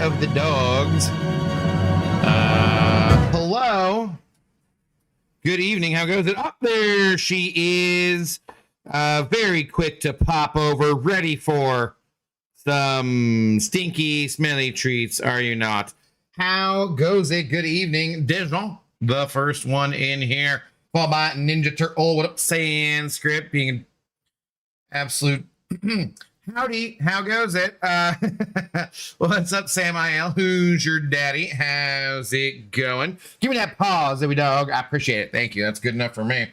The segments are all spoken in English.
of the dogs. Hello. Good evening. How goes it? Up there she is. Very quick to pop over, ready for some stinky, smelly treats, are you not? How goes it? Good evening, Dijon, the first one in here. Followed by Ninja Turtle. What up, Sanskrit, being an absolute howdy. How goes it? What's up, Samael? Who's your daddy? How's it going? Give me that paw, Zoe dog. I appreciate it. Thank you. That's good enough for me.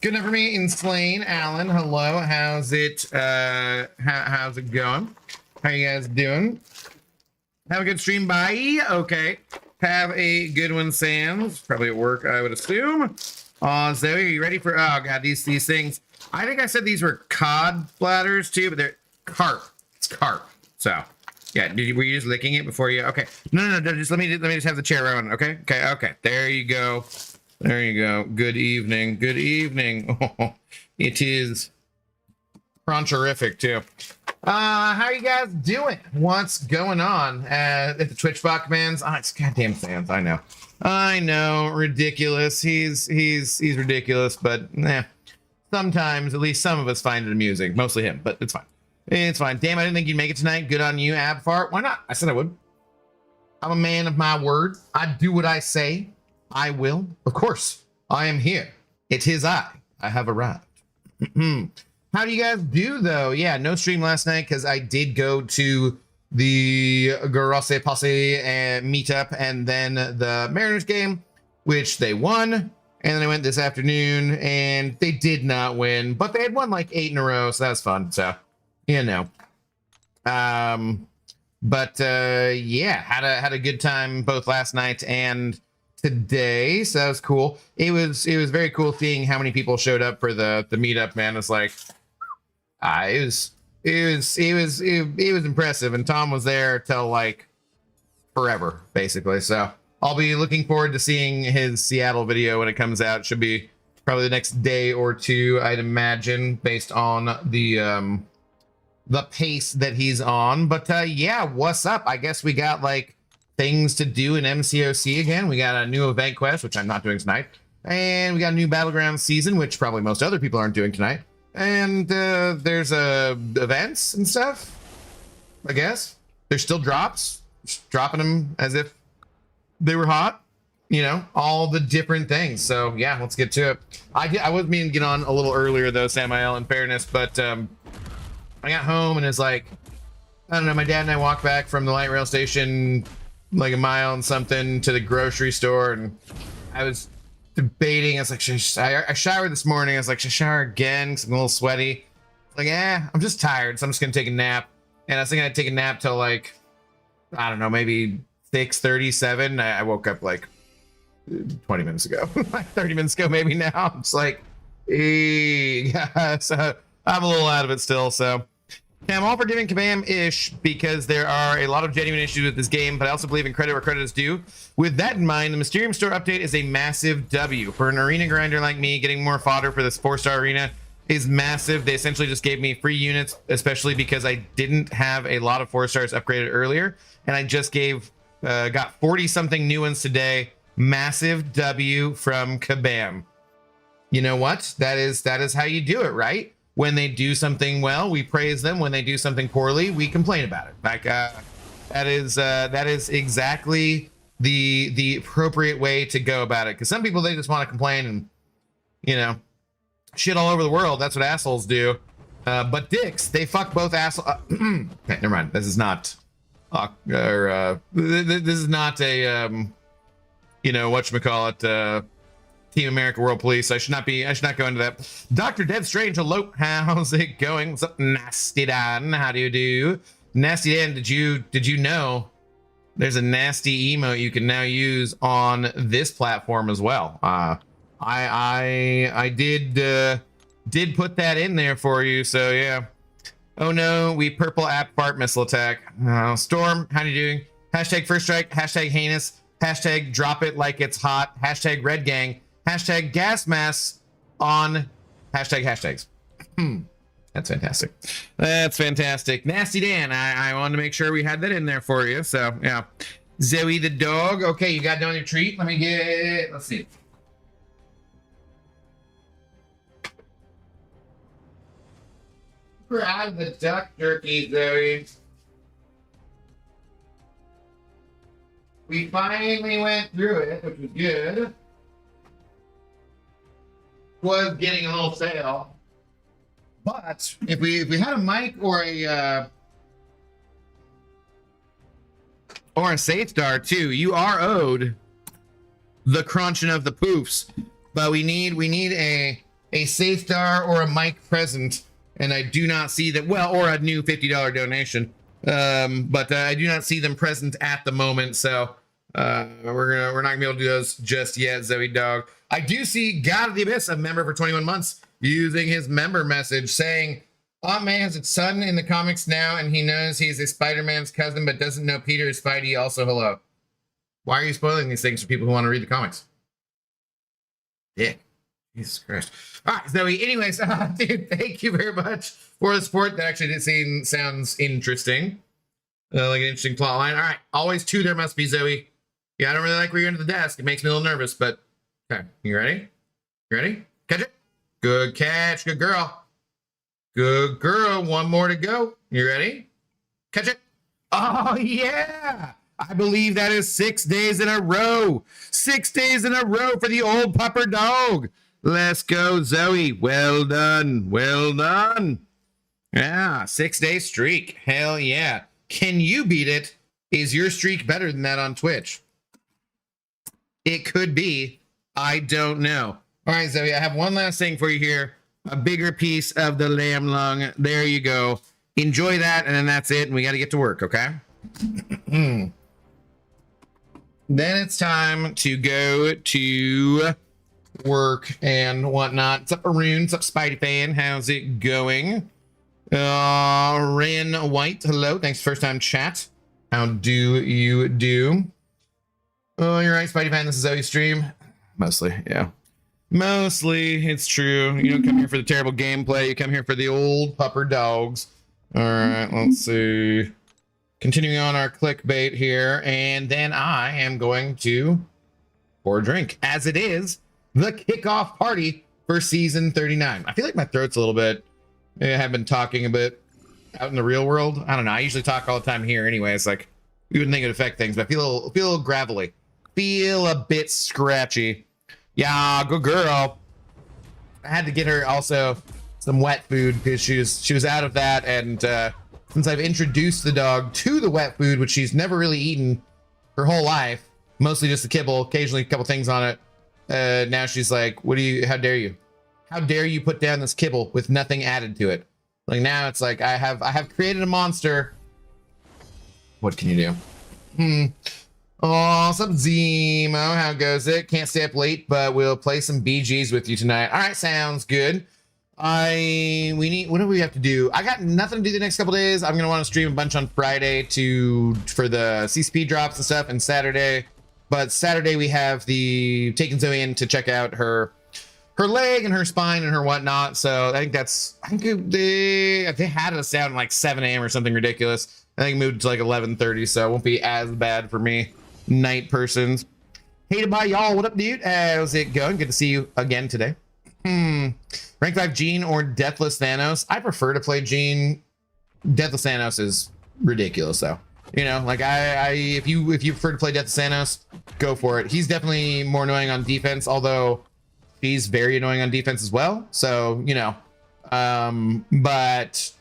Good enough for me. Insane Alan, hello. How's it? How's it going? How you guys doing? Have a good stream. Bye. Okay. Have a good one, Sans. Probably at work, I would assume. Zoe, are you ready for? Oh god, these things. I think I said these were cod bladders too, but they're carp. It's carp. So yeah, were you just licking it before you? Okay. No. Just let me just have the chair on. Okay. Okay. There you go. There you go. Good evening. Good evening. Oh, it is cruncherific too. How are you guys doing? What's going on at the Twitch Buck Mans? Oh, it's goddamn Sans. I know, ridiculous. He's ridiculous, but sometimes at least some of us find it amusing. Mostly him, but it's fine. It's fine. Damn, I didn't think you'd make it tonight. Good on you, Abfart. Why not? I said I would. I'm a man of my word. I do what I say. I will. Of course, I am here. It is I have arrived. How do you guys do, though? Yeah, no stream last night because I did go to the Grosse Posse meetup and then the Mariners game, which they won. And then I went this afternoon and they did not win, but they had won like 8 in a row, so that was fun. So, you know. Yeah, had a good time both last night and today, so that was cool. It was very cool seeing how many people showed up for the meetup, man. It's like it was impressive, and Tom was there till like forever, basically. So I'll be looking forward to seeing his Seattle video when it comes out. It should be probably the next day or two, I'd imagine, based on the pace that he's on. But yeah, what's up? I guess we got like things to do in MCOC again. We got a new event quest, which I'm not doing tonight, and we got a new Battlegrounds season, which probably most other people aren't doing tonight. And there's events and stuff, I guess. There's still drops, just dropping them as if they were hot, you know, all the different things. So yeah, let's get to it. I was meaning to get on a little earlier though, Samael, in fairness, but I got home and it's like, I don't know, my dad and I walked back from the light rail station like a mile and something to the grocery store, and I was debating. I was like, I showered this morning. I was like, should I shower again? 'Cause I'm a little sweaty. Like, I'm just tired, so I'm just gonna take a nap. And I was thinking I'd take a nap till like, I don't know, maybe 6:37. I woke up like 20 minutes ago, like 30 minutes ago, maybe now. I'm just like, so I'm a little out of it still. So yeah, I'm all for giving Kabam-ish because there are a lot of genuine issues with this game, but I also believe in credit where credit is due. With that in mind, the Mysterium Store update is a massive W. For an arena grinder like me, getting more fodder for this 4-star arena is massive. They essentially just gave me free units, especially because I didn't have a lot of 4-stars upgraded earlier, and I just got 40-something new ones today. Massive W from Kabam. You know what? That is how you do it, right? When they do something well, we praise them. When they do something poorly, we complain about it. Like that is exactly the appropriate way to go about it. Because some people, they just want to complain and, you know, shit all over the world. That's what assholes do. But dicks, they fuck both assholes. Okay, never mind. This is not this is not a you know, whatchamacallit, Team America World Police. I should not go into that. Dr. Dead Strange, hello. How's it going? What's up, Nasty Dan? How do you do? Nasty Dan, did you know there's a nasty emote you can now use on this platform as well? I did put that in there for you, so yeah. Oh no, we purple app fart missile attack. Storm, how you doing? Hashtag first strike, hashtag heinous, hashtag drop it like it's hot, hashtag red gang, hashtag gas masks on hashtag hashtags. That's fantastic. That's fantastic. Nasty Dan, I wanted to make sure we had that in there for you. So, yeah. Zoe the dog. Okay, you got down your treat. Let me get, let's see. Grab the duck jerky, Zoe. We finally went through it, which was good. Was getting a little stale. But if we had a mic or a safe star too, you are owed the crunching of the poofs. But we need a safe star or a mic present, and I do not see that. Well, or a new $50 donation. But I do not see them present at the moment. So we're not gonna be able to do those just yet, Zoe dog. I do see God of the Abyss, a member for 21 months, using his member message saying, Aunt May has its son in the comics now, and he knows he's a Spider-Man's cousin, but doesn't know Peter is Spidey. Also, hello. Why are you spoiling these things for people who want to read the comics? Yeah. Jesus Christ. All right, Zoe. Anyways, dude, thank you very much for the support. That actually sounds interesting. Like an interesting plot line. All right. Always two there must be, Zoe. Yeah, I don't really like where you're under the desk. It makes me a little nervous, but okay. You ready? You ready? Catch it. Good catch. Good girl. Good girl. One more to go. You ready? Catch it. Oh, yeah. I believe that is 6 days in a row. 6 days in a row for the old pupper dog. Let's go, Zoe. Well done. Well done. Yeah, 6 day streak. Hell yeah. Can you beat it? Is your streak better than that on Twitch? It could be. I don't know. All right, Zoe, I have one last thing for you here. A bigger piece of the lamb lung. There you go. Enjoy that, and then that's it, and we got to get to work, okay? Then it's time to go to work and whatnot. What's up, Arun? What's up, Spidey fan? How's it going? Ran White, hello. Thanks, first time chat. How do you do? Oh, you're right, Spidey fan. This is Zoe's stream. Mostly, yeah. Mostly, it's true. You don't come here for the terrible gameplay. You come here for the old pupper dogs. All right, let's see. Continuing on our clickbait here, and then I am going to pour a drink, as it is the kickoff party for season 39. I feel like my throat's a little bit. I have been talking a bit out in the real world. I don't know. I usually talk all the time here anyway. It's like you wouldn't think it'd affect things, but I feel a little gravelly. Feel a bit scratchy. Yeah, good girl. I had to get her also some wet food because she was out of that, and since I've introduced the dog to the wet food, which she's never really eaten her whole life, mostly just the kibble, occasionally a couple things on it. Now she's like, how dare you? How dare you put down this kibble with nothing added to it? Like now it's like, I have created a monster. What can you do? Oh, what's up, Zemo? How goes it? Can't stay up late, but we'll play some BGs with you tonight. All right, sounds good. What do we have to do? I got nothing to do the next couple days. I'm gonna want to stream a bunch on Friday for the CCP drops and stuff, and Saturday. But Saturday we have taking Zoe in to check out her leg and her spine and her whatnot. So I think they had us down like 7 a.m. or something ridiculous. I think it moved to like 11:30, so it won't be as bad for me night persons. Hated by y'all. What up, dude? How's it going? Good to see you again today. Rank 5 Gene or Deathless Thanos? I prefer to play Gene. Deathless Thanos is ridiculous though. You know, like if you prefer to play Deathless Thanos, go for it. He's definitely more annoying on defense, although she's very annoying on defense as well. So, you know, but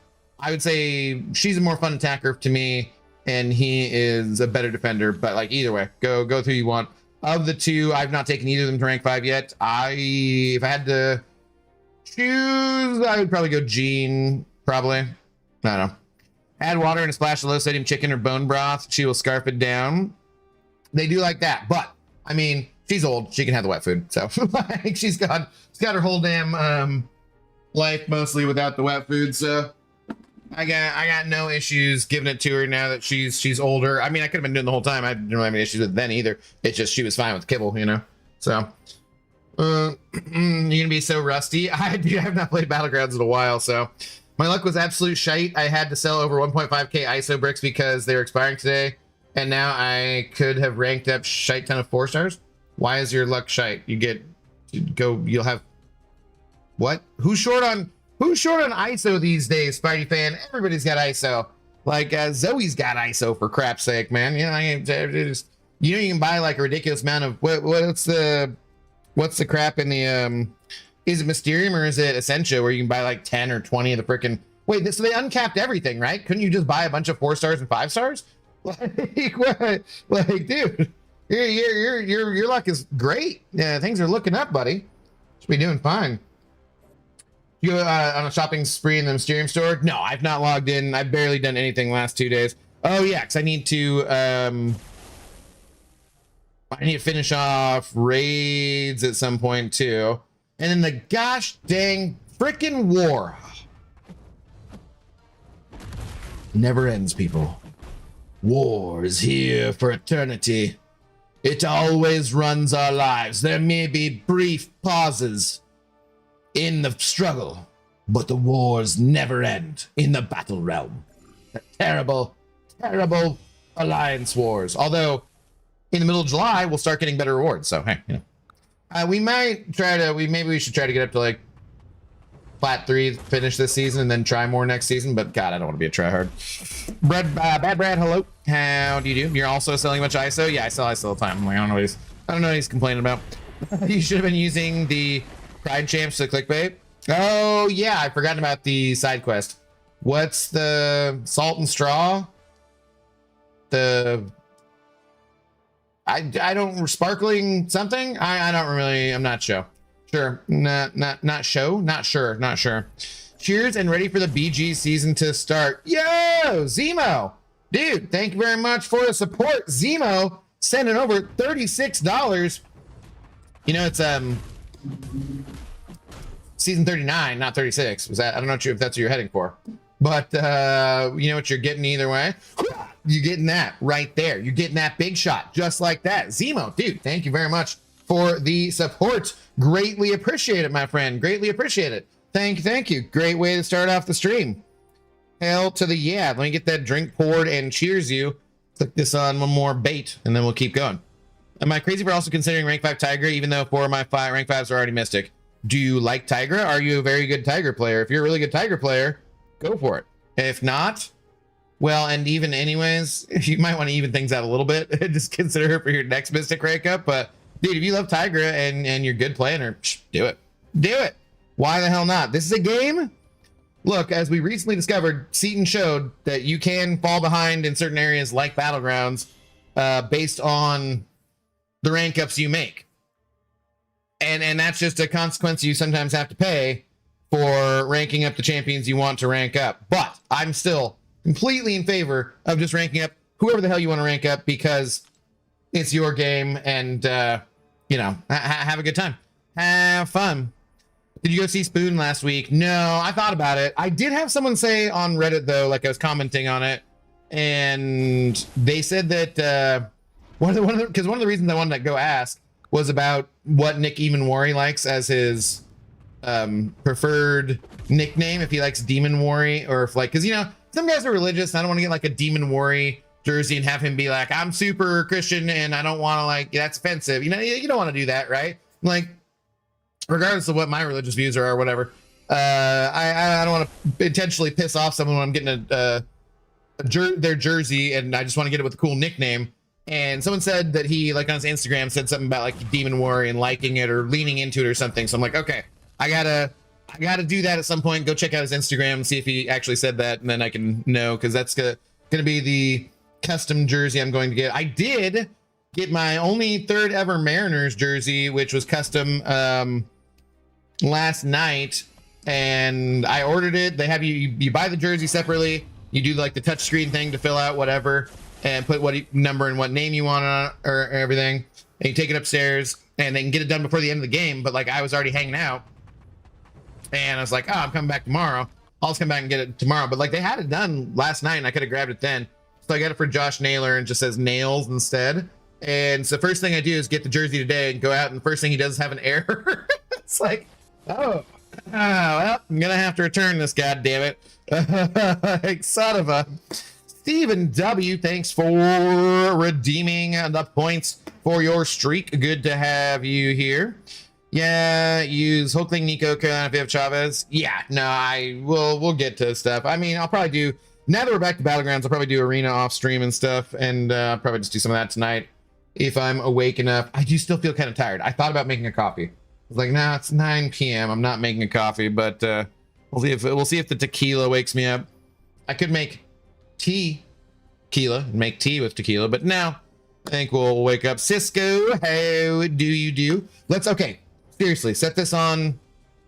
I would say she's a more fun attacker to me, and he is a better defender. But like either way, go with who you want. Of the two, I've not taken either of them to rank 5 yet. If I had to choose, I would probably go Gene. Probably. I don't know. Add water and a splash of low sodium chicken or bone broth. She will scarf it down. They do like that, but I mean, she's old. She can have the wet food, so like she's got her whole damn life mostly without the wet food. So I got no issues giving it to her now that she's older. I mean, I could have been doing the whole time. I didn't have any issues with it then either. It's just she was fine with kibble, you know. So you're gonna be so rusty. I have not played Battlegrounds in a while, so My luck was absolute shite. I had to sell over 1.5k ISO bricks because they were expiring today, and now I could have ranked up shite ton of 4 stars. Why is your luck shite? You'll have what? Who's short on ISO these days, Spidey fan? Everybody's got ISO. Like Zoe's got ISO, for crap's sake, man. You know, you can buy like a ridiculous amount of what's the crap in the is it Mysterium or is it Essentia where you can buy like 10 or 20 of the freaking so they uncapped everything, right? Couldn't you just buy a bunch of 4 stars and 5 stars? Like what? Like, dude, your luck is great. Yeah, things are looking up, buddy. Should be doing fine. You go on a shopping spree in the Mysterium store? No, I've not logged in. I've barely done anything last 2 days. Oh yeah, because I need to finish off raids at some point too. And then the gosh dang frickin' war never ends, people. War is here for eternity. It always runs our lives. There may be brief pauses in the struggle, but the wars never end in the battle realm. The terrible, terrible alliance wars. Although in the middle of July, we'll start getting better rewards. So, hey, you know. We might try to, maybe we should try to get up to like Plat 3, finish this season, and then try more next season. But God, I don't want to be a tryhard. Bad Brad, hello. How do you do? You're also selling a bunch of ISO? Yeah, I sell ISO all the time. I'm like, I don't know what he's complaining about. You should have been using the Pride Champs to clickbait. Oh, yeah, I've forgotten about the side quest. What's the Salt and Straw? I don't, sparkling something? I don't really, I'm not sure. Sure, not sure. Cheers and ready for the BG season to start. Yo, Zemo. Dude, thank you very much for the support. Zemo sending over $36. You know, it's season 39, not 36. Was that, I don't know if that's what you're heading for. But you know what you're getting either way? You're getting that right there. You're getting that big shot just like that. Zemo, dude, thank you very much for the support. Greatly appreciate it, my friend. Greatly appreciate it. Thank you. Great way to start off the stream. Hell to the yeah. Let me get that drink poured and cheers you. Click this on one more bait and then we'll keep going. Am I crazy for also considering rank 5 Tigra even though 4 of my rank 5s are already Mystic? Do you like Tigra? Are you a very good Tiger player? If you're a really good Tiger player, go for it. If not, well, and even anyways, you might want to even things out a little bit. Just consider her for your next Mystic rank up. But dude, if you love Tigra and you're good playing her, do it. Do it. Why the hell not? This is a game. Look, as we recently discovered, Seaton showed that you can fall behind in certain areas like Battlegrounds based on the rank ups you make. And that's just a consequence you sometimes have to pay for ranking up the champions you want to rank up. But I'm still completely in favor of just ranking up whoever the hell you want to rank up because it's your game and, you know, have a good time. Have fun. Did you go see Spoon last week? No, I thought about it. I did have someone say on Reddit, though, like I was commenting on it, and they said that one of the reasons I wanted to go ask was about what Nick Evenwarry likes as his preferred nickname, if he likes Demon Worry, or if like, because you know some guys are religious. I don't want to get like a Demon Worry jersey and have him be like, I'm super Christian and I don't want to, like, that's offensive. You know, you don't want to do that, right? Like, regardless of what my religious views are or whatever, I don't want to intentionally piss off someone when I'm getting their jersey and I just want to get it with a cool nickname. And someone said that he, like, on his Instagram said something about like Demon Worry and liking it or leaning into it or something. So I'm like, okay, I gotta do that at some point. Go check out his Instagram and see if he actually said that, and then I can know, because that's gonna be the custom jersey I'm going to get. I did get my only third ever Mariners jersey, which was custom last night, and I ordered it. They have you buy the jersey separately. You do like the touch screen thing to fill out whatever and put what number and what name you want on it or everything, and you take it upstairs and they can get it done before the end of the game. But like, I was already hanging out and I was like, oh, I'm coming back tomorrow. I'll just come back and get it tomorrow. But like, they had it done last night and I could have grabbed it then. So I got it for Josh Naylor and just says Nails instead. And so first thing I do is get the jersey today and go out, and the first thing he does is have an error. It's like, oh, Well, I'm gonna have to return this, god damn it. Like, son of a Stephen W, thanks for redeeming the points for your streak. Good to have you here. Yeah, use Hulkling, Nico, Carolina, if you have Chavez. Yeah, no, we'll get to stuff. I mean, I'll probably do, now that we're back to Battlegrounds, I'll probably do arena off stream and stuff, and I'll probably just do some of that tonight if I'm awake enough. I do still feel kind of tired. I thought about making a coffee. I was like, nah, it's 9 p.m. I'm not making a coffee, but we'll see if the tequila wakes me up. I could make tequila, make tea with tequila, but now I think we'll wake up. Cisco, how do you do? Okay, seriously, set this on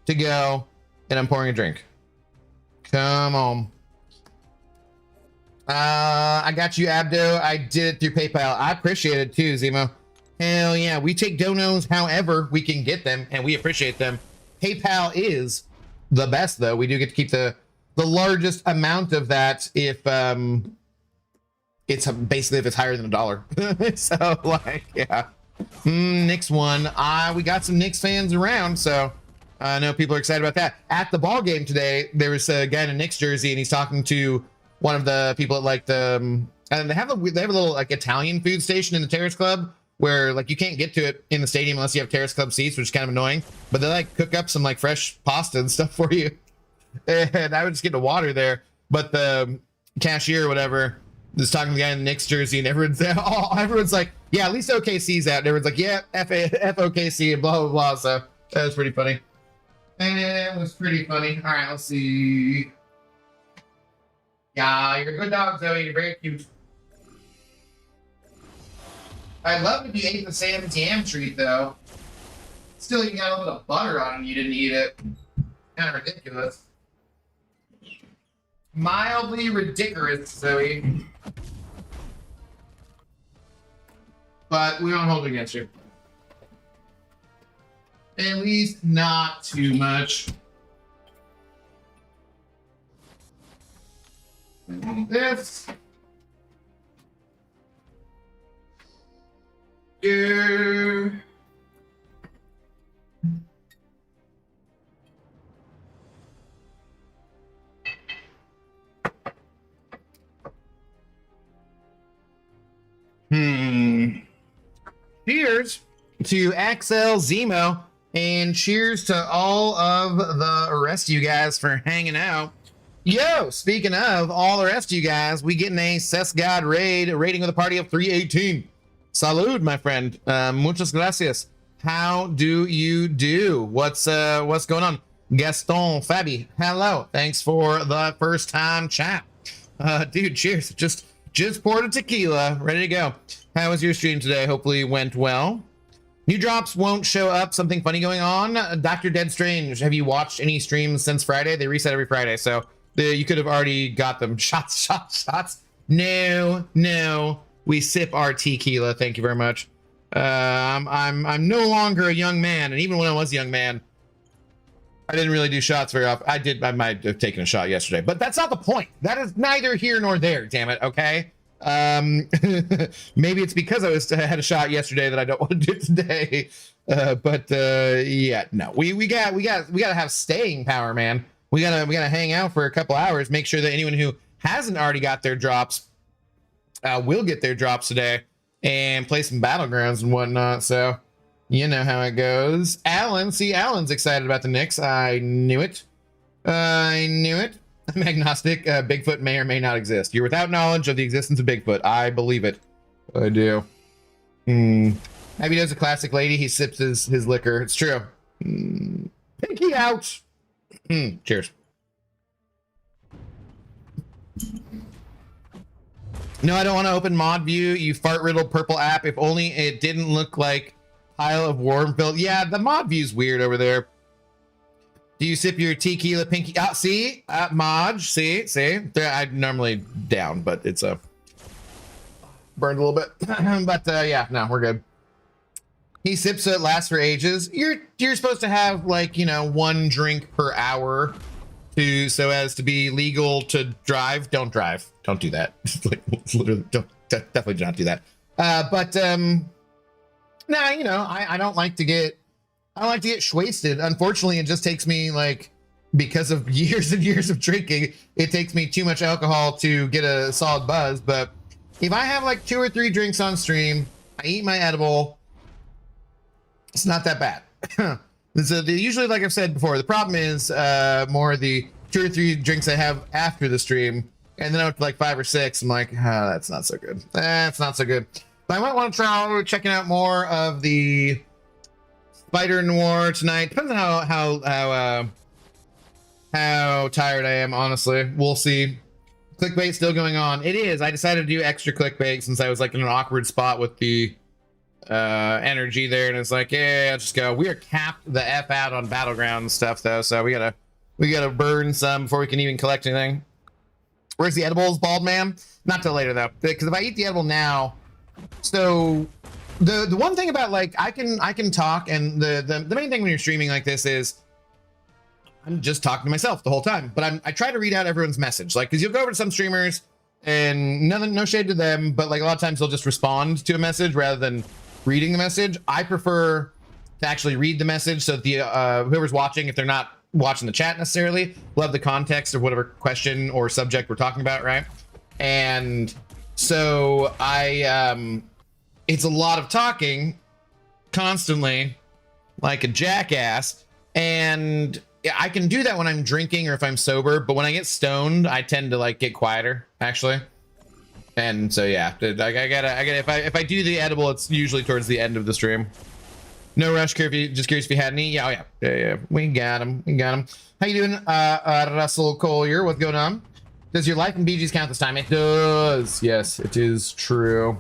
to go, and I'm pouring a drink. Come on. I got you, Abdo. I did it through PayPal. I appreciate it too, Zemo. Hell yeah, we take donos however we can get them, and we appreciate them. PayPal is the best, though. We do get to keep the largest amount of that if it's basically if it's higher than $1. So like, yeah. Knicks won. We got some Knicks fans around, so I know people are excited about that. At the ball game today, there was a guy in a Knicks jersey, and he's talking to one of the people at like the and they have a little like Italian food station in the Terrace Club where like you can't get to it in the stadium unless you have Terrace Club seats, which is kind of annoying. But they like cook up some like fresh pasta and stuff for you. And I would just get the water there. But the cashier or whatever is talking to the guy in the Knicks jersey, and everyone's like, yeah, at least OKC's out. And everyone's like, yeah, FOKC and blah blah blah. So that was pretty funny. It was pretty funny. All right, let's see. Yeah, you're a good dog, Zoe. You're very cute. I'd love if you ate the Sam's yam treat, though. Still, you got a little butter on it and you didn't eat it. Kind of ridiculous. Mildly ridiculous, Zoe. But we don't hold it against you. At least not too much. This. Yeah. Cheers to XL Zemo, and cheers to all of the rest of you guys for hanging out. Yo, speaking of all the rest of you guys, we getting a Cess God rating with a party of 318. Salud, my friend. Muchas gracias. How do you do? What's going on? Gaston, Fabi, hello. Thanks for the first time chat. Dude, cheers. Just poured a tequila, ready to go. How was your stream today? Hopefully it went well. New drops won't show up. Something funny going on. Dr. Dead Strange, have you watched any streams since Friday? They reset every Friday, so you could have already got them. Shots. No. We sip our tequila. Thank you very much. I'm no longer a young man, and even when I was a young man, I didn't really do shots very often. I might have taken a shot yesterday, but that's not the point. That is neither here nor there. Damn it. Okay. Maybe it's because I had a shot yesterday that I don't want to do it today. Yeah, no. We gotta have staying power, man. We gotta hang out for a couple hours. Make sure that anyone who hasn't already got their drops will get their drops today and play some Battlegrounds and whatnot. So you know how it goes. Alan's excited about the Knicks. I knew it. I'm agnostic. Bigfoot may or may not exist. You're without knowledge of the existence of Bigfoot. I believe it. I do. Maybe there's a classic lady. He sips his liquor. It's true. Pinky out. Cheers. No, I don't want to open mod view. You fart riddled purple app. If only it didn't look like pile of worm filled. Yeah, the mod view's weird over there. Do you sip your tequila pinky? See? Mod, see? I'm normally down, but it's burned a little bit. But yeah, no, we're good. He sips so it lasts for ages. You're supposed to have like, 1 drink per hour so as to be legal to drive. Don't drive. Don't do that. Like literally definitely do not do that. But nah, I don't like to get I don't like to get wasted. Unfortunately, it just takes me like, because of years and years of drinking, it takes me too much alcohol to get a solid buzz. But if I have like 2 or 3 drinks on stream, I eat my edible, it's not that bad. So usually, like I've said before, the problem is more the 2 or 3 drinks I have after the stream, and then up to like 5 or 6, I'm like, that's not so good. That's not so good. But I might want to try checking out more of the Spider Noir tonight. Depends on how tired I am, honestly. We'll see. Clickbait still going on. It is. I decided to do extra clickbait since I was like in an awkward spot with the energy there, and it's like, yeah, just go. We are capped the F out on Battlegrounds stuff though, so we gotta burn some before we can even collect anything. Where's the edibles, bald man? Not till later though, because if I eat the edible now, so the one thing about like I can talk, and the main thing when you're streaming like this is I'm just talking to myself the whole time, but I try to read out everyone's message, like, because you'll go over to some streamers and no shade to them, but like a lot of times they'll just respond to a message rather than reading the message. I prefer to actually read the message so that the whoever's watching, if they're not watching the chat necessarily, will have the context of whatever question or subject we're talking about, right? And so it's a lot of talking constantly like a jackass, and I can do that when I'm drinking or if I'm sober, but when I get stoned, I tend to like get quieter actually. And so yeah, I gotta if I do the edible, it's usually towards the end of the stream. No rush, just curious if you had any. Yeah, we got him. How you doing, Russell Collier? What's going on? Does your life in BGs count this time? It does. Yes, it is true.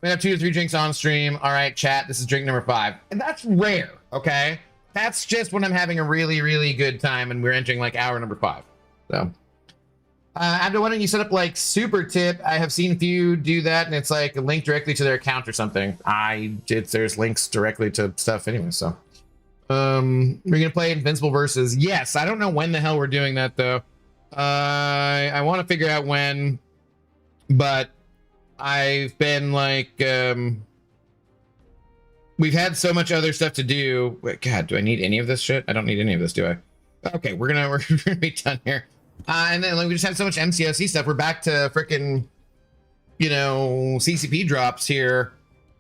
We have 2 to 3 drinks on stream. All right, chat. This is drink number 5, and that's rare. Okay, that's just when I'm having a really, really good time, and we're entering like hour number 5. So. Abdo, why don't you set up like super tip? I have seen a few do that, and it's like a link directly to their account or something. There's links directly to stuff anyway. So, we're gonna play Invincible versus. Yes, I don't know when the hell we're doing that though. I want to figure out when, but I've been like, we've had so much other stuff to do. Wait, God, do I need any of this shit? I don't need any of this, do I? Okay, we're gonna be done here. And then like, we just have so much MCOC stuff. We're back to freaking, CCP drops here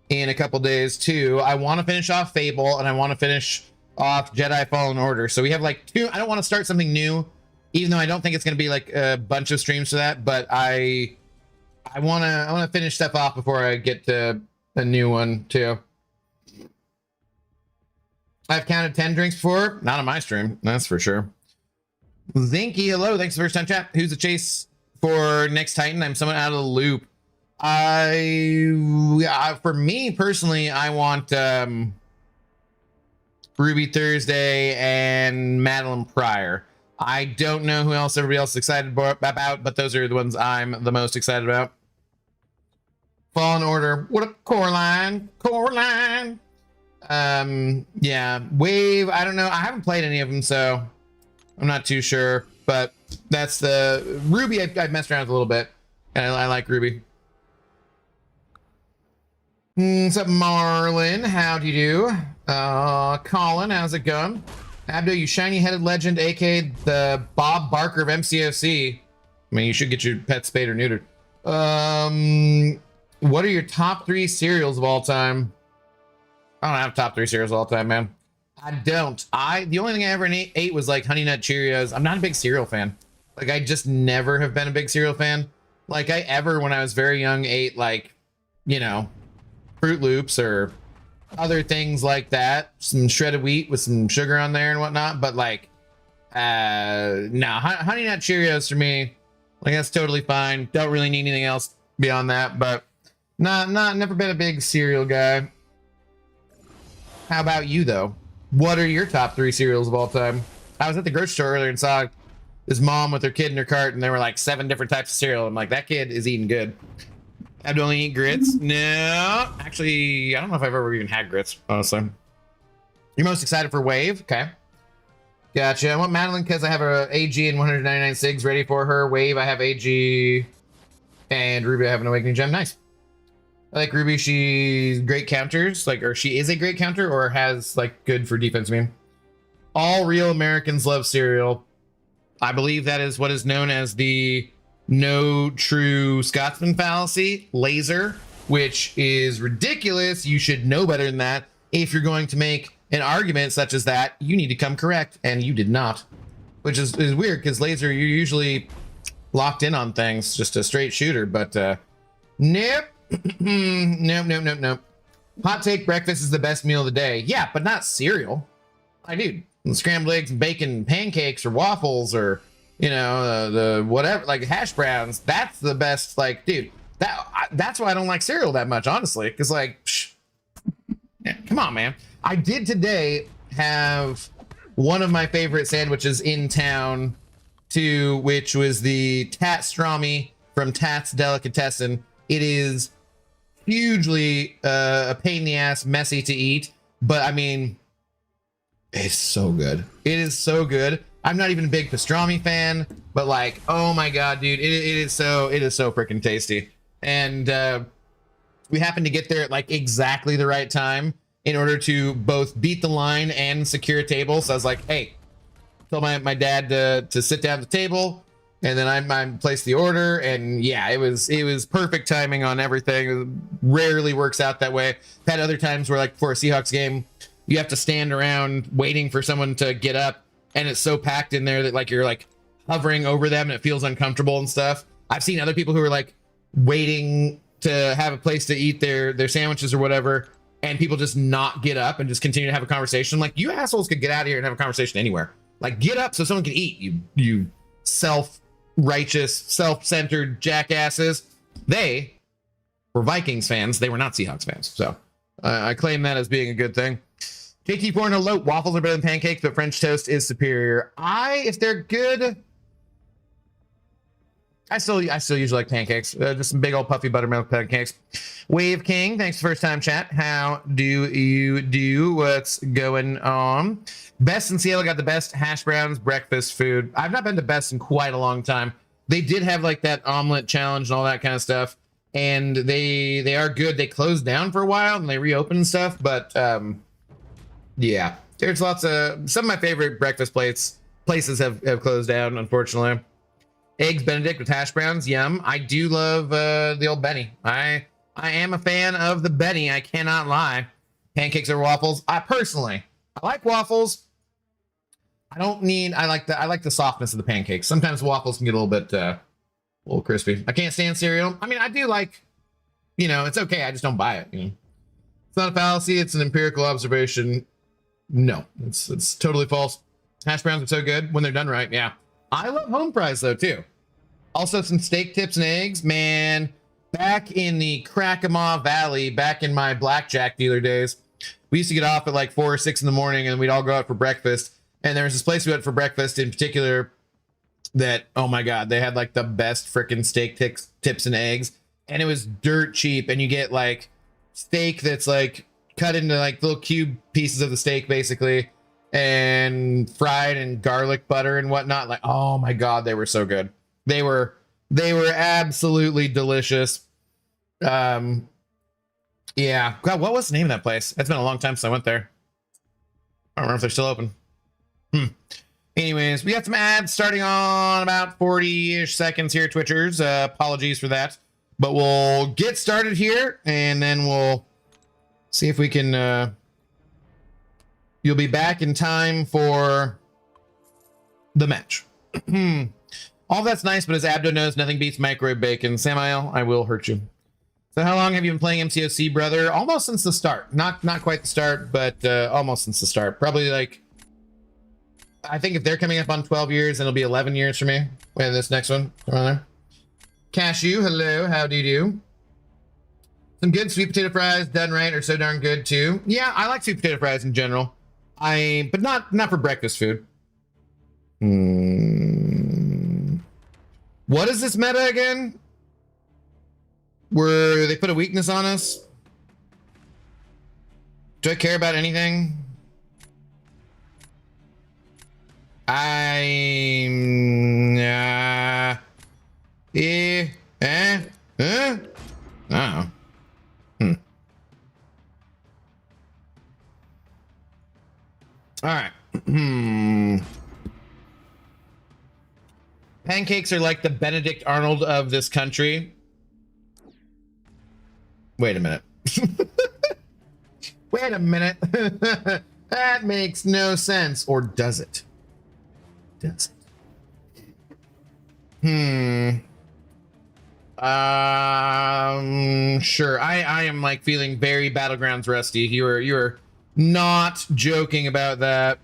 in a couple days too. I want to finish off Fable, and I want to finish off Jedi Fallen Order. So we have like 2. I don't want to start something new, even though I don't think it's going to be like a bunch of streams for that. But I want to finish stuff off before I get to a new one too. I've counted 10 drinks before. Not on my stream, that's for sure. Zinky, hello. Thanks for the first time chat. Who's the chase for next Titan? I'm somewhat out of the loop. For me personally, I want Ruby Thursday and Madeline Pryor. I don't know who else everybody else is excited about, but those are the ones I'm the most excited about. Fallen Order. What up, Coraline? Yeah, Wave. I don't know. I haven't played any of them, so I'm not too sure, but that's the Ruby. I've messed around with a little bit, and I like Ruby. What's up, Marlon? How'd you do? Colin, how's it going? Abdo, you shiny-headed legend, aka the Bob Barker of MCOC. I mean, you should get your pet spayed or neutered. What are your top 3 cereals of all time? I don't have top 3 cereals of all time, man. I don't. The only thing I ever ate was like Honey Nut Cheerios. I'm not a big cereal fan. Like, I just never have been a big cereal fan. Like, when I was very young, ate like, Fruit Loops or other things like that. Some shredded wheat with some sugar on there and whatnot. But like, no, Honey Nut Cheerios for me, like, that's totally fine. Don't really need anything else beyond that. But never been a big cereal guy. How about you though? What are your top 3 cereals of all time? I was at the grocery store earlier and saw this mom with her kid in her cart, and there were like 7 different types of cereal. I'm like, that kid is eating good. I'd only eat grits. No, actually, I don't know if I've ever even had grits, honestly. You're most excited for Wave? Okay. Gotcha. I want Madeline because I have a AG and 199 SIGs ready for her. Wave, I have AG, and Ruby, I have an Awakening Gem. Nice. I like Ruby. She's great counters, like, or she is a great counter, or has like good for defense. I mean, all real Americans love cereal. I believe that is what is known as the no true Scotsman fallacy, laser, which is ridiculous. You should know better than that. If you're going to make an argument such as that, you need to come correct, and you did not, which is weird because laser, you're usually locked in on things, just a straight shooter, but nope. Nope. Hot take: breakfast is the best meal of the day. Yeah, but not cereal. Dude, scrambled eggs and bacon pancakes or waffles, or you know, the whatever, like hash browns. That's the best. Like, dude, that's why I don't like cereal that much, honestly, because like, yeah, come on, man. I did today have one of my favorite sandwiches in town too, which was the Tat Strami from Tat's Delicatessen. It is hugely a pain in the ass, messy to eat, but I mean, it's so good. It is so good. I'm not even a big pastrami fan, but like, oh my god, dude, it is so freaking tasty. And we happened to get there at like exactly the right time in order to both beat the line and secure a table. So I was like, hey, told my dad to sit down at the table, and then I placed the order, and yeah, it was perfect timing on everything. It rarely works out that way. I've had other times where, like, for a Seahawks game, you have to stand around waiting for someone to get up, and it's so packed in there that like you're like hovering over them and it feels uncomfortable and stuff. I've seen other people who are like waiting to have a place to eat their sandwiches or whatever, and people just not get up and just continue to have a conversation. Like, you assholes could get out of here and have a conversation anywhere. Like, get up so someone can eat. You self-righteous, self-centered jackasses. They were Vikings fans. They were not Seahawks fans. So I claim that as being a good thing. JT4 no loat. Waffles are better than pancakes, but French toast is superior. If they're good, I still usually like pancakes. Just some big old puffy buttermilk pancakes. Wave King, thanks for first time chat. How do you do? What's going on? Best in Seattle got the best hash browns breakfast food. I've not been to Best in quite a long time. They did have like that omelet challenge and all that kind of stuff, and they are good. They closed down for a while and they reopened and stuff, but yeah, there's lots of some of my favorite breakfast places have closed down, unfortunately. Eggs Benedict with hash browns, yum. I do love the old Benny. I am a fan of the Benny. I cannot lie. Pancakes or waffles? I like waffles. I like the softness of the pancakes. Sometimes waffles can get a little crispy. I can't stand cereal. I mean, I do like, it's okay. I just don't buy it. It's not a fallacy. It's an empirical observation. No, it's totally false. Hash browns are so good when they're done right. Yeah. I love home fries though too. Also some steak tips and eggs, man. Back in the Crackamah Valley, back in my blackjack dealer days, we used to get off at like 4 or 6 in the morning, and we'd all go out for breakfast. And there was this place we went for breakfast in particular that, oh my god, they had like the best freaking steak tips and eggs, and it was dirt cheap. And you get like steak that's like cut into like little cube pieces of the steak basically, and fried in garlic butter and whatnot. Like, oh my god, they were so good. They were absolutely delicious. Yeah. God, what was the name of that place? It's been a long time since I went there. I don't remember if they're still open. Anyways, we got some ads starting on about 40-ish seconds here, Twitchers. Apologies for that. But we'll get started here, and then we'll see if we can... You'll be back in time for the match. All that's nice, but as Abdo knows, nothing beats microwave bacon. Samael, I will hurt you. So how long have you been playing MCOC, brother? Almost since the start. Not quite the start, but almost since the start. Probably like, I think if they're coming up on 12 years, then it'll be 11 years for me. Wait, this next one. Come on there. Cashew, hello, how do you do? Some good sweet potato fries done right are so darn good too. Yeah, I like sweet potato fries in general. But not for breakfast food. What is this meta again? Where they put a weakness on us? Do I care about anything? Oh. All right. Pancakes are like the Benedict Arnold of this country. Wait a minute. Wait a minute. That makes no sense. Or does it? Does it? Sure. I am like feeling very Battlegrounds rusty. You were not joking about that.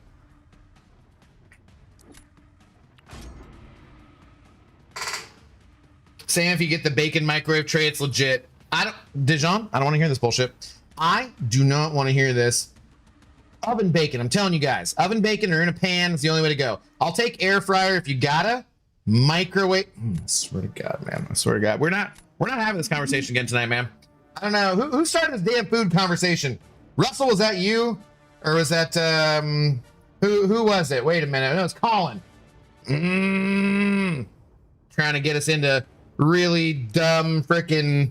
Sam, if you get the bacon microwave tray, it's legit. Dijon, I don't want to hear this bullshit. I do not want to hear this. Oven bacon, I'm telling you guys, oven bacon or in a pan is the only way to go. I'll take air fryer if you gotta. Microwave. I swear to God, man. I swear to God. We're not having this conversation again tonight, man. I don't know. Who started this damn food conversation? Russell, was that you? Or was that who was it? Wait a minute. No, it's Colin. Trying to get us into really dumb frickin'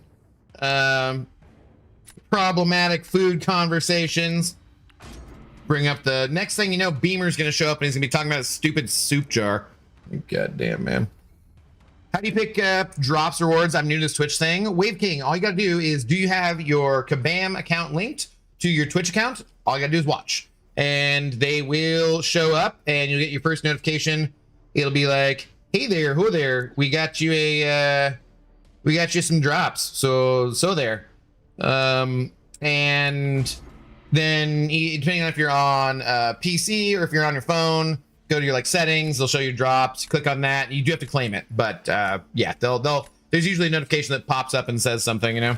problematic food conversations. Bring up the next thing you know, Beamer's gonna show up and he's gonna be talking about a stupid soup jar. God damn, man. How do you pick up drops rewards? I'm new to this Twitch thing. Wave King, all you gotta do is, do you have your Kabam account linked to your Twitch account? All you gotta do is watch. And they will show up and you'll get your first notification. It'll be like, hey there, who there? We got you some drops. So there. And then depending on if you're on PC or if you're on your phone, go to your like settings, they'll show you drops, click on that. You do have to claim it, but yeah, there's usually a notification that pops up and says something, you know,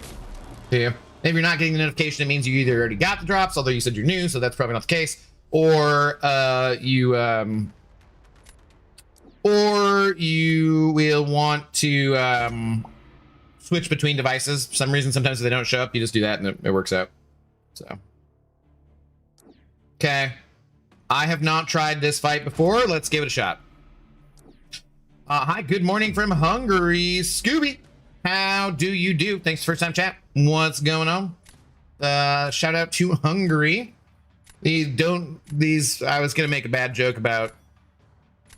to you. If you're not getting the notification, it means you either already got the drops, although you said you're new, so that's probably not the case, or you will want to switch between devices. For some reason, sometimes if they don't show up, you just do that and it works out. So, okay. I have not tried this fight before. Let's give it a shot. Hi, good morning from Hungary. Scooby, how do you do? Thanks for first time chat. What's going on? Shout out to Hungary. I was going to make a bad joke about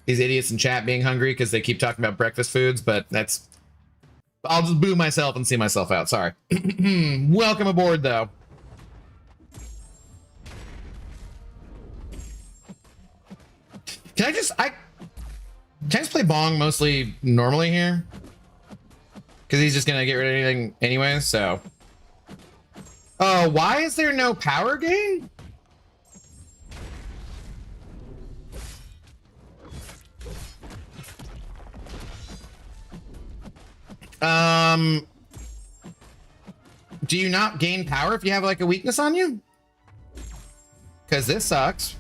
these idiots in chat being hungry because they keep talking about breakfast foods, but I'll just boo myself and see myself out. Sorry. Welcome aboard, though. Can I just play Bong mostly normally here? Because he's just gonna get rid of anything anyway, so. Oh, why is there no power gain? Do you not gain power if you have like a weakness on you? Because this sucks.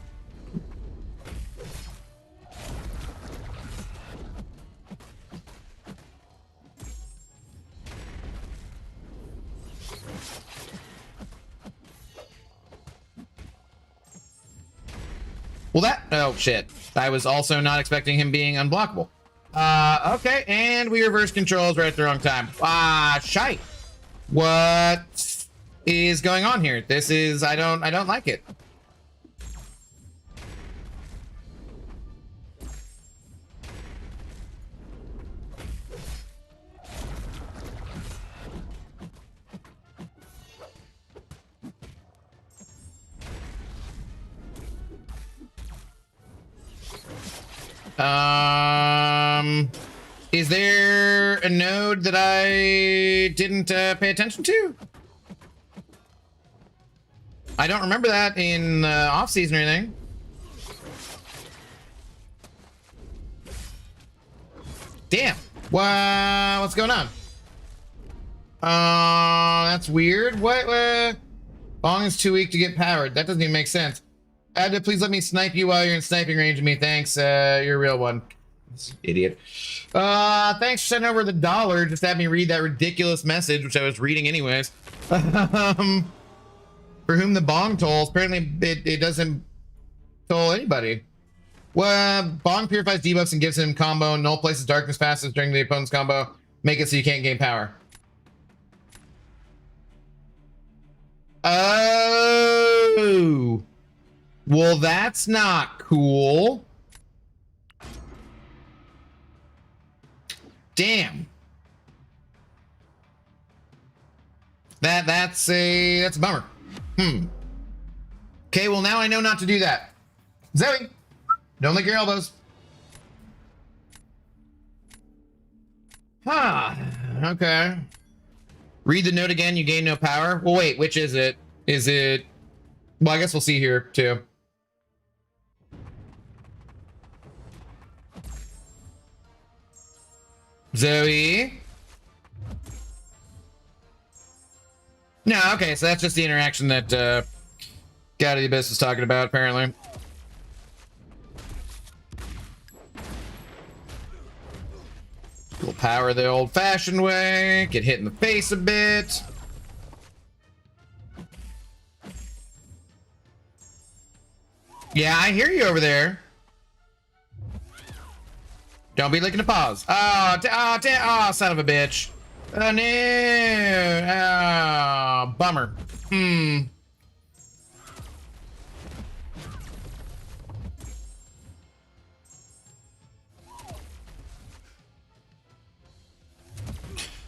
Well, oh shit. I was also not expecting him being unblockable. Okay, and we reverse controls right at the wrong time. Shite. What is going on here? This is, I don't like it. Is there a node that I didn't pay attention to? I don't remember that in off season or anything. Damn. What's going on? That's weird. What? Bong is too weak to get powered. That doesn't even make sense. Please let me snipe you while you're in sniping range of me. Thanks. You're a real one. Idiot. Thanks for sending over the $1. Just had me read that ridiculous message, which I was reading anyways. For whom the bong tolls. Apparently, it doesn't toll anybody. Well, bong purifies debuffs and gives him combo. Null places darkness passes during the opponent's combo. Make it so you can't gain power. Oh. Well, that's not cool. Damn. That's a bummer. Okay, well now I know not to do that. Zoe, don't lick your elbows. Huh. Okay. Read the note again. You gain no power. Well, wait, which is it? Is it? Well, I guess we'll see here too. Zoe. No, okay, so that's just the interaction that God of the Abyss was talking about, apparently. We'll power the old-fashioned way, get hit in the face a bit. Yeah, I hear you over there. Don't be licking the paws. Oh, son of a bitch. Oh, no. Oh, bummer.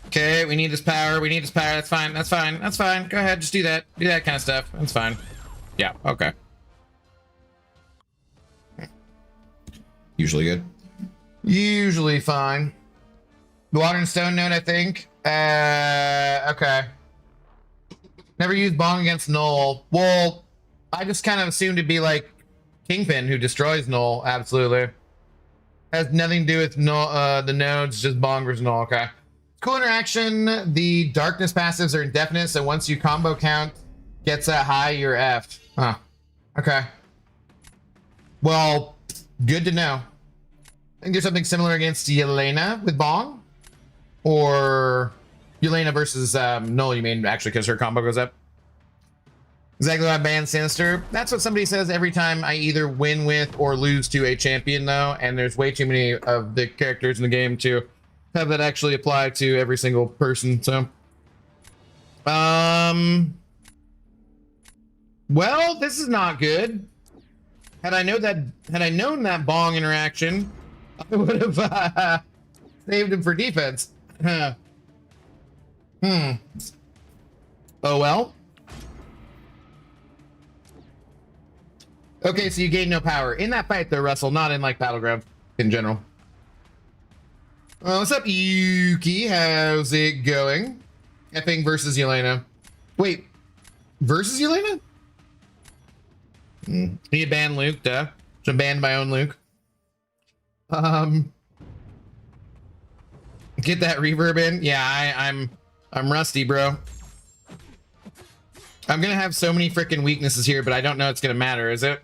Okay, we need this power. We need this power. That's fine. That's fine. That's fine. Go ahead. Just do that. Do that kind of stuff. That's fine. Yeah, okay. Usually good. Usually fine. The water and stone note, I think. Okay. Never used Bong against Null. Well, I just kind of assumed it'd be like Kingpin who destroys Null. Absolutely. Has nothing to do with Null, the nodes, just Bong versus Null. Okay. Cool interaction. The darkness passives are indefinite, so once you combo count gets that high, you're effed. Huh. Okay. Well, good to know. I think there's something similar against Yelena with Bong. Or Yelena versus Null, you mean, actually, because her combo goes up. Exactly why I banned Sinister. That's what somebody says every time I either win with or lose to a champion, though. And there's way too many of the characters in the game to have that actually apply to every single person. So, well, this is not good. Had I known that Bong interaction, I would have saved him for defense. Oh well. Okay, so you gain no power in that fight, though, Russell. Not in like Battlegrounds in general. What's up, Yuki? How's it going? Epping versus Yelena. Wait, versus Yelena? He banned Luke, duh. Should banned my own Luke. Get that reverb in. Yeah, I'm rusty, bro. I'm gonna have so many freaking weaknesses here, but I don't know it's gonna matter, is it?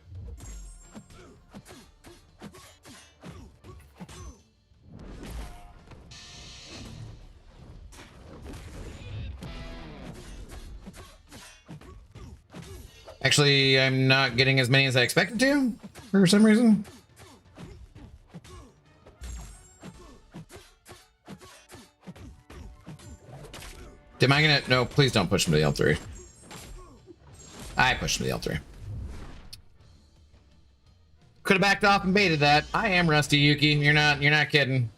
Actually, I'm not getting as many as I expected to, for some reason. Am I gonna? No, please don't push him to the L3. I pushed him to the L3. Could have backed off and baited that. I am rusty, Yuki. You're not kidding.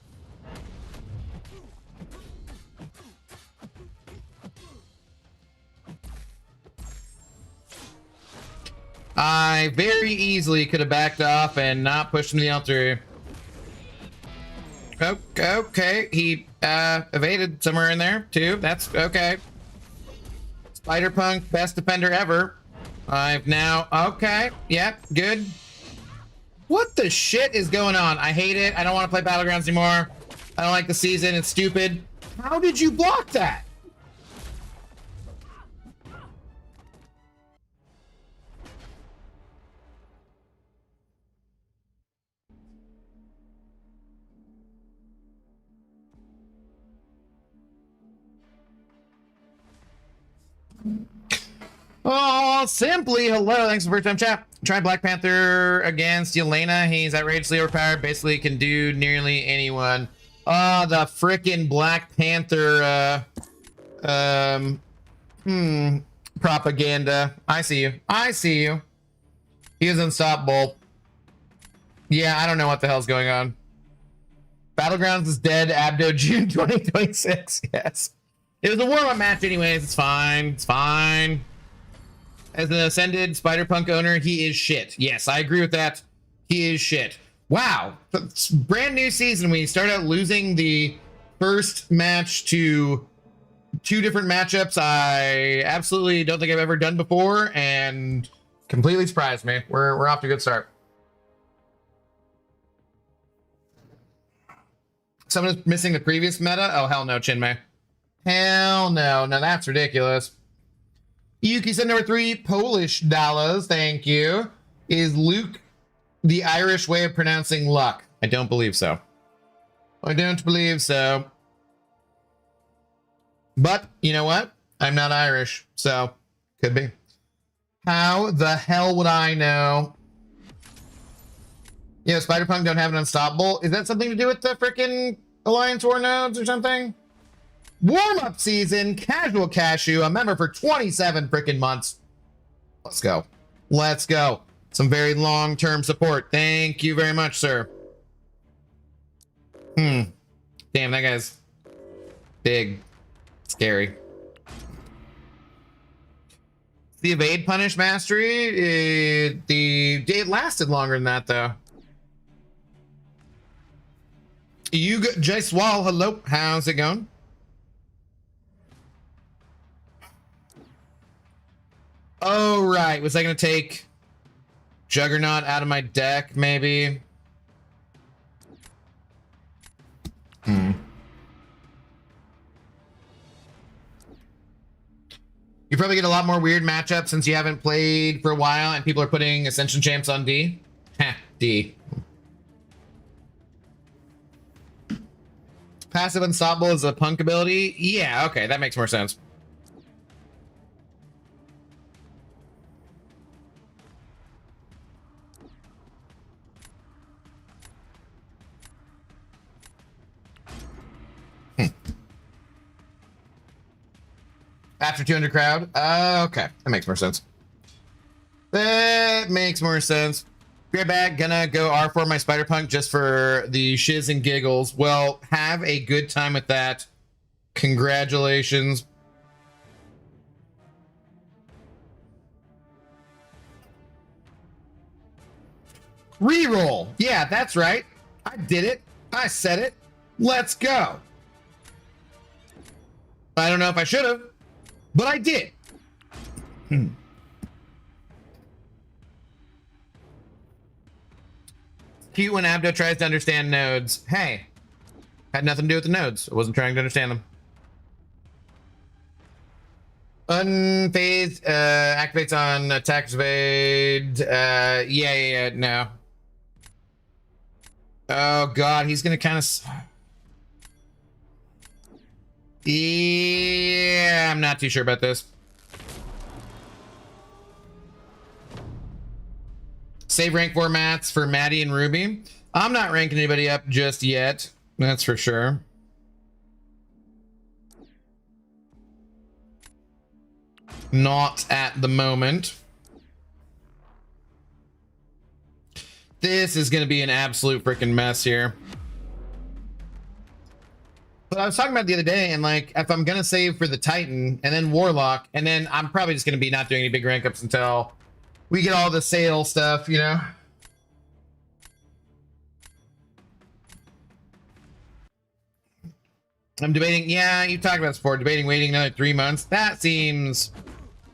I very easily could have backed off and not pushed him to the L3. Okay, he evaded somewhere in there too. That's okay. Spider-Punk, best defender ever. I've now, okay, yep, good. What the shit is going on? I hate it. I don't want to play Battlegrounds anymore. I don't like the season. It's stupid. How did you block that? Oh, simply hello. Thanks for the first time chat. Try Black Panther against Yelena. He's outrageously overpowered. Basically can do nearly anyone. Oh, the frickin' Black Panther propaganda. I see you. I see you. He is unstoppable. Yeah, I don't know what the hell's going on. Battlegrounds is dead. Abdo June 2026. Yes. It was a warm-up match anyways. It's fine. It's fine. As an Ascended Spider-Punk owner, he is shit. Yes, I agree with that. He is shit. Wow. It's brand new season. We start out losing the first match to 2 different matchups I absolutely don't think I've ever done before, and completely surprised me. We're off to a good start. Someone is missing the previous meta? Oh, hell no, Chinmay. Hell no. No, that's ridiculous. Yuki said number 3, Polish dollars. Thank you. Is Luke the Irish way of pronouncing luck? I don't believe so. I don't believe so. But you know what? I'm not Irish, so could be. How the hell would I know? Yeah, Spider-Punk don't have an unstoppable. Is that something to do with the frickin' Alliance War nodes or something? Warm-up season, Casual Cashew, a member for 27 frickin' months. Let's go. Let's go. Some very long-term support. Thank you very much, sir. Damn, that guy's big. Scary. The evade punish mastery, it lasted longer than that though. You got Jay Swall, hello, how's it going? Oh right, was I gonna take Juggernaut out of my deck maybe? You probably get a lot more weird matchups since you haven't played for a while and people are putting Ascension champs on D. Heh, D. Passive unstoppable is a punk ability? Yeah, okay, that makes more sense. After 200 crowd? Okay, that makes more sense. That makes more sense. Great bag, gonna go R4 my Spider-Punk just for the shiz and giggles. Well, have a good time with that. Congratulations. Reroll. Yeah, that's right. I did it. I said it. Let's go. I don't know if I should have, but I did. Cute when Abdo tries to understand nodes. Hey, had nothing to do with the nodes. I wasn't trying to understand them. Unfazed activates on attack evade. Yeah, no. Oh god, he's gonna kind of. Yeah, I'm not too sure about this. Save rank formats for Maddie and Ruby. I'm not ranking anybody up just yet. That's for sure. Not at the moment. This is going to be an absolute freaking mess here. But I was talking about the other day, and like, if I'm going to save for the Titan and then Warlock, and then I'm probably just going to be not doing any big rank ups until we get all the sale stuff, you know? I'm debating, yeah, you talked about this before, debating waiting another 3 months. That seems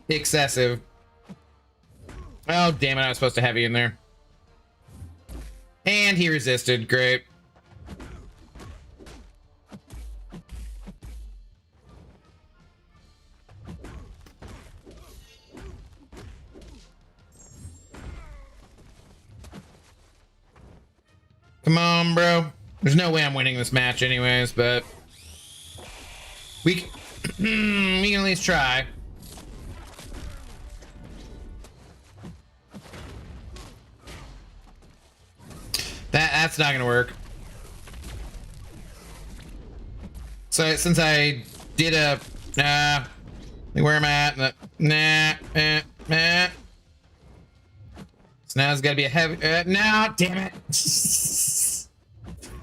excessive. Oh, damn it, I was supposed to have you in there. And he resisted, great. Come on, bro. There's no way I'm winning this match anyways, but we can at least try. That's not gonna work. So since I did a where I'm at, So now it's got to be a heavy... no, damn it.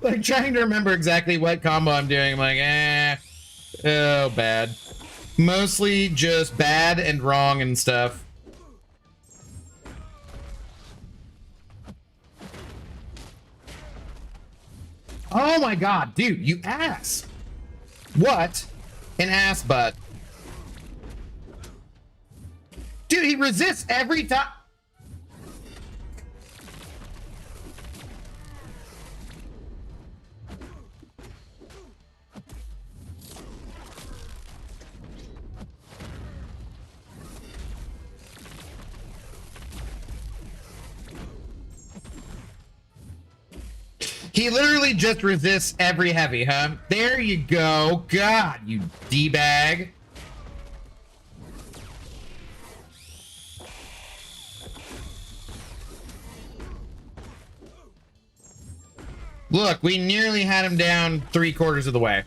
Like, trying to remember exactly what combo I'm doing. I'm like, oh, bad. Mostly just bad and wrong and stuff. Oh my god, dude, you ass. What an ass butt. Dude, he resists every time. He literally just resists every heavy, huh? There you go. God, you D-bag. Look, we nearly had him down 3/4 of the way.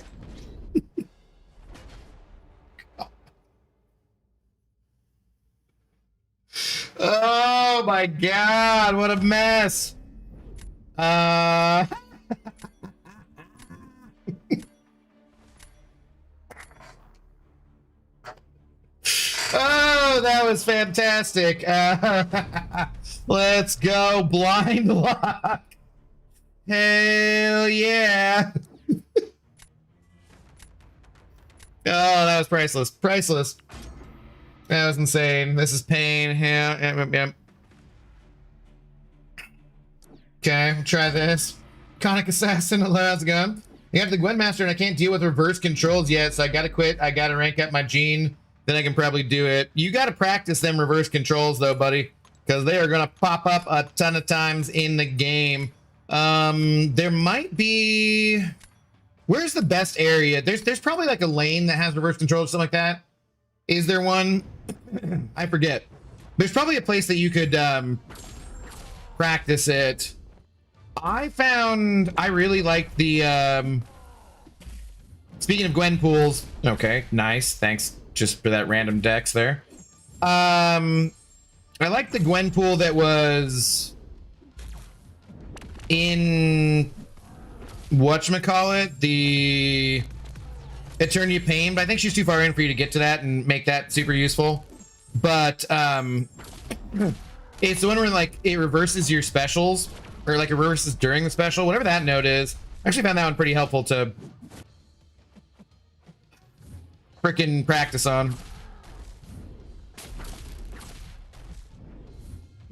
Oh my god, what a mess. Oh, that was fantastic. Let's go blind lock. Hell yeah. Oh, that was priceless. Priceless. That was insane. This is pain. Yeah. Okay, we'll try this. Conic Assassin allows gun. You have the Gwen Master and I can't deal with reverse controls yet, so I gotta quit. I gotta rank up my gene. Then I can probably do it. You gotta practice them reverse controls though, buddy. Because they are gonna pop up a ton of times in the game. There might be... Where's the best area? There's probably like a lane that has reverse control or something like that. Is there one? I forget. There's probably a place that you could practice it. I really like the speaking of Gwen pools. Okay, nice. Thanks just for that random dex there. I like the Gwen pool that was in whatchamacallit, the Eternity of Pain, but I think she's too far in for you to get to that and make that super useful. But it's the one where like it reverses your specials, or like it reverses during the special, whatever that note is. I actually found that one pretty helpful to frickin' practice on.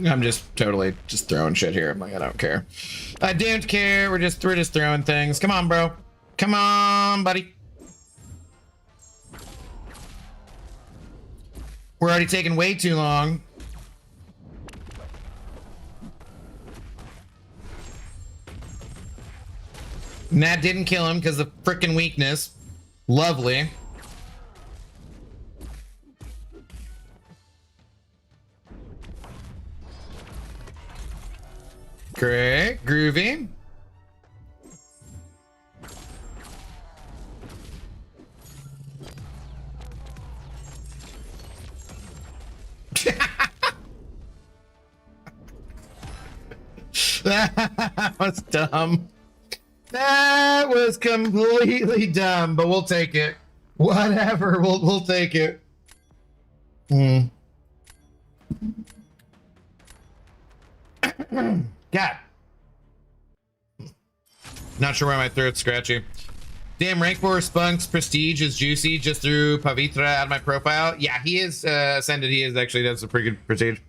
I'm just totally just throwing shit here. I'm like, I don't care. I don't care. We're just throwing things. Come on, bro. Come on, buddy. We're already taking way too long. And that didn't kill him because of frickin' weakness. Lovely. Great, groovy. That was dumb. That was completely dumb, but we'll take it. Whatever, we'll take it. God. Not sure why my throat's scratchy. Damn, rank 4 Spunk's prestige is juicy. Just threw Pavitra out of my profile. Yeah, he is ascended. He is actually, that's a pretty good prestige.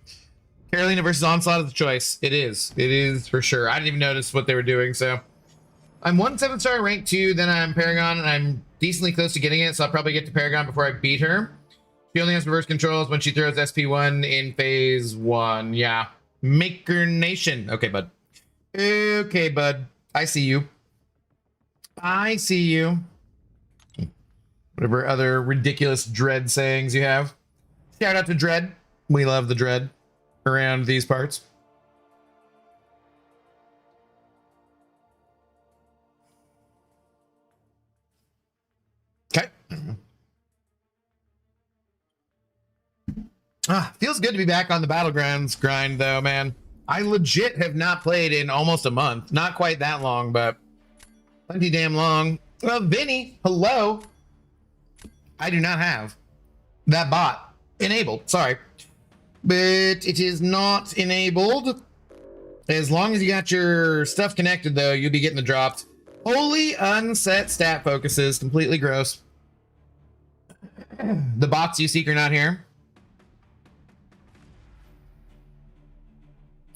Carolina versus Onslaught is the choice. It is. It is for sure. I didn't even notice what they were doing, so. I'm 1 7-star, rank 2, then I'm Paragon, and I'm decently close to getting it, so I'll probably get to Paragon before I beat her. She only has reverse controls when she throws SP1 in phase 1. Yeah. Maker Nation. Okay, bud. Okay, bud. I see you. I see you. Whatever other ridiculous Dread sayings you have. Shout out to Dread. We love the Dread around these parts. Okay. Feels good to be back on the Battlegrounds grind, though, man. I legit have not played in almost a month. Not quite that long, but plenty damn long. Well, Vinny, hello. I do not have that bot enabled. Sorry. But it is not enabled. As long as you got your stuff connected, though, you'll be getting the drops. Wholly unset stat focuses. Completely gross. The bots you seek are not here.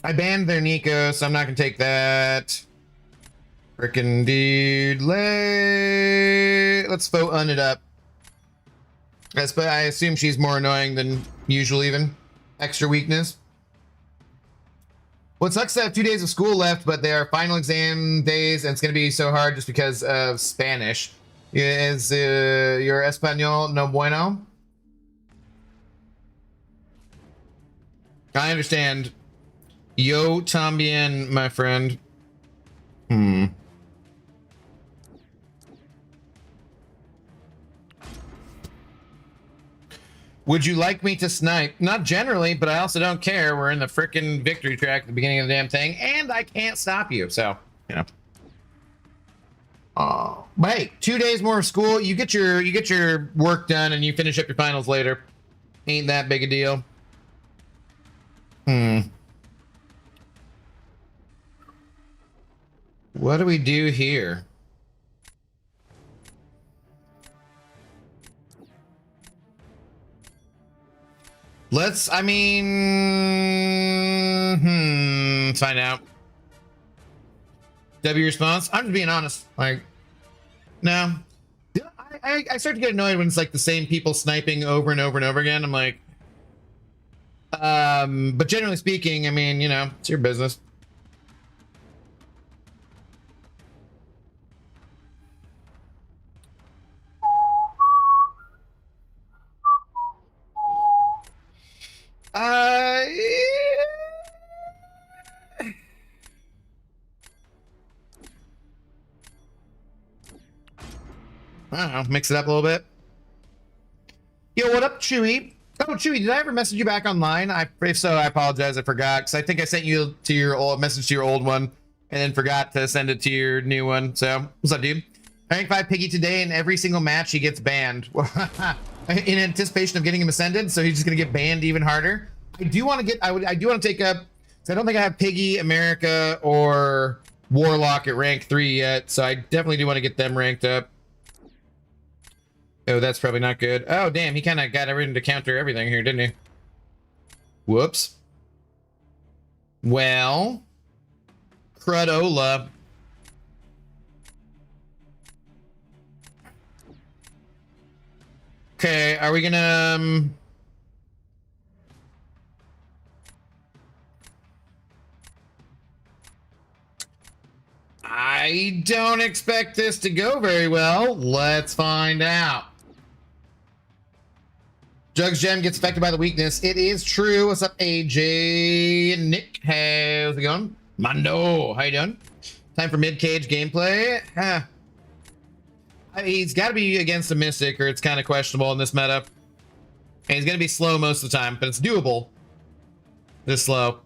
I banned their Nico, so I'm not going to take that. Frickin' dude. Let's vote un it up. But I assume she's more annoying than usual even. Extra weakness. What sucks is I have 2 days of school left, but they are final exam days, and it's going to be so hard just because of Spanish. Is your Espanol no bueno? I understand. Yo también, my friend. Would you like me to snipe? Not generally, but I also don't care. We're in the frickin' victory track at the beginning of the damn thing, and I can't stop you, so, you know. Oh, but hey, 2 days more of school. You get your work done, and you finish up your finals later. Ain't that big a deal. What do we do here? Let's find out. W response? I'm just being honest. Like, no. I start to get annoyed when it's like the same people sniping over and over and over again. I'm like, but generally speaking, I mean, you know, it's your business. I don't know, mix it up a little bit. Yo, what up, Chewy? Oh, Chewy, did I ever message you back online? If so, I apologize. I forgot, because I think I sent you to your old message to your old one, and then forgot to send it to your new one. So, what's up, dude? Rank 5 Piggy today, and every single match he gets banned. In anticipation of getting him ascended, so he's just gonna get banned even harder. I do want to get. I do want to take up. So I don't think I have Piggy, America, or Warlock at rank 3 yet. So I definitely do want to get them ranked up. Oh, that's probably not good. Oh, damn, he kind of got everything to counter everything here, didn't he? Whoops. Well, Crudola. Okay, are we gonna... I don't expect this to go very well. Let's find out. Jugs Gem gets affected by the weakness. It is true. What's up, AJ? Nick, how's it going? Mondo, how you doing? Time for mid-cage gameplay. He's got to be against a Mystic, or it's kind of questionable in this meta. And he's going to be slow most of the time, but it's doable. This slow.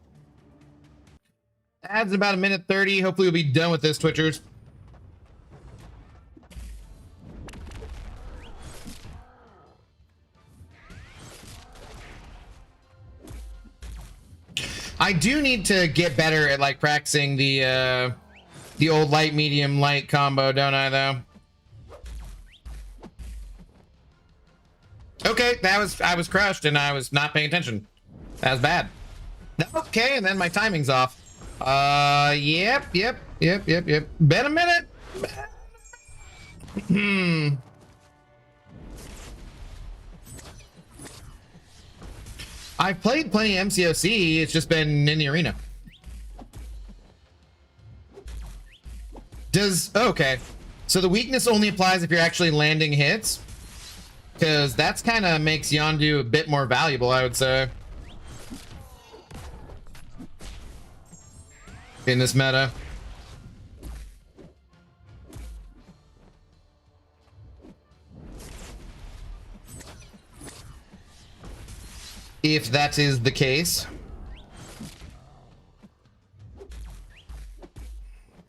Adds about 1:30. Hopefully we'll be done with this, Twitchers. I do need to get better at like practicing the old light, medium, light combo, don't I, though? Okay, I was crushed and I was not paying attention. That was bad. Okay, and then my timing's off. Yep. Been a minute. I've played plenty of MCOC, it's just been in the arena. Okay. So the weakness only applies if you're actually landing hits? Because that's kind of makes Yondu a bit more valuable, I would say. In this meta. If that is the case.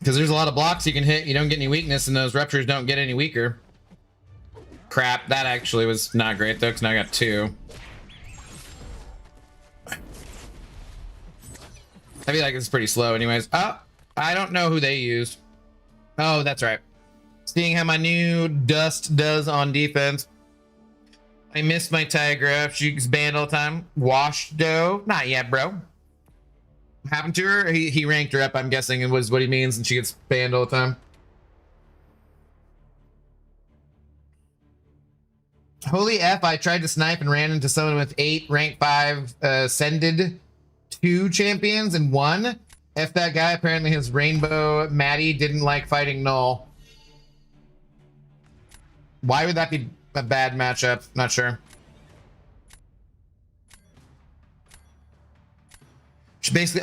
Because there's a lot of blocks you can hit. You don't get any weakness, and those ruptures don't get any weaker. Crap, that actually was not great, though, because now I got 2. I feel like it's pretty slow anyways. Oh, I don't know who they used. Oh, that's right. Seeing how my new Dust does on defense. I missed my Tigraph. She's banned all the time. Washed dough. Not yet, bro. Happened to her? He ranked her up, I'm guessing, and was what he means, and she gets banned all the time. Holy F, I tried to snipe and ran into someone with 8 rank 5 ascended 2 champions and 1. F that guy, apparently his Rainbow Maddie didn't like fighting Null. Why would that be a bad matchup? Not sure. It's basically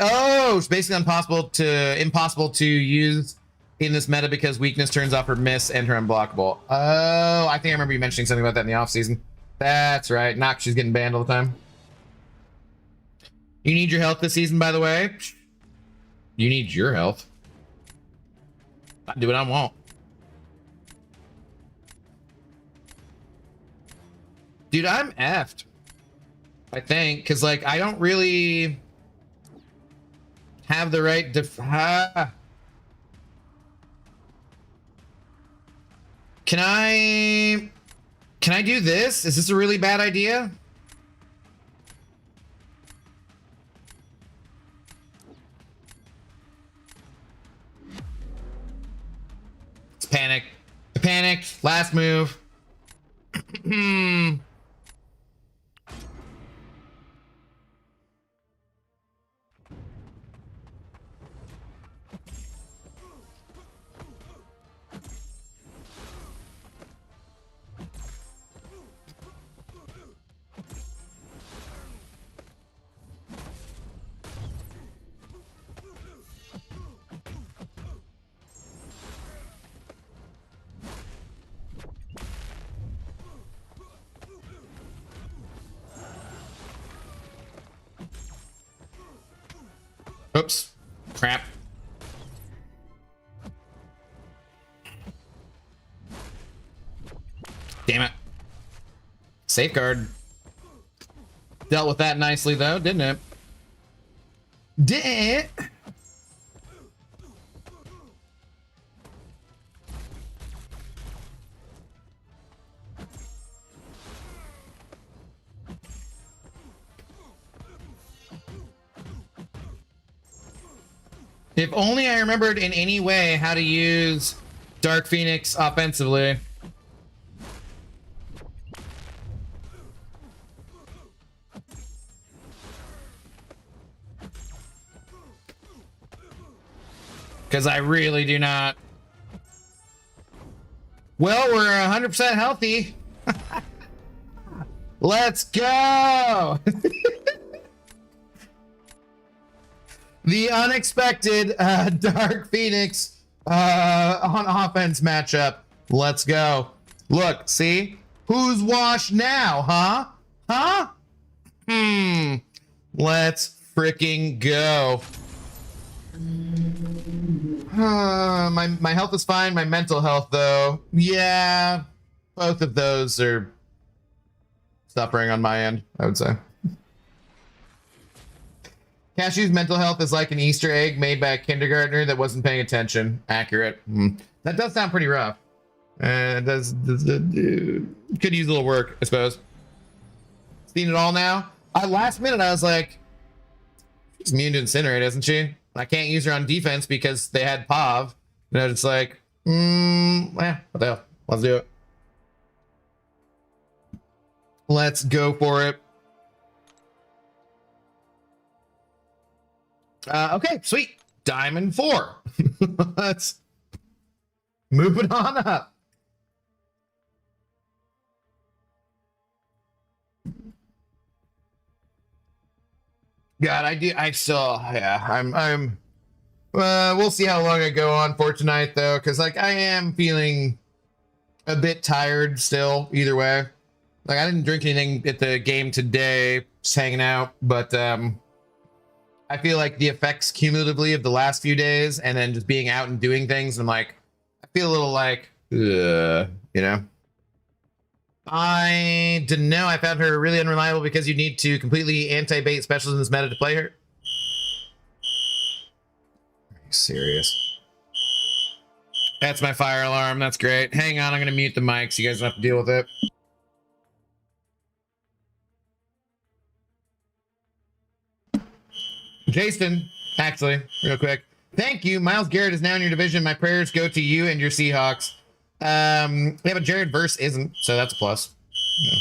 impossible to use in this meta because weakness turns off her miss and her unblockable. Oh, I think I remember you mentioning something about that in the off season. That's right. Nox, she's getting banned all the time. You need your health this season, by the way. You need your health. I do what I want. Dude, I'm effed. I think, because like I don't really have the right Can I do this? Is this a really bad idea? It's panic. I panicked. Last move. Oops. Crap. Damn it. Safeguard. Dealt with that nicely, though, didn't it? Did it? If only I remembered in any way how to use Dark Phoenix offensively. Because I really do not. Well, we're 100% healthy. Let's go. The unexpected Dark Phoenix on offense matchup. Let's go. Look, see? Who's washed now, huh? Huh? Let's freaking go. My health is fine. My mental health, though. Yeah, both of those are suffering on my end, I would say. Cashew's mental health is like an Easter egg made by a kindergartner that wasn't paying attention. Accurate. That does sound pretty rough. Could use a little work, I suppose. Seen it all now? Last minute, I was like, she's immune to Incinerate, isn't she? I can't use her on defense because they had POV. And I was just like, what the hell? Let's do it. Let's go for it. Okay, sweet. Diamond 4. Let's move it on up. God, we'll see how long I go on for tonight, though, because, like, I am feeling a bit tired still, either way. Like, I didn't drink anything at the game today, just hanging out, but, I feel like the effects cumulatively of the last few days and then just being out and doing things, and I'm like, I feel a little like, you know? I didn't know. I found her really unreliable because you need to completely anti-bait specials in this meta to play her. Are you serious? That's my fire alarm. That's great. Hang on, I'm going to mute the mic so you guys don't have to deal with it. Jason, actually, real quick. Thank you. Miles Garrett is now in your division. My prayers go to you and your Seahawks. Yeah, but Jared Verse isn't, so that's a plus. Yeah.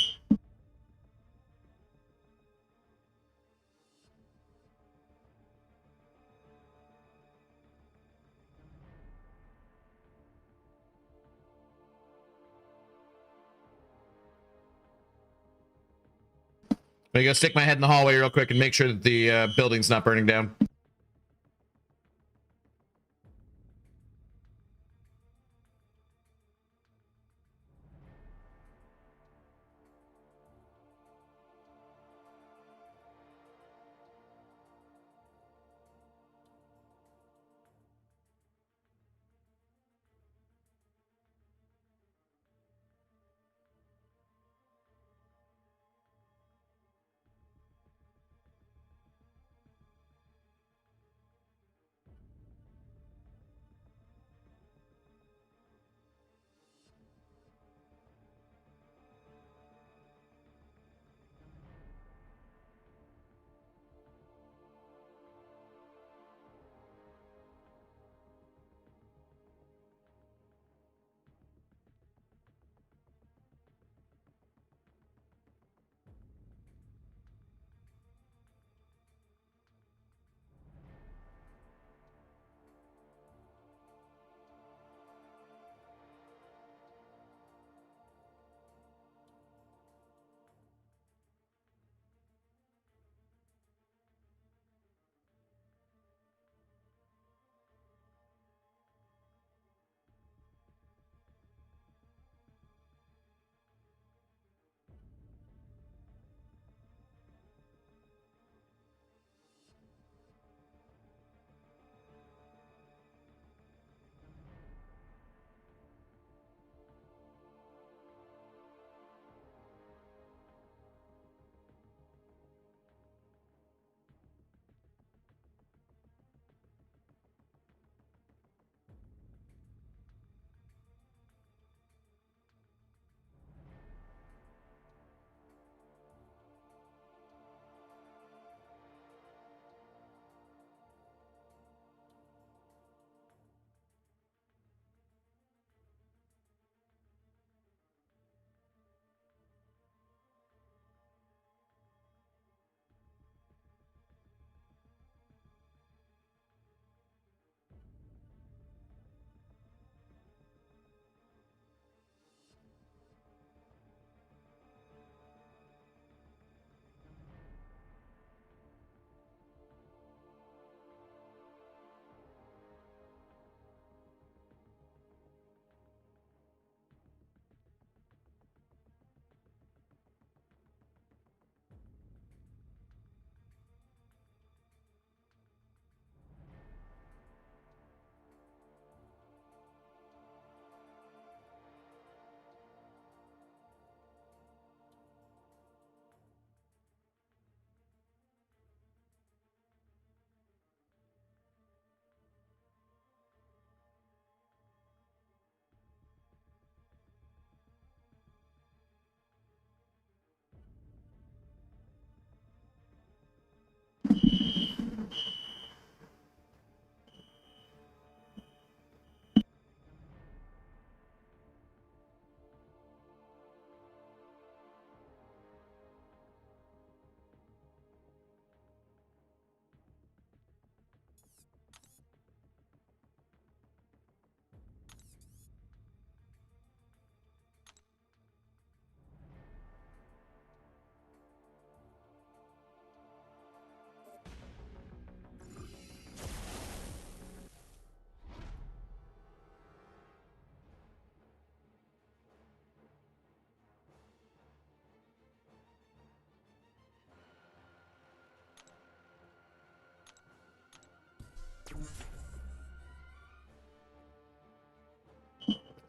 I'm gonna go stick my head in the hallway real quick and make sure that the building's not burning down.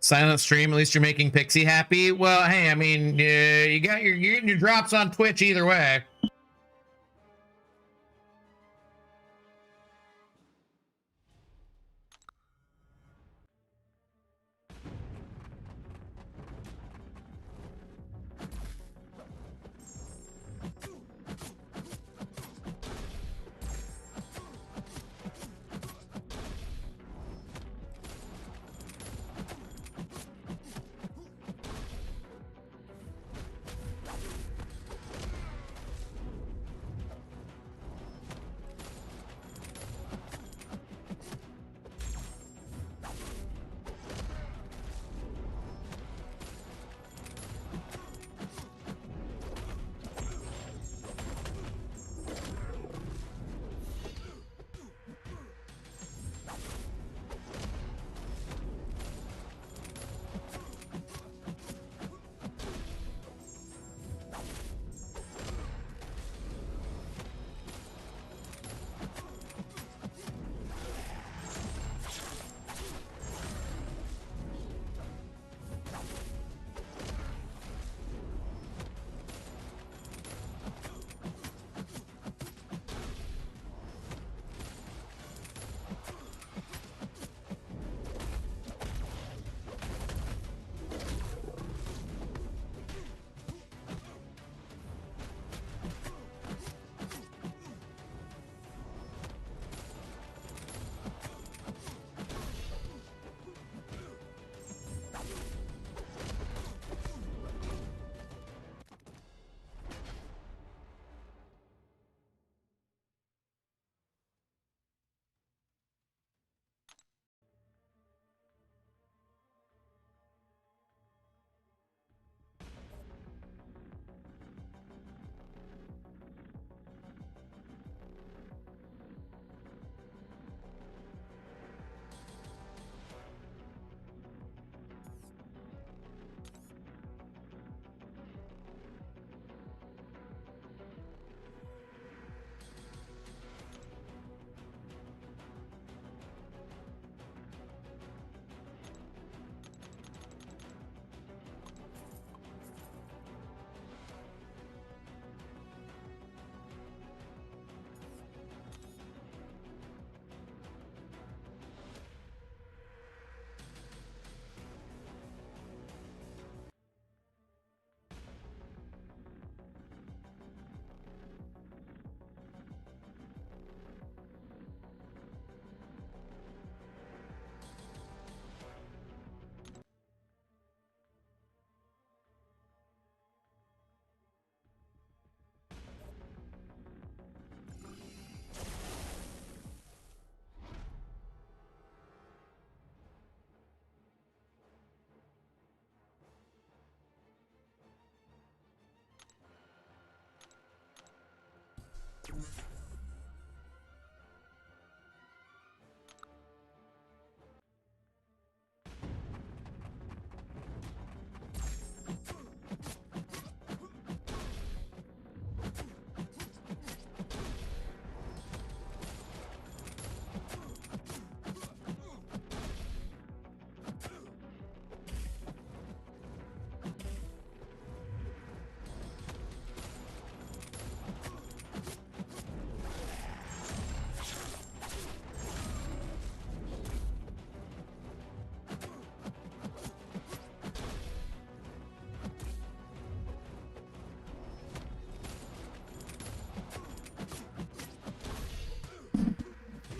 Silent stream. At least you're making Pixie happy. Well, hey, I mean, you're getting your drops on Twitch either way.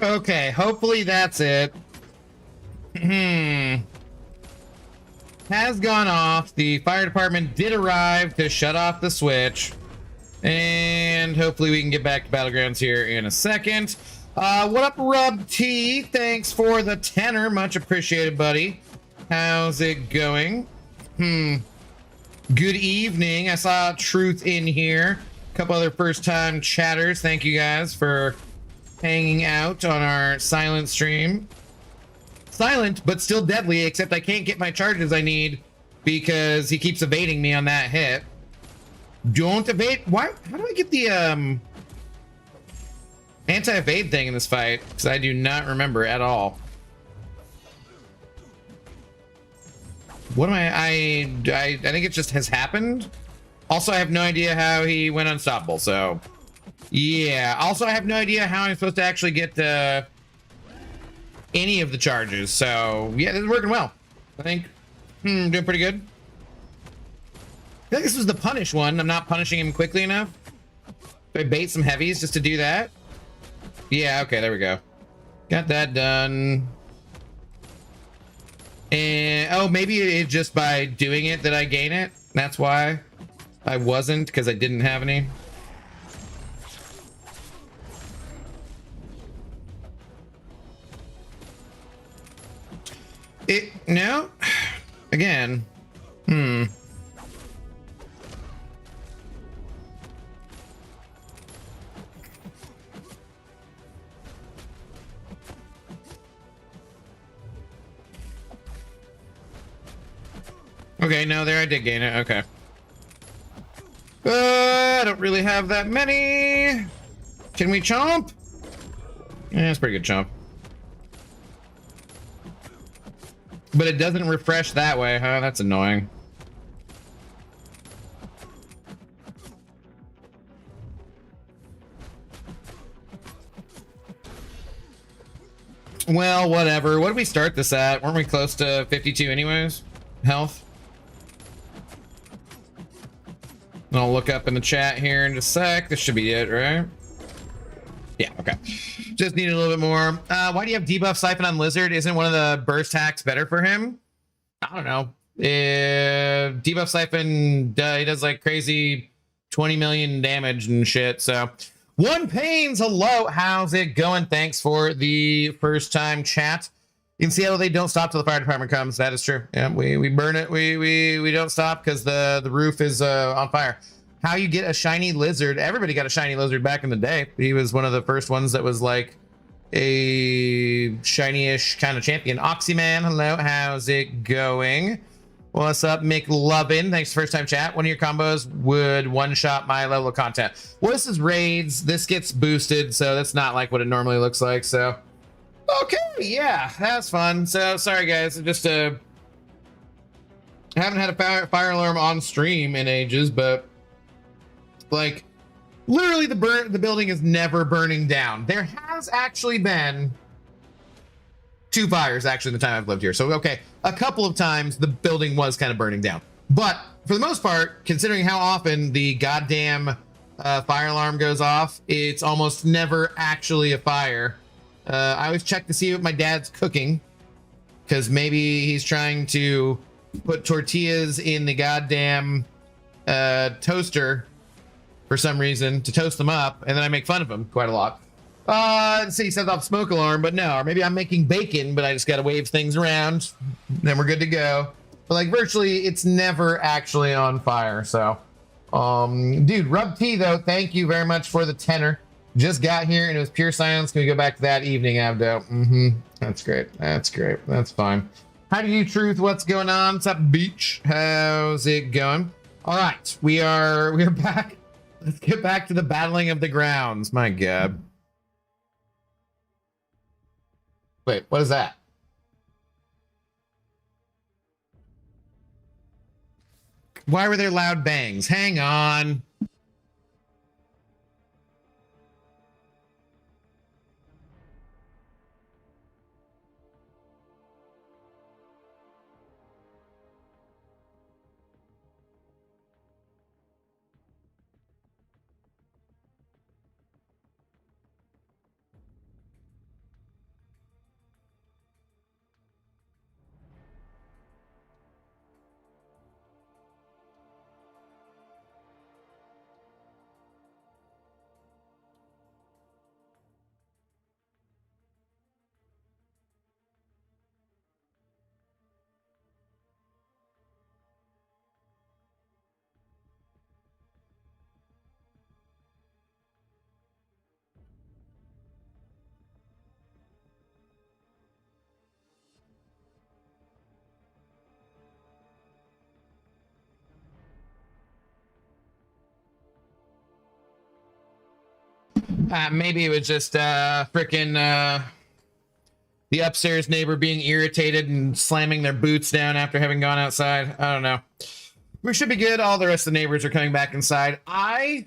Okay, hopefully that's it. Has gone off. The fire department did arrive to shut off the switch. And hopefully we can get back to Battlegrounds here in a second. What up, Rub T? Thanks for the tenor. Much appreciated, buddy. How's it going? Good evening. I saw Truth in here. A couple other first-time chatters. Thank you guys for hanging out on our silent stream. Silent, but still deadly, except I can't get my charges I need because he keeps evading me on that hit. Don't evade. Why? How do I get the anti-evade thing in this fight? Because I do not remember at all. What am I think it just has happened. Also, I have no idea how he went unstoppable, so yeah. Also, I have no idea how I'm supposed to actually get any of the charges, so yeah, this is working well. I think doing pretty good. I think this was the punish one. I'm not punishing him quickly enough. Do I bait some heavies just to do that? Yeah, okay, there we go. Got that done. And oh, maybe it's just by doing it that I gain it. That's why I wasn't, because I didn't have any. No. Again. Okay, no, there I did gain it. Okay. I don't really have that many. Can we chomp? Yeah, it's pretty good chomp. But it doesn't refresh that way, huh? That's annoying. Well, whatever. What did we start this at? Weren't we close to 52 anyways? Health? I'll look up in the chat here in a sec. This should be it, right? Yeah, okay. Just need a little bit more. Why do you have debuff Siphon on Lizard? Isn't one of the burst hacks better for him? I don't know. Debuff Siphon, he does like crazy 20 million damage and shit, so. One Pains, hello, how's it going? Thanks for the first time chat. In Seattle, they don't stop till the fire department comes. That is true. Yeah, we burn it. We don't stop because the roof is on fire. How you get a shiny lizard? Everybody got a shiny lizard back in the day. He was one of the first ones that was like a shiny-ish kind of champion. Oxyman, hello, how's it going? What's up, McLovin? Thanks for first time chat. One of your combos would one-shot my level of content. Well, this is raids. This gets boosted, so that's not like what it normally looks like, so. Okay, yeah, that's fun. So, sorry guys, just I haven't had a fire alarm on stream in ages, but like, literally the building is never burning down. There has actually been 2 fires actually in the time I've lived here. So, okay, a couple of times the building was kind of burning down. But for the most part, considering how often the goddamn fire alarm goes off, it's almost never actually a fire. I always check to see what my dad's cooking, because maybe he's trying to put tortillas in the goddamn toaster for some reason to toast them up, and then I make fun of him quite a lot. Let's see, he sets off smoke alarm, but no, or maybe I'm making bacon, but I just gotta wave things around, then we're good to go. But like virtually, it's never actually on fire. So, dude, Rub T though, thank you very much for the tenor. Just got here and it was pure silence. Can we go back to that evening, Abdo? That's great. That's great. That's fine. How do you truth? What's going on? What's up, Beach? How's it going? All right, we are back. Let's get back to the battling of the grounds. My God. Wait, what is that? Why were there loud bangs? Hang on. Maybe it was just freaking the upstairs neighbor being irritated and slamming their boots down after having gone outside. I don't know. We should be good. All the rest of the neighbors are coming back inside. I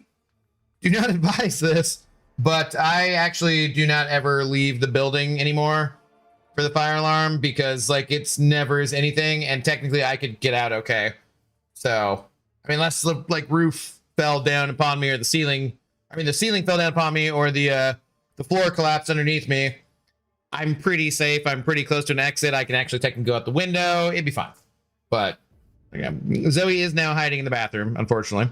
do not advise this, but I actually do not ever leave the building anymore for the fire alarm because like it's never is anything, and technically I could get out okay. So I mean, unless the like roof fell down upon me or the ceiling fell down upon me or the floor collapsed underneath me, I'm pretty safe. I'm pretty close to an exit. I can actually technically go out the window. It'd be fine. But again, Zoe is now hiding in the bathroom, unfortunately.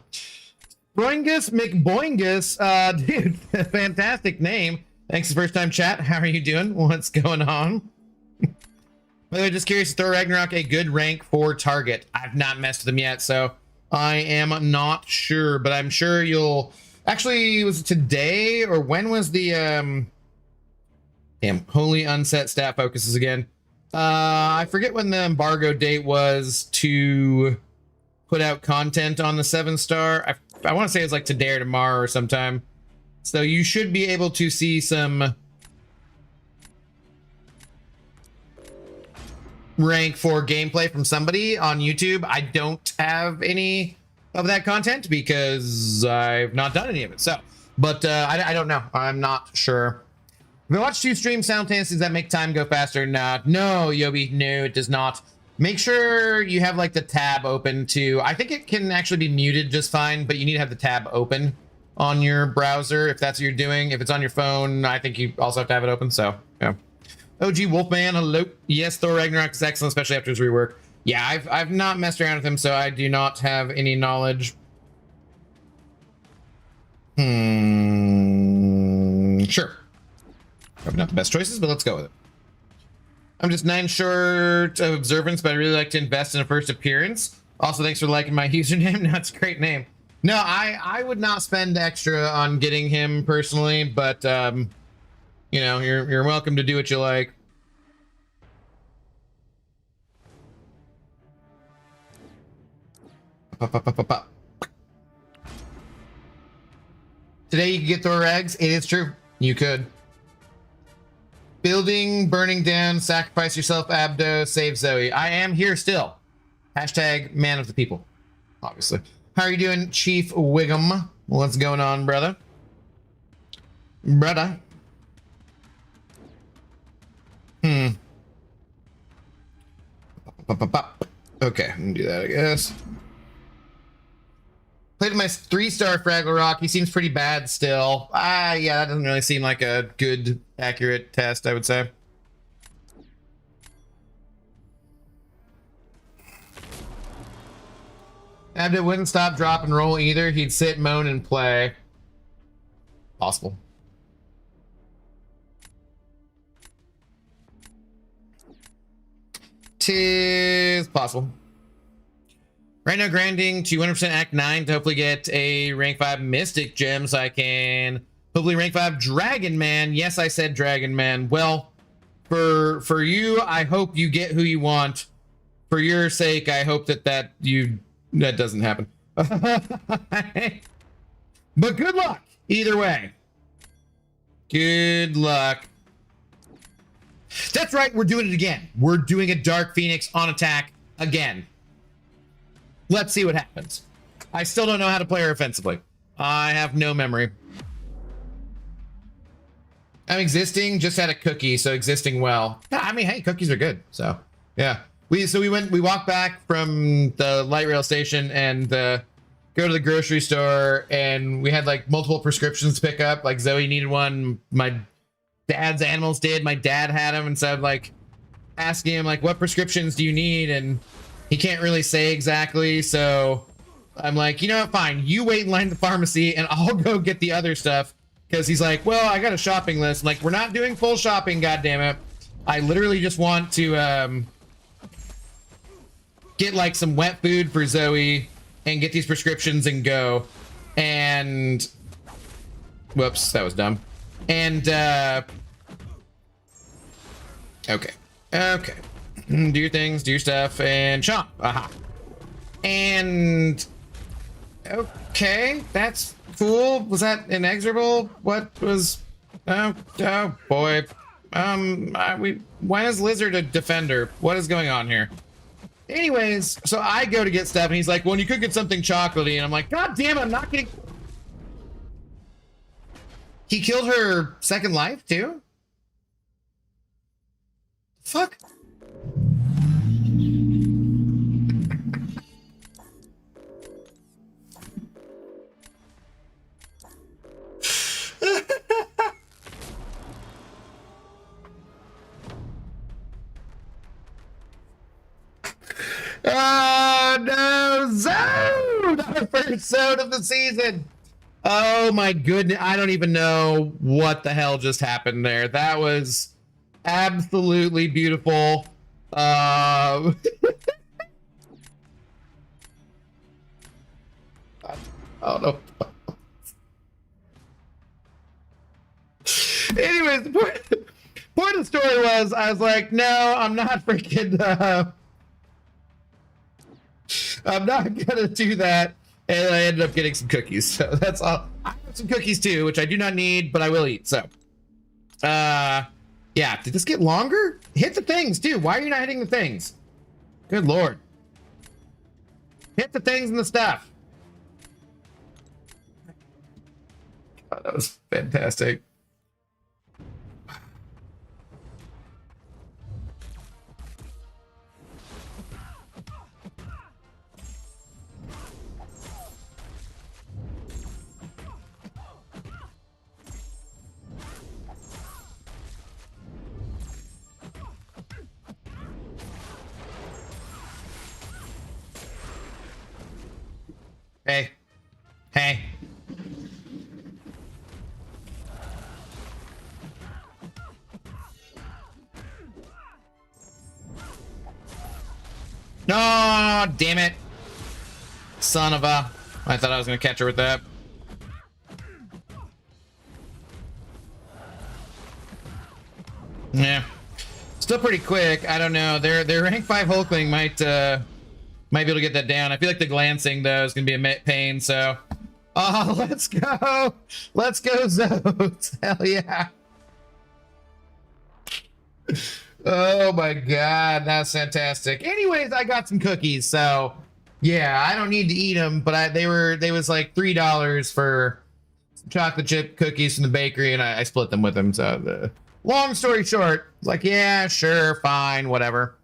Boingus McBoingus, dude, fantastic name. Thanks for the first time chat. How are you doing? What's going on? By the way, just curious, is Thor Ragnarok a good rank for target? I've not messed with them yet, so I am not sure, but I'm sure you'll actually, was it today or when was the damn holy unset stat focuses again? I forget when the embargo date was to put out content on the 7-star. I want to say it's like today or tomorrow or sometime. So you should be able to see some rank 4 gameplay from somebody on YouTube. I don't have any of that content because I've not done any of it. So, but I don't know. I'm not sure. If I watch 2 streams simultaneously, does that make time go faster? Nah, no, Yobi, no, it does not. Make sure you have like the tab open too. I think it can actually be muted just fine, but you need to have the tab open on your browser if that's what you're doing. If it's on your phone, I think you also have to have it open. So, yeah. OG Wolfman, hello. Yes, Thor Ragnarok is excellent, especially after his rework. Yeah, I've not messed around with him, so I do not have any knowledge. Sure. Probably not the best choices, but let's go with it. I'm just 9 short of observance, but I really like to invest in a first appearance. Also, thanks for liking my username. That's a great name. No, I would not spend extra on getting him personally, but you know, you're welcome to do what you like. Today you can get Thor eggs. It is true. You could. Building, burning down, sacrifice yourself, Abdo, save Zoe. I am here still. Hashtag man of the people, obviously. How are you doing, Chief Wiggum? What's going on, brother? Brother. Okay, I can do that, I guess. Played my 3-star Fraggle Rock. He seems pretty bad still. Yeah, that doesn't really seem like a good, accurate test, I would say. Abdit wouldn't stop, drop, and roll either. He'd sit, moan, and play. Possible. Tis possible. Right now, grinding to 100% Act 9 to hopefully get a rank 5 Mystic Gem so I can hopefully rank 5 Dragon Man. Yes, I said Dragon Man. Well, for you, I hope you get who you want. For your sake, I hope that doesn't happen. But good luck either way. Good luck. That's right, we're doing it again. We're doing a Dark Phoenix on attack again. Let's see what happens. I still don't know how to play her offensively. I have no memory. I'm existing, just had a cookie, so existing well. Yeah, I mean, hey, cookies are good. So, yeah. We walked back from the light rail station and go to the grocery store, and we had like multiple prescriptions to pick up. Like Zoe needed one, my dad's animals did, my dad had them, and so I'm like asking him like, what prescriptions do you need? And he can't really say exactly, so I'm like, you know what, fine, you wait in line at the pharmacy and I'll go get the other stuff. Because he's like, well, I got a shopping list. I'm like, we're not doing full shopping, goddammit. I literally just want to get like some wet food for Zoe and get these prescriptions and go. And whoops, that was dumb. And okay. Do your things, do your stuff, and shop. Aha. And okay, that's cool. Was that inexorable? What was? Oh boy. Why is Lizard a defender? What is going on here? Anyways, so I go to get stuff, and he's like, well, you could get something chocolatey. And I'm like, God damn it, I'm not getting... He killed her second life, too? Fuck. Oh no, zone! Our first zone of the season. Oh my goodness, I don't even know what the hell just happened there. That was absolutely beautiful. I don't know. Anyways, the point of the story was, I was like, no, I'm not freaking... I'm not gonna do that, and I ended up getting some cookies. So that's all. I have some cookies too, which I do not need, but I will eat. So, yeah. Did this get longer? Hit the things, dude. Why are you not hitting the things? Good lord. Hit the things and the stuff. God, that was fantastic. Hey. Hey. No, damn it. Son of a... I thought I was going to catch her with that. Yeah. Still pretty quick. I don't know. Their rank 5 Hulkling might be able to get that down. I feel like the glancing, though, is going to be a pain, so... Oh, let's go! Let's go, Zodes! Hell yeah! Oh my god, that's fantastic. Anyways, I got some cookies, so... Yeah, I don't need to eat them, but they was like $3 for chocolate chip cookies from the bakery, and I split them with them, so... long story short, like, yeah, sure, fine, whatever.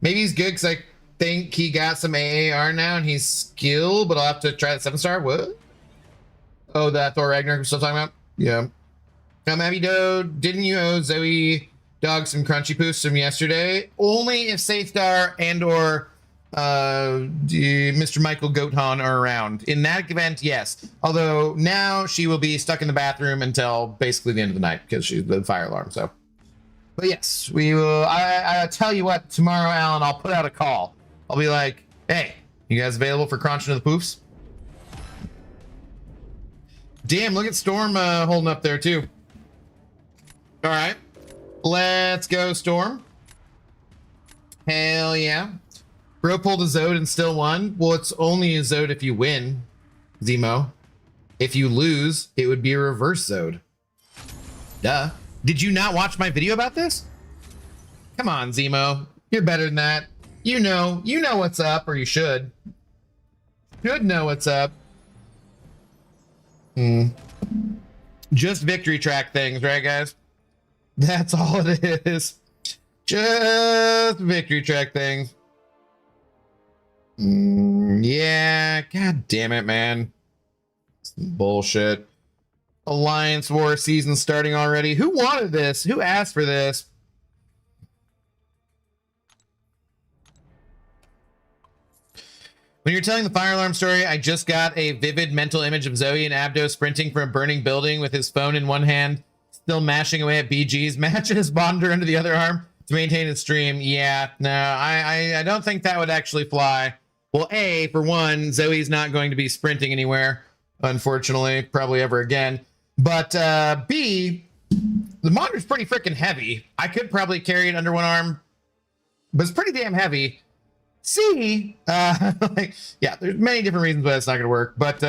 Maybe he's good because I think he got some AAR now and he's skilled, but I'll have to try the 7-star. What? Oh, that Thor Ragnarok we're still talking about? Yeah. Abby Doe, didn't you owe Zoe Dog some crunchy poofs from yesterday? Only if Safestar and or Mr. Michael Goathan are around. In that event, yes. Although now she will be stuck in the bathroom until basically the end of the night because she's the fire alarm, so. But yes, we will. I'll tell you what, tomorrow, Alan, I'll put out a call. I'll be like, hey, you guys available for crunching of the poofs? Damn, look at Storm holding up there, too. All right. Let's go, Storm. Hell yeah. Bro pulled a Zode and still won. Well, it's only a Zode if you win, Zemo. If you lose, it would be a reverse Zode. Duh. Did you not watch my video about this? Come on, Zemo. You're better than that. You know what's up, or you should. Should know what's up. Just victory track things, right, guys? That's all it is. Just victory track things. Yeah, god damn it, man. Some bullshit. Alliance War season starting already. Who wanted this? Who asked for this? When you're telling the fire alarm story, I just got a vivid mental image of Zoe and Abdo sprinting from a burning building with his phone in one hand, still mashing away at BGs, matching his monitor under the other arm to maintain his stream. Yeah, no, I don't think that would actually fly. Well, A, for one, Zoe's not going to be sprinting anywhere, unfortunately, probably ever again. But B, the monitor's pretty freaking heavy. I could probably carry it under one arm, but it's pretty damn heavy. C, like, yeah, there's many different reasons why it's not going to work. But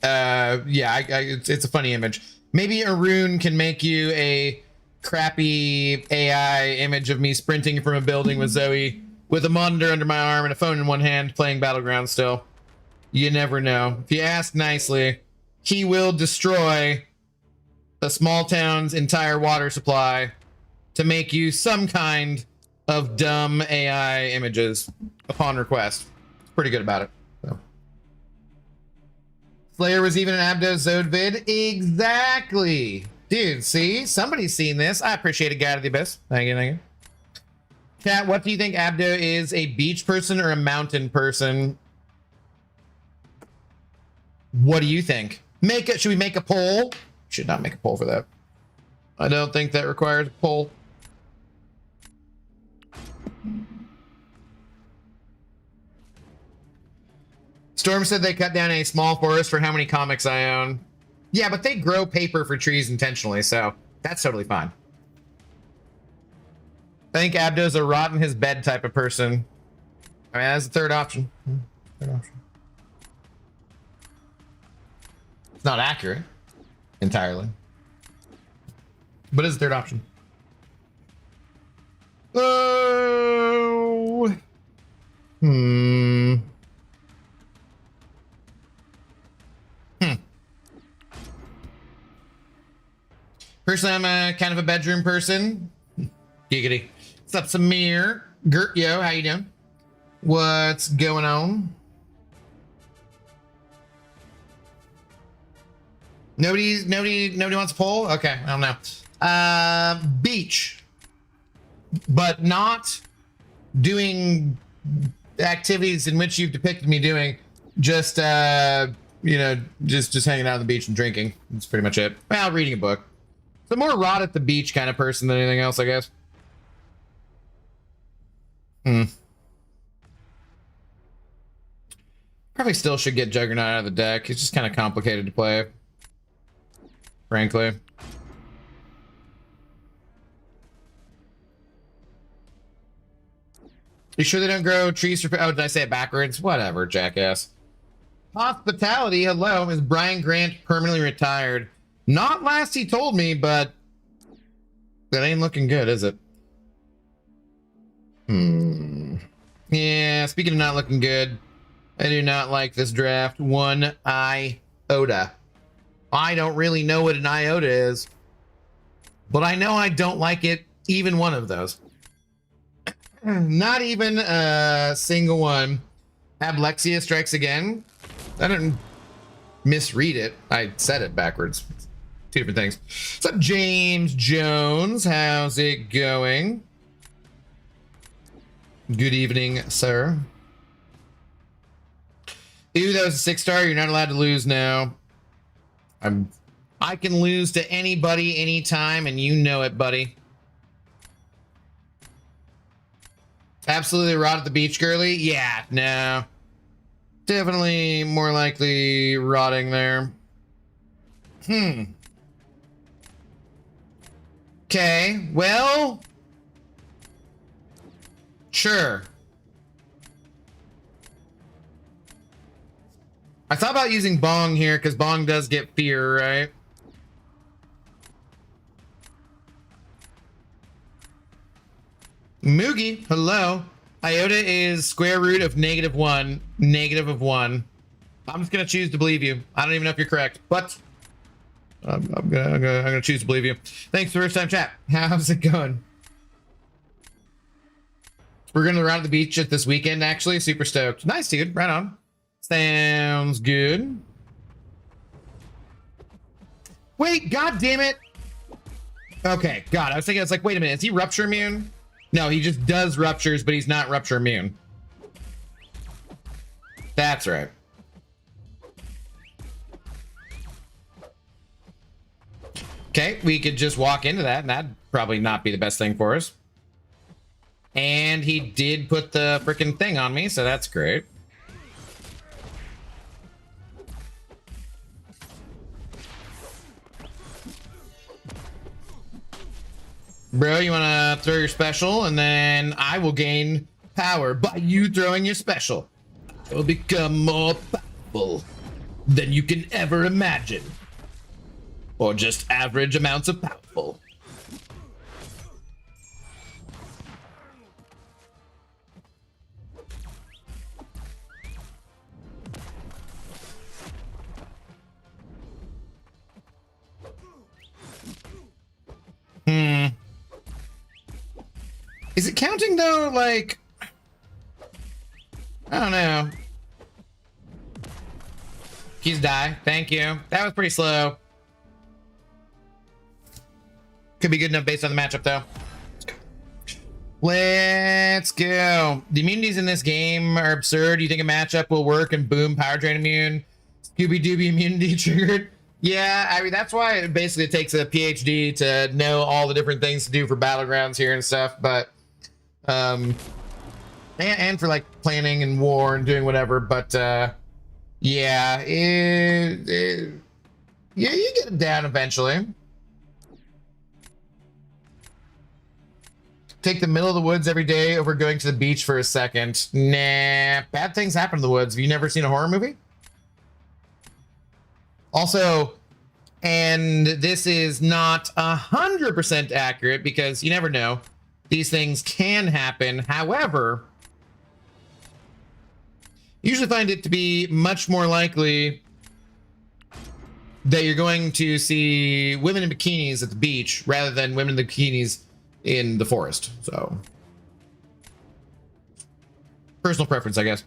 Yeah, it's a funny image. Maybe Arun can make you a crappy AI image of me sprinting from a building with Zoe with a monitor under my arm and a phone in one hand playing Battlegrounds still. You never know. If you ask nicely, he will destroy a small town's entire water supply to make you some kind of dumb AI images upon request. It's pretty good about it. So. Slayer was even an Abdo Zode vid. Exactly. Dude, see? Somebody's seen this. I appreciate it, Guy to the Abyss. Thank you, thank you. Chat, what do you think Abdo is? A beach person or a mountain person? What do you think? Should we make a poll? Should not make a poll for that. I don't think that requires a poll. Storm said they cut down a small forest for how many comics I own. Yeah, but they grow paper for trees intentionally, so that's totally fine. I think Abdo's a rot in his bed type of person. I mean, that's the third option. Third option. It's not accurate entirely, but it's the third option. Oh. Personally, I'm a kind of a bedroom person. Giggity. What's up, Samir? Gert, yo, how you doing? What's going on? Nobody wants a poll? Okay, I don't know. Beach, but not doing activities in which you've depicted me doing. Just you know, just hanging out on the beach and drinking. That's pretty much it. Well, reading a book. So more rot at the beach kind of person than anything else, I guess. Probably still should get Juggernaut out of the deck. It's just kind of complicated to play, frankly. You sure they don't grow trees for... Oh, did I say it backwards? Whatever, jackass. Hospitality, hello. Is Brian Grant permanently retired? Not last he told me, but that ain't looking good, is it? Yeah, speaking of not looking good, I do not like this draft one iota. I don't really know what an iota is, but I know I don't like it, even one of those. Not even a single one. Ablexia strikes again. I didn't misread it. I said it backwards. Two different things. What's up, James Jones? How's it going? Good evening, sir. Ew, that was a 6-star. You're not allowed to lose now. I can lose to anybody, anytime, and you know it, buddy. Absolutely rot at the beach, girly? Yeah, no. Definitely more likely rotting there. Okay, well, sure. I thought about using Bong here because Bong does get fear, right? Moogie, hello. Iota is square root of -1, negative of 1. I'm just gonna choose to believe you. I don't even know if you're correct, but I'm gonna choose to believe you. Thanks for first time chat. How's it going? We're gonna run to the beach at this weekend, actually. Super stoked. Nice, dude. Right on. Sounds good. Wait, god damn it. Okay, God, I was thinking, it's like, wait a minute, is he rupture immune? No, he just does ruptures, but he's not rupture immune. That's right. Okay, we could just walk into that, and that'd probably not be the best thing for us. And he did put the freaking thing on me, so that's great. Bro, you want to throw your special, and then I will gain power by you throwing your special. I will become more powerful. than you can ever imagine. Or just average amounts of powerful. Is it counting though? Like, I don't know. Keys die. Thank you. That was pretty slow. Could be good enough based on the matchup though. Let's go. The immunities in this game are absurd. You think a matchup will work and boom, power drain immune. Scooby-Dooby immunity triggered. Yeah, I mean, that's why it basically takes a PhD to know all the different things to do for Battlegrounds here and stuff. But, and for like planning and war and doing whatever. But, yeah, yeah, you get it down eventually. Take the middle of the woods every day over going to the beach for a second. Nah, bad things happen in the woods. Have you never seen a horror movie? Also, and this is not 100% accurate because you never know. These things can happen. However, usually find it to be much more likely that you're going to see women in bikinis at the beach rather than women in bikinis in the forest. So, personal preference, I guess.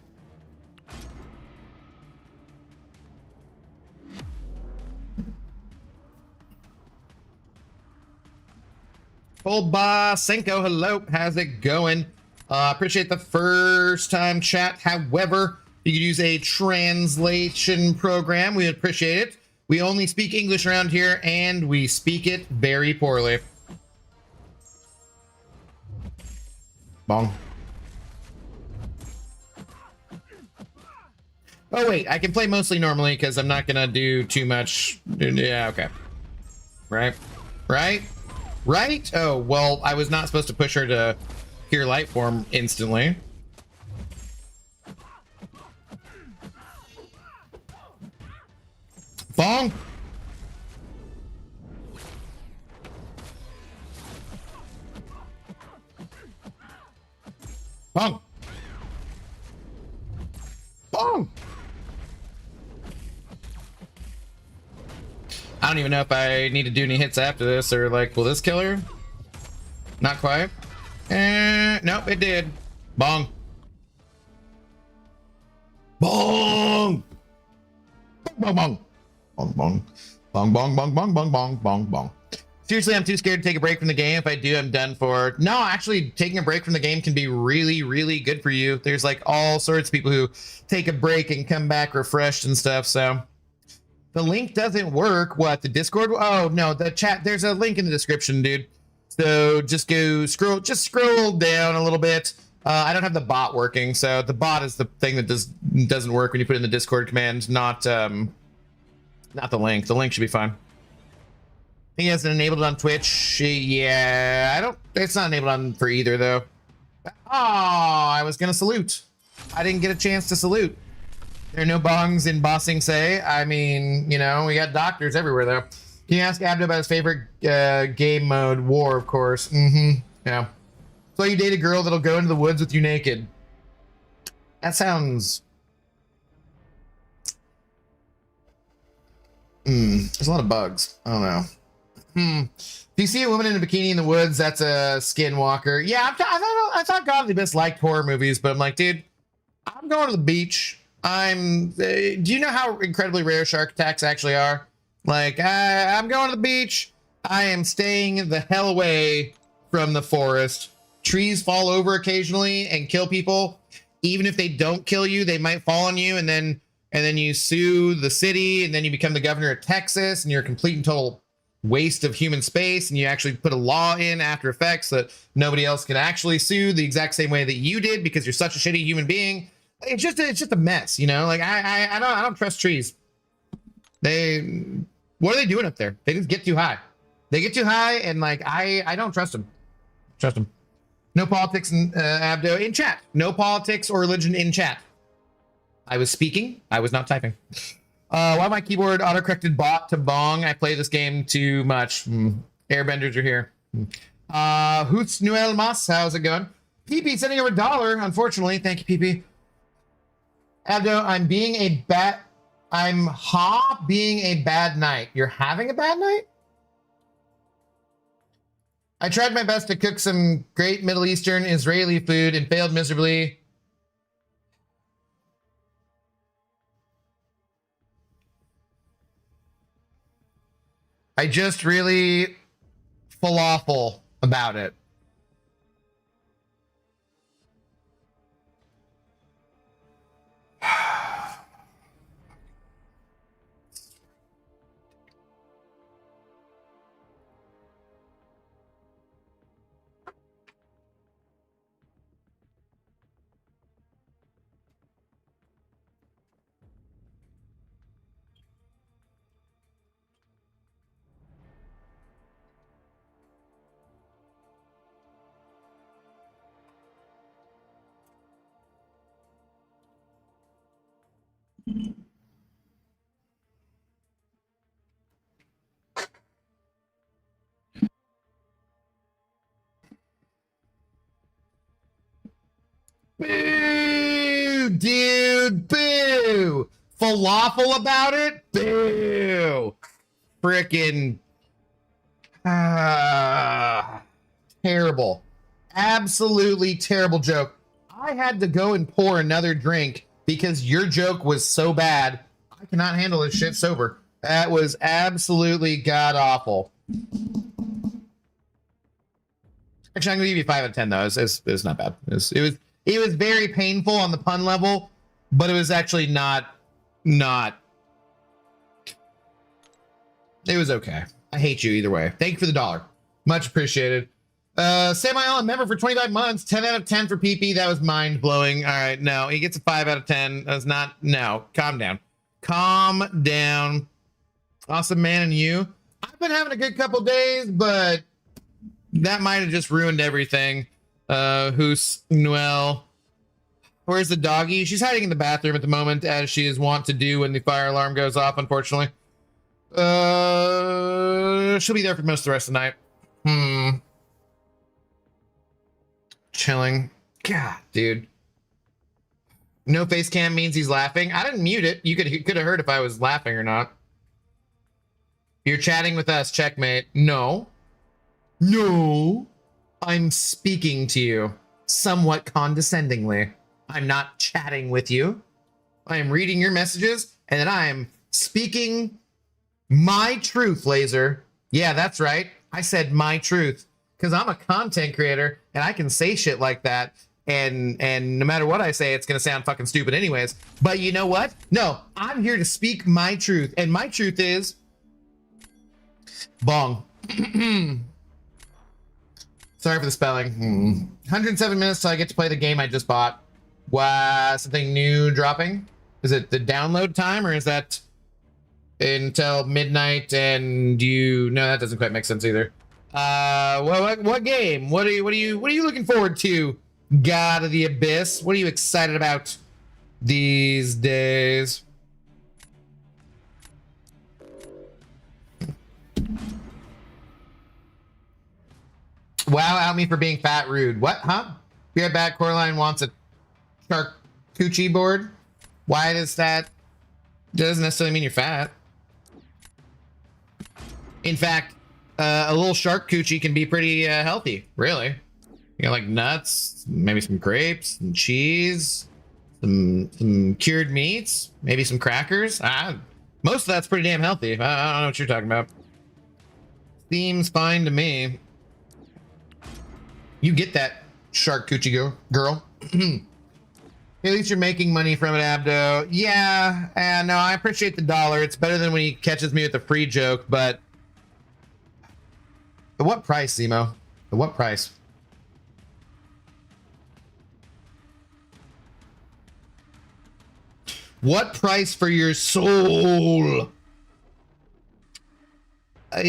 Old Senko, hello, how's it going? Appreciate the first time chat. However, you could use a translation program. We would appreciate it. We only speak English around here, and we speak it very poorly. Bong. Oh, wait, I can play mostly normally because I'm not going to do too much. Yeah, okay. Right? Right? Right? Oh, well, I was not supposed to push her to Pure Light Form instantly. Bong! Bong! Bong! I don't even know if I need to do any hits after this, or like, will this kill her? Not quite. Nope, it did. Bong. Bong! Bong, bong. Bong, bong. Bong, bong, bong, bong, bong, bong, bong, bong. Seriously, I'm too scared to take a break from the game. If I do, I'm done for. No, actually, taking a break from the game can be really, really good for you. There's like all sorts of people who take a break and come back refreshed and stuff, so. The link doesn't work. What, the Discord? Oh, no, the chat. There's a link in the description, dude. So just go scroll down a little bit. I don't have the bot working, so the bot is the thing that doesn't work when you put in the Discord command, not the link. The link should be fine. He has it enabled on Twitch. Yeah, it's not enabled on for either, though. Oh, I was going to salute. I didn't get a chance to salute. There are no bongs in Bossing Say. I mean, you know, we got doctors everywhere, though. Can you ask Abdo about his favorite game mode? War, of course. Mm-hmm. Yeah. So you date a girl that'll go into the woods with you naked. That sounds... There's a lot of bugs. I don't know. If you see a woman in a bikini in the woods, that's a skinwalker. Yeah, I thought God the Abyss liked horror movies, but I'm like, dude, I'm going to the beach. Do you know how incredibly rare shark attacks actually are? Like, I'm going to the beach. I am staying the hell away from the forest. Trees fall over occasionally and kill people. Even if they don't kill you, they might fall on you, and then you sue the city, and then you become the governor of Texas, and you're a complete and total waste of human space, and you actually put a law in After Effects that nobody else can actually sue the exact same way that you did because you're such a shitty human being. It's just a mess, you know. Like I don't trust trees. What are they doing up there? They just get too high. They get too high, and like I don't trust them. Trust them. No politics in Abdo in chat. No politics or religion in chat. I was speaking. I was not typing. Why my keyboard autocorrected bot to bong? I play this game too much. Airbenders are here. Hoots Noel Mas, how's it going? PP sending over $1, unfortunately. Thank you, PP. Abdo, I'm being a bad night. You're having a bad night? I tried my best to cook some great Middle Eastern Israeli food and failed miserably. I just really falafel about it. Boo, dude, boo. Falafel about it? Boo. Frickin' terrible. Absolutely terrible joke. I had to go and pour another drink because your joke was so bad. I cannot handle this shit sober. That was absolutely god awful. Actually, I'm gonna give you 5 out of 10 though. It's not bad. It was very painful on the pun level, but it was actually not. It was okay. I hate you either way. Thank you for the $1. Much appreciated. Semi-on member for 25 months. 10 out of 10 for PP. That was mind blowing. All right, no, he gets a 5 out of 10. That's not. No, calm down. Calm down. Awesome man, and you. I've been having a good couple days, but that might have just ruined everything. Who's Noel? Where's the doggy? She's hiding in the bathroom at the moment, as she is wont to do when the fire alarm goes off, unfortunately. She'll be there for most of the rest of the night. Chilling. God, dude. No face cam means he's laughing. I didn't mute it. You could have heard if I was laughing or not. You're chatting with us, checkmate. No. No. I'm speaking to you somewhat condescendingly. I'm not chatting with you. I am reading your messages, and then I am speaking my truth, Laser. Yeah, that's right. I said my truth because I'm a content creator, and I can say shit like that, and no matter what I say, it's going to sound fucking stupid anyways. But you know what? No, I'm here to speak my truth, and my truth is bong. Sorry for the spelling. 107 minutes till I get to play the game I just bought. Wow, something new dropping? Is it the download time, or is that until midnight? And you? No, that doesn't quite make sense either. What game? What are you looking forward to? God of the Abyss. What are you excited about these days? Wow, out me for being fat rude. What? Huh? Be right back. Coraline wants a charcuterie board. Why does that? Doesn't necessarily mean you're fat. In fact, a little shark coochie can be pretty healthy, really. You got like nuts, maybe some grapes, some cheese, some cured meats, maybe some crackers. Most of that's pretty damn healthy. I don't know what you're talking about. Seems fine to me. You get that shark coochie girl. At least you're making money from it, Abdo. Yeah, no, I appreciate the $1. It's better than when he catches me with a free joke, but at what price, Zemo? At what price? What price for your soul? Huh?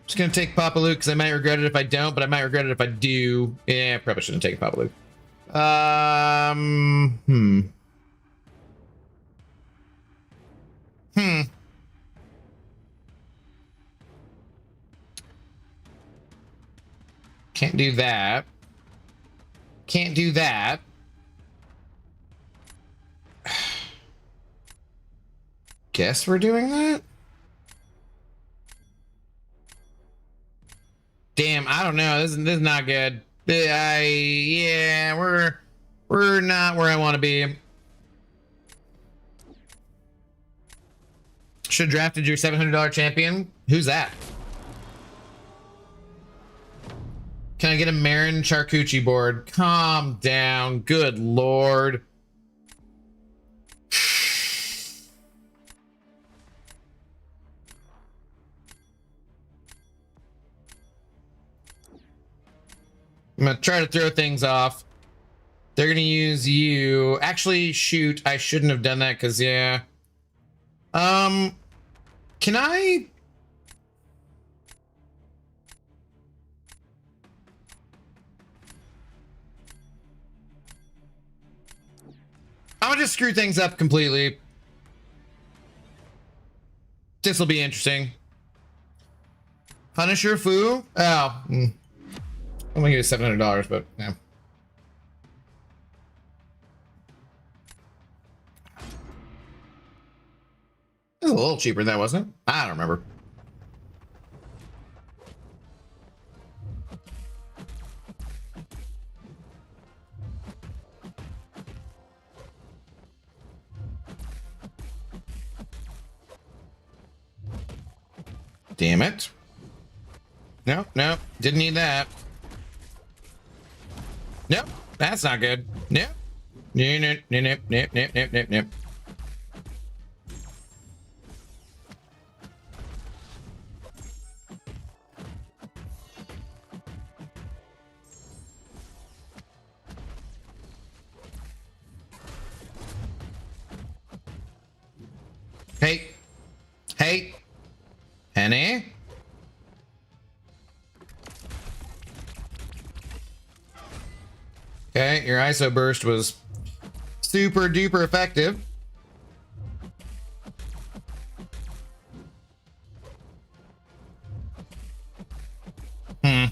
Just gonna take Papa Luke because I might regret it if I don't, but I might regret it if I do. Yeah, probably shouldn't take Papa Luke. Can't do that. Can't do that. Guess we're doing that? Damn, I don't know. This is not good. Yeah, we're not where I want to be. Should have drafted your $700 champion. Who's that? Can I get a Marin Charcucci board? Calm down. Good Lord. I'm gonna try to throw things off. They're gonna use you. Actually, shoot, I shouldn't have done that because, yeah. Can I? I'm gonna just screw things up completely. This will be interesting. Punisher Fu? Oh. I'm gonna give you $700, but yeah. It was a little cheaper than that, wasn't it? I don't remember. Damn it. Nope, nope. Didn't need that. Nope, that's not good. Nope. Nope, nope, nope, nope, nope, nope, nope, nope. Hey. Hey. Henny. Okay, your ISO burst was super duper effective. No,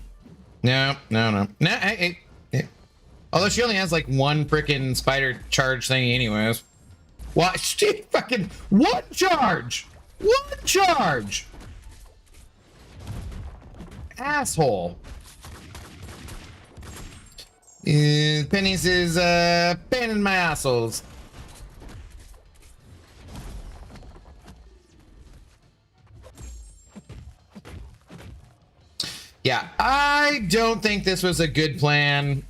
no, no. No, hey. Although she only has like one freaking spider charge thingy anyways. What? She fucking one charge! One charge! Asshole. Pennies is pain in my assholes. Yeah, I don't think this was a good plan.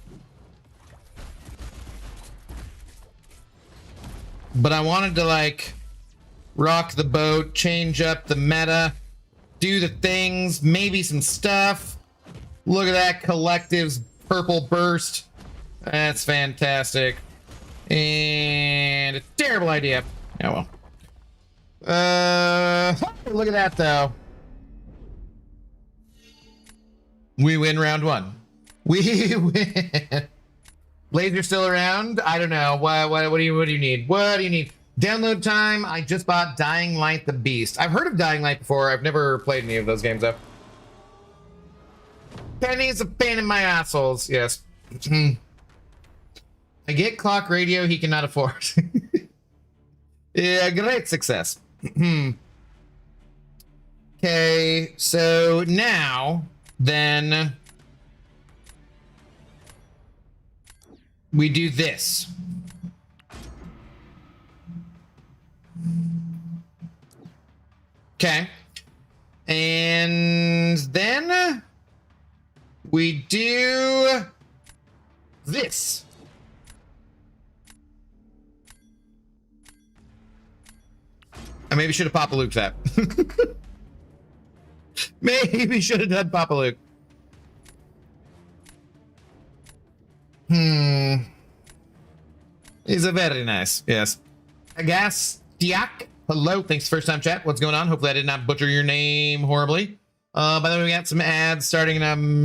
But I wanted to like rock the boat, change up the meta, do the things, maybe some stuff. Look at that collective's purple burst. That's fantastic. And a terrible idea. Oh well. Look at that though. We win round one. We win. Laser still around? I don't know. What do you need? What do you need? Download time. I just bought Dying Light the Beast. I've heard of Dying Light before. I've never played any of those games though. Penny's a pain in my assholes. Yes. I get clock radio he cannot afford. Yeah, great success. Okay, so now then we do this. Okay. And then we do this. I maybe should have Papa Luke that. Maybe should have done Papa Luke. He's a very nice, yes. Agas Diak, hello, thanks first time chat. What's going on? Hopefully I did not butcher your name horribly. By the way, we got some ads starting in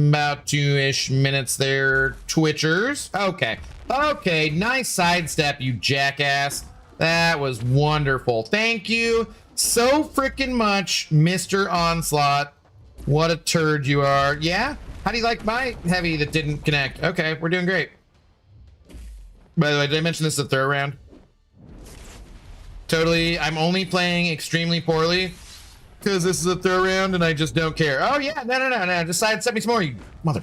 about 2-ish minutes there. Twitchers. Okay. Okay. Nice sidestep, you jackass. That was wonderful. Thank you so freaking much, Mr. Onslaught. What a turd you are. Yeah? How do you like my heavy that didn't connect? Okay, we're doing great. By the way, did I mention this is a throw round? Totally. I'm only playing extremely poorly because this is a throw round and I just don't care. Oh yeah, no. Just sidestep me some more, you mother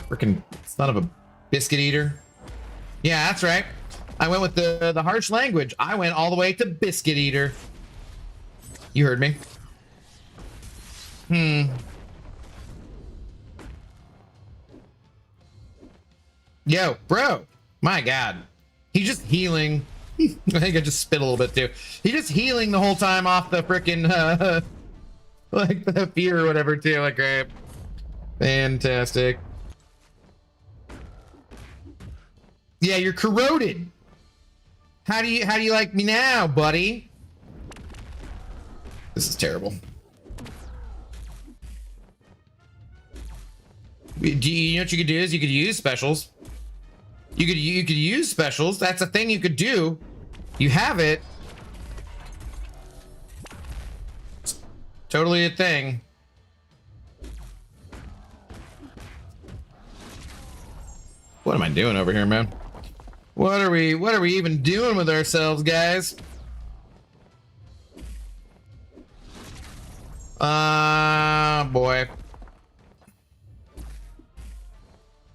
freaking son of a biscuit eater. Yeah, that's right. I went with the harsh language. I went all the way to biscuit eater. You heard me. Yo, bro. My God. He's just healing. I think I just spit a little bit too. He's just healing the whole time off the freaking like the fear or whatever too. Like, great. Fantastic. Yeah, you're corroded. How do you like me now, buddy? This is terrible. You know what you could do is you could use specials. You could use specials. That's a thing you could do. You have it. It's totally a thing. What am I doing over here, man? What are we even doing with ourselves, guys? Boy.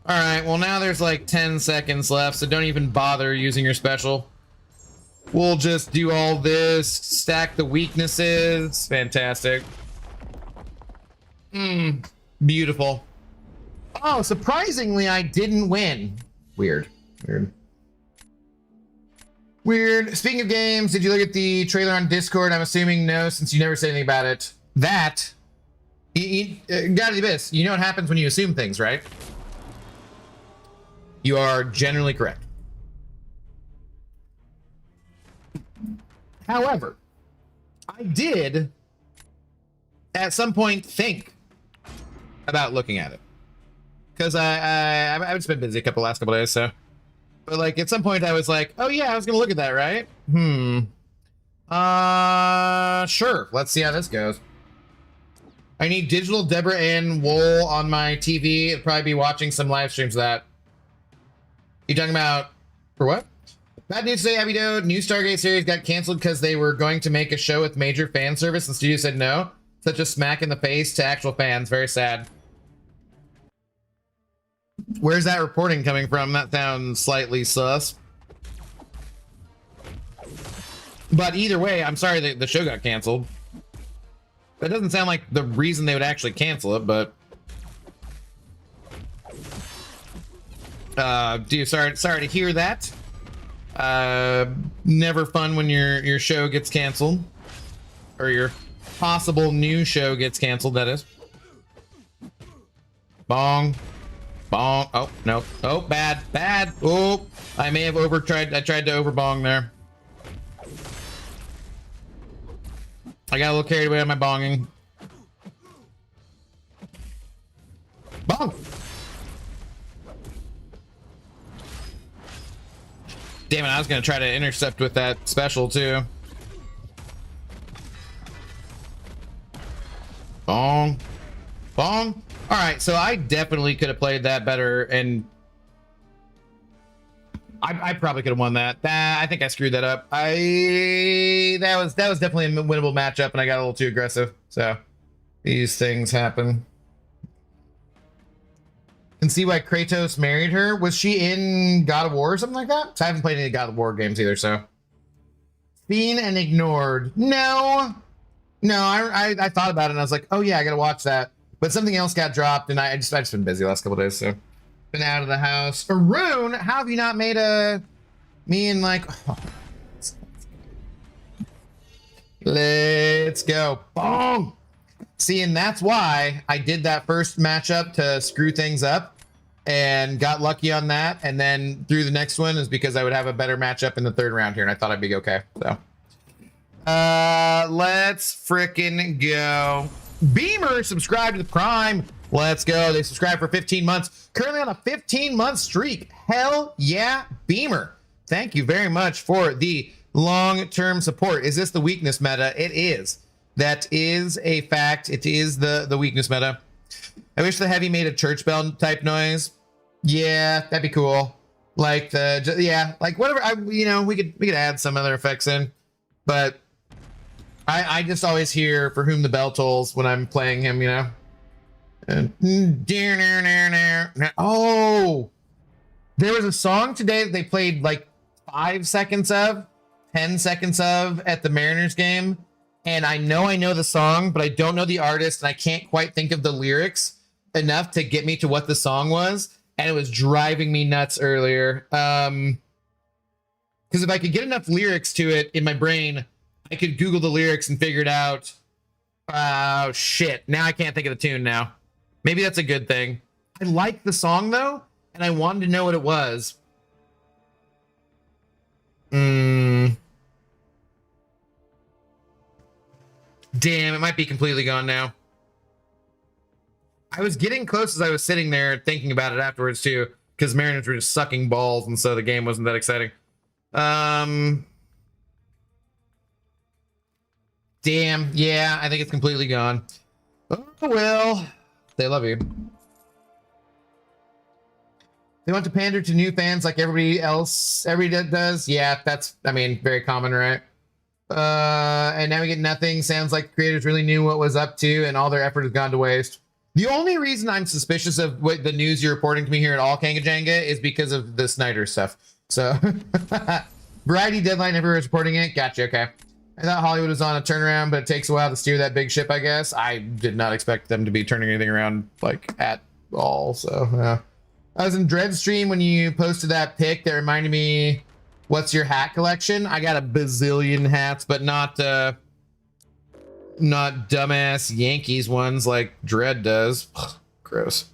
All right, well now there's like 10 seconds left, so don't even bother using your special. We'll just do all this, stack the weaknesses. Fantastic. Beautiful. Oh, surprisingly, I didn't win. Weird. Speaking of games, did you look at the trailer on Discord? I'm assuming no, since you never said anything about it. That, gotta do this. You know what happens when you assume things, right? You are generally correct. However, I did at some point think about looking at it because I've just been busy a last couple days, so. But like at some point I was like, oh yeah, I was gonna look at that, right? Sure. Let's see how this goes. I need digital Deborah Ann Wool on my TV. I'd probably be watching some live streams of that. You talking about for what? Bad news today, Abby Doe. New Stargate series got canceled because they were going to make a show with major fan service and the studio said no. Such a smack in the face to actual fans. Very sad. Where's that reporting coming from? That sounds slightly sus. But either way, I'm sorry that the show got canceled. That doesn't sound like the reason they would actually cancel it, but dude, sorry to hear that. Never fun when your show gets canceled, or your possible new show gets canceled. That is. Bong. Oh no. Oh, bad. Oh, I may have I tried to overbong there. I got a little carried away on my bonging. Bong. Damn it, I was gonna try to intercept with that special too. Bong. All right, so I definitely could have played that better, and I probably could have won that. I think I screwed that up. That was definitely a winnable matchup, and I got a little too aggressive. So these things happen. And see why Kratos married her. Was she in God of War or something like that? So I haven't played any God of War games either, so. Seen and ignored. No, I thought about it and I was like, oh yeah, I gotta watch that. But something else got dropped and I've just been busy the last couple days, so. Been out of the house. Arun, how have you not made me and like, oh. Let's go. Boom. See, and that's why I did that first matchup to screw things up and got lucky on that. And then through the next one is because I would have a better matchup in the third round here. And I thought I'd be okay. So let's frickin' go. Beamer subscribed to the Prime. Let's go. They subscribed for 15 months. Currently on a 15-month streak. Hell yeah, Beamer. Thank you very much for the long-term support. Is this the weakness meta? It is. That is a fact. It is the weakness meta. I wish the heavy made a church bell type noise. Yeah, that'd be cool. Like like whatever. We could add some other effects in, but I just always hear "For Whom the Bell Tolls" when I'm playing him. And oh, there was a song today that they played like 5 seconds of, 10 seconds of at the Mariners game. And I know the song, but I don't know the artist, and I can't quite think of the lyrics enough to get me to what the song was. And it was driving me nuts earlier. Because if I could get enough lyrics to it in my brain, I could Google the lyrics and figure it out. Oh, shit. Now I can't think of the tune now. Maybe that's a good thing. I liked the song, though, and I wanted to know what it was. Damn, it might be completely gone now. I was getting close as I was sitting there thinking about it afterwards, too, because Mariners were just sucking balls, and so the game wasn't that exciting. Damn, yeah, I think it's completely gone. Oh, well, they love you. They want to pander to new fans like everybody else does. Yeah, that's, very common, right? And now we get nothing. Sounds like creators really knew what was up to, and all their effort has gone to waste. The only reason I'm suspicious of what the news you're reporting to me here at all, Kangajanga, is because of the Snyder stuff. So, Variety Deadline, everywhere's reporting it. Gotcha, okay. I thought Hollywood was on a turnaround, but it takes a while to steer that big ship, I guess. I did not expect them to be turning anything around, like, at all, so, yeah. I was in Dread stream when you posted that pic that reminded me, what's your hat collection? I got a bazillion hats, but not dumbass Yankees ones like Dread does. Ugh, gross.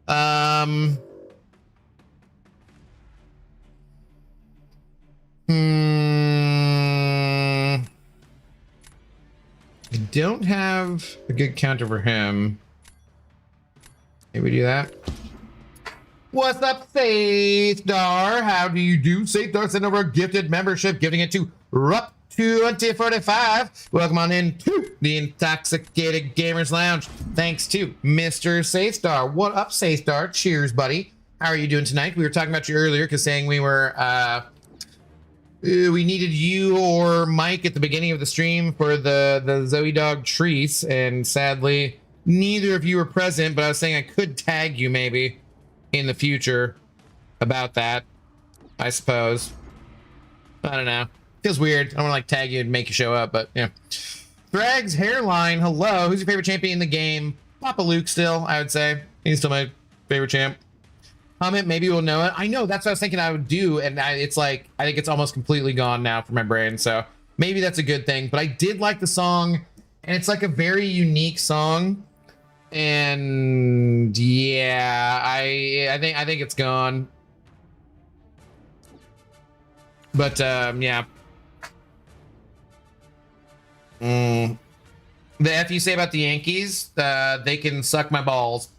I don't have a good counter for him. Maybe do that. What's up, Saithar? How do you do? Saithar sent over a gifted membership, giving it to Rup2045. Welcome on in to the Intoxicated Gamers Lounge. Thanks to Mr. Saithar. What up, Saithar? Cheers, buddy. How are you doing tonight? We were talking about you earlier, because saying we were, we needed you or Mike at the beginning of the stream for the Zoe Dog treats, and sadly, neither of you were present, but I was saying I could tag you maybe in the future about that, I suppose. I don't know. Feels weird. I don't want to like tag you and make you show up, but yeah. Thrag's hairline. Hello. Who's your favorite champion in the game? Papa Luke still, I would say. He's still my favorite champ. Comment, maybe we'll know it. I know, that's what I was thinking I would do, and it's like, I think it's almost completely gone now from my brain, so maybe that's a good thing. But I did like the song, and it's like a very unique song. And yeah, I think it's gone. But yeah. The F you say about the Yankees, they can suck my balls.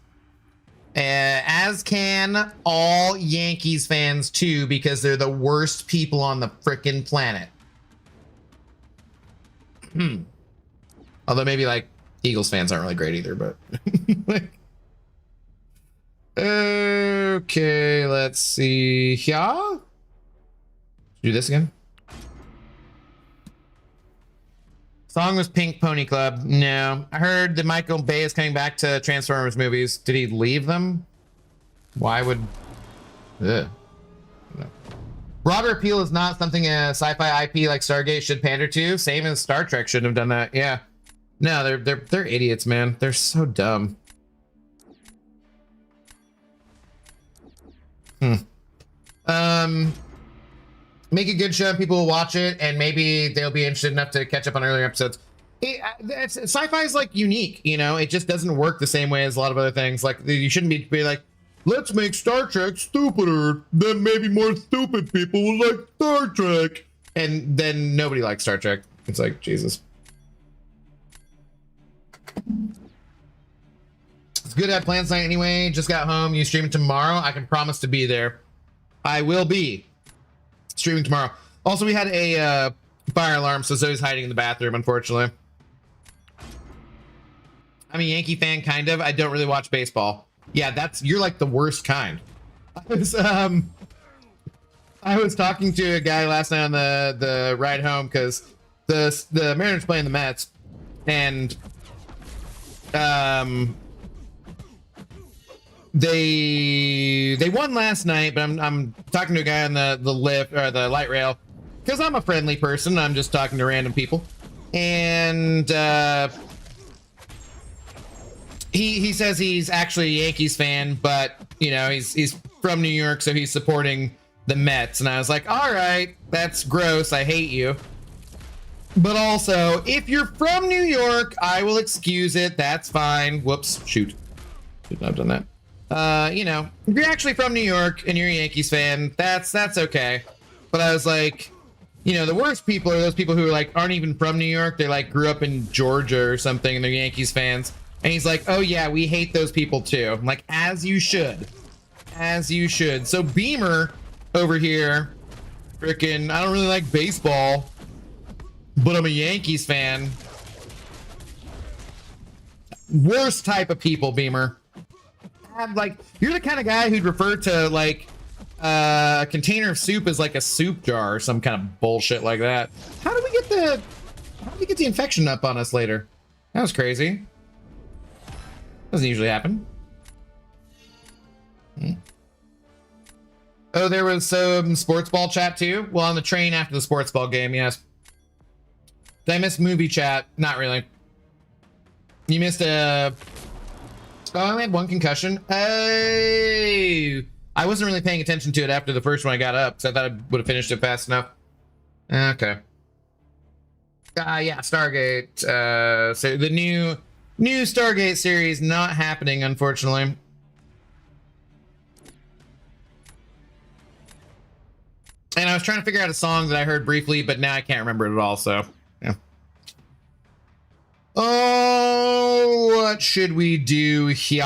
As can all Yankees fans too, because they're the worst people on the frickin' planet. Although maybe like Eagles fans aren't really great either, but okay, let's see. Yeah, do this again. Song was Pink Pony Club. No, I heard that Michael Bay is coming back to Transformers movies. Did he leave them? Why would? Ugh. No. Robert Peel is not something a sci-fi IP like Stargate should pander to. Same as Star Trek shouldn't have done that. Yeah. No, they're idiots, man. They're so dumb. Make a good show, people will watch it, and maybe they'll be interested enough to catch up on earlier episodes. Sci-fi is like unique, you know. It just doesn't work the same way as a lot of other things. Like you shouldn't be like, let's make Star Trek stupider. Then maybe more stupid people will like Star Trek, and then nobody likes Star Trek. It's like Jesus. good at plans tonight anyway. Just got home. You streaming tomorrow? I can promise to be there. I will be streaming tomorrow. Also, we had a fire alarm, so Zoe's hiding in the bathroom, unfortunately. I'm a Yankee fan, kind of. I don't really watch baseball. Yeah, you're like the worst kind. I was talking to a guy last night on the ride home because the Mariners playing the Mets, and they won last night, but I'm talking to a guy on the lift or the light rail because I'm a friendly person. I'm just talking to random people, and he says he's actually a Yankees fan, but you know he's from New York, so he's supporting the Mets. And I was like, all right, that's gross. I hate you. But also, if you're from New York, I will excuse it. That's fine. Whoops. Shoot. Should not have done that. You know, if you're actually from New York and you're a Yankees fan, that's okay. But I was like, you know, the worst people are those people who like aren't even from New York. They like grew up in Georgia or something and they're Yankees fans. And he's like, oh yeah, we hate those people too. I'm like, as you should. As you should. So Beamer over here, freaking, I don't really like baseball, but I'm a Yankees fan. Worst type of people, Beamer. Like, you're the kind of guy who'd refer to like a container of soup as like a soup jar or some kind of bullshit like that. How did we get the infection up on us later? That was crazy. Doesn't usually happen. Oh, there was some sports ball chat too? Well, on the train after the sports ball game, yes. Did I miss movie chat? Not really. You missed a... Oh, I only had one concussion. Oh, I wasn't really paying attention to it after the first one I got up, so I thought I would have finished it fast enough. Okay. Yeah, Stargate. So the new Stargate series not happening, unfortunately. And I was trying to figure out a song that I heard briefly, but now I can't remember it at all, so, yeah. Oh, what should we do here?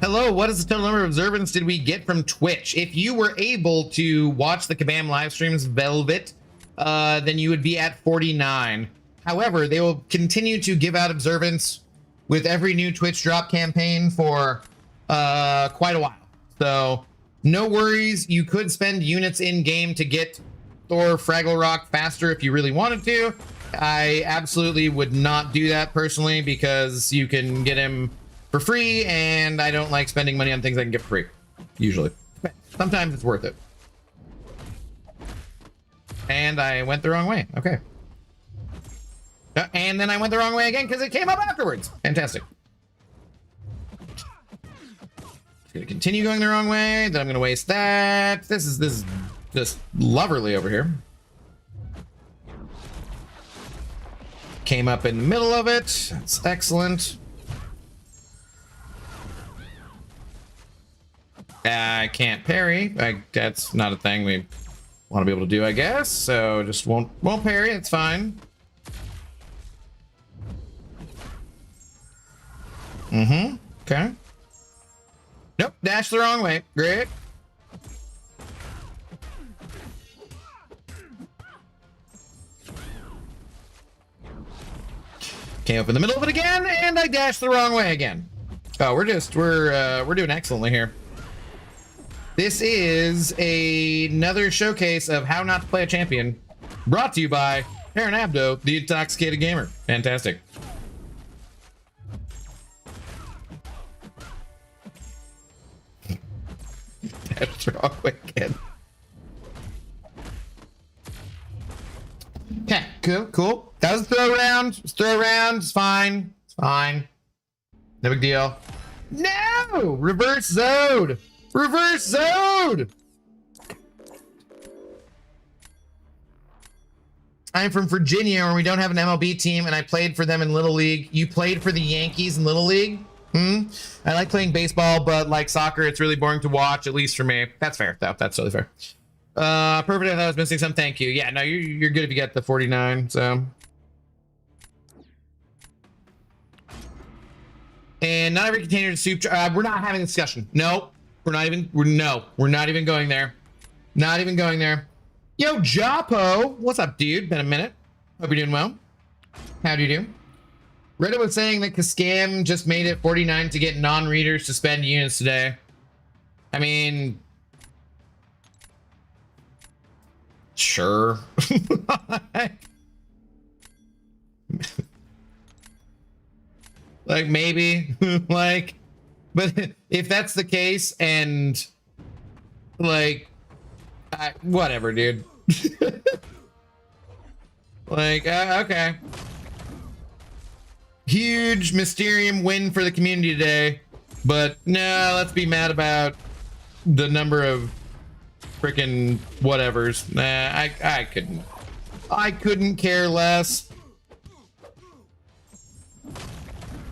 Hello, what is the total number of observants did we get from Twitch? If you were able to watch the Kabam live streams, Velvet, then you would be at 49. However, they will continue to give out observance with every new Twitch drop campaign for quite a while. So no worries. You could spend units in game to get Thor Fraggle Rock faster if you really wanted to. I absolutely would not do that personally because you can get him for free, and I don't like spending money on things I can get for free, usually. Sometimes it's worth it. And I went the wrong way. Okay. And then I went the wrong way again because it came up afterwards. Fantastic. Just gonna continue going the wrong way. Then I'm gonna waste that. This is just lovely over here. Came up in the middle of it. That's excellent. I can't parry. That's not a thing we want to be able to do, I guess. So just won't parry. It's fine. Okay. Nope. Dash the wrong way. Great. Came up in the middle of it again, and I dashed the wrong way again. Oh, we're doing excellently here. This is another showcase of how not to play a champion, brought to you by Aaron Abdo, the Intoxicated Gamer. Fantastic. That's wrong way again. Okay, cool. That was a throw round. It's fine. It's fine. No big deal. No! Reverse Zode! Reverse Zode! I'm from Virginia where we don't have an MLB team and I played for them in Little League. You played for the Yankees in Little League? I like playing baseball, but like soccer, it's really boring to watch, at least for me. That's fair, though. That's totally fair. Perfect. I thought I was missing some. Thank you. Yeah, no, you're good if you get the 49. So, and not every container is soup. We're not having a discussion. No, we're not even. We're not even going there. Not even going there. Yo, Japo, what's up, dude? Been a minute. Hope you're doing well. How do you do? Reddit was saying that Kaskam just made it 49 to get non-readers to spend units today. I mean, sure. Like maybe, like, but if that's the case, and like, whatever, dude. Like, okay. Huge Mysterium win for the community today, but no, let's be mad about the number of freaking whatevers. Nah, I couldn't care less.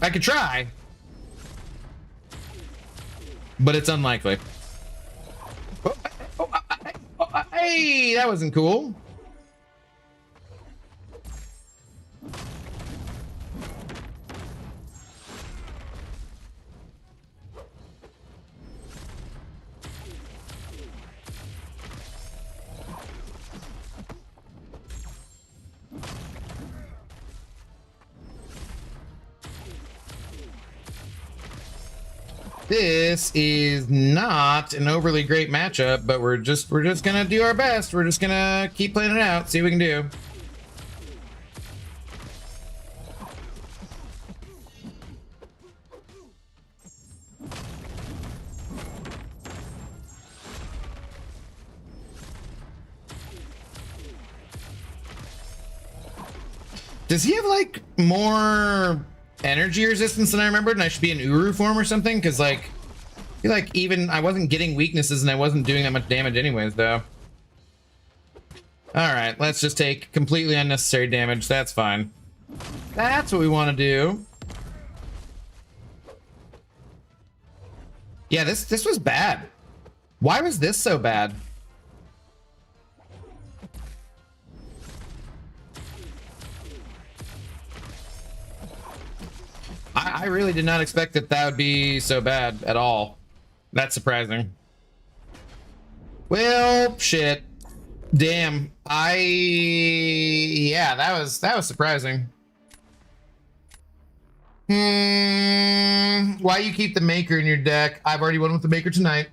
I could try, but it's unlikely. Hey, that wasn't cool. This is not an overly great matchup, but we're just gonna do our best. We're just gonna keep playing it out, see what we can do. Does he have like more energy resistance than I remembered, and I should be in Uru form or something? Because like, I feel like even I wasn't getting weaknesses and I wasn't doing that much damage anyways, though. All right, let's just take completely unnecessary damage. That's fine. That's what we want to do. Yeah, this was bad. Why was this so bad? I really did not expect that would be so bad at all. That's surprising. Well, shit. Damn. Yeah, that was surprising. Why you keep the Maker in your deck? I've already won with the Maker tonight.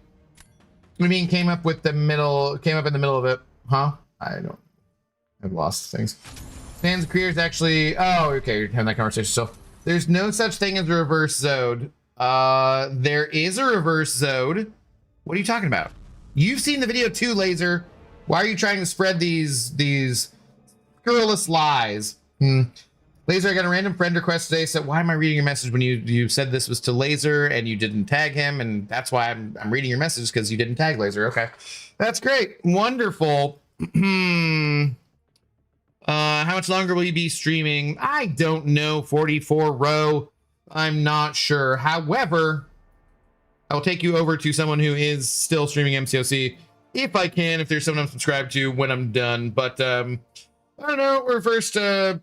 What do you mean came up in the middle of it? Huh? I've lost things. Fans of creators actually, oh, okay, you're having that conversation. So there's no such thing as a reverse Zode. There is a reverse Zode. What are you talking about? You've seen the video too, Laser. Why are you trying to spread these scurrilous lies? Laser, I got a random friend request today. So why am I reading your message when you said this was to Laser and you didn't tag him? And that's why I'm reading your message, because you didn't tag Laser. Okay, that's great. Wonderful. How much longer will you be streaming? I don't know. 44 row. I'm not sure. However, I will take you over to someone who is still streaming MCOC if I can, if there's someone I'm subscribed to when I'm done. But I don't know. We're first. That's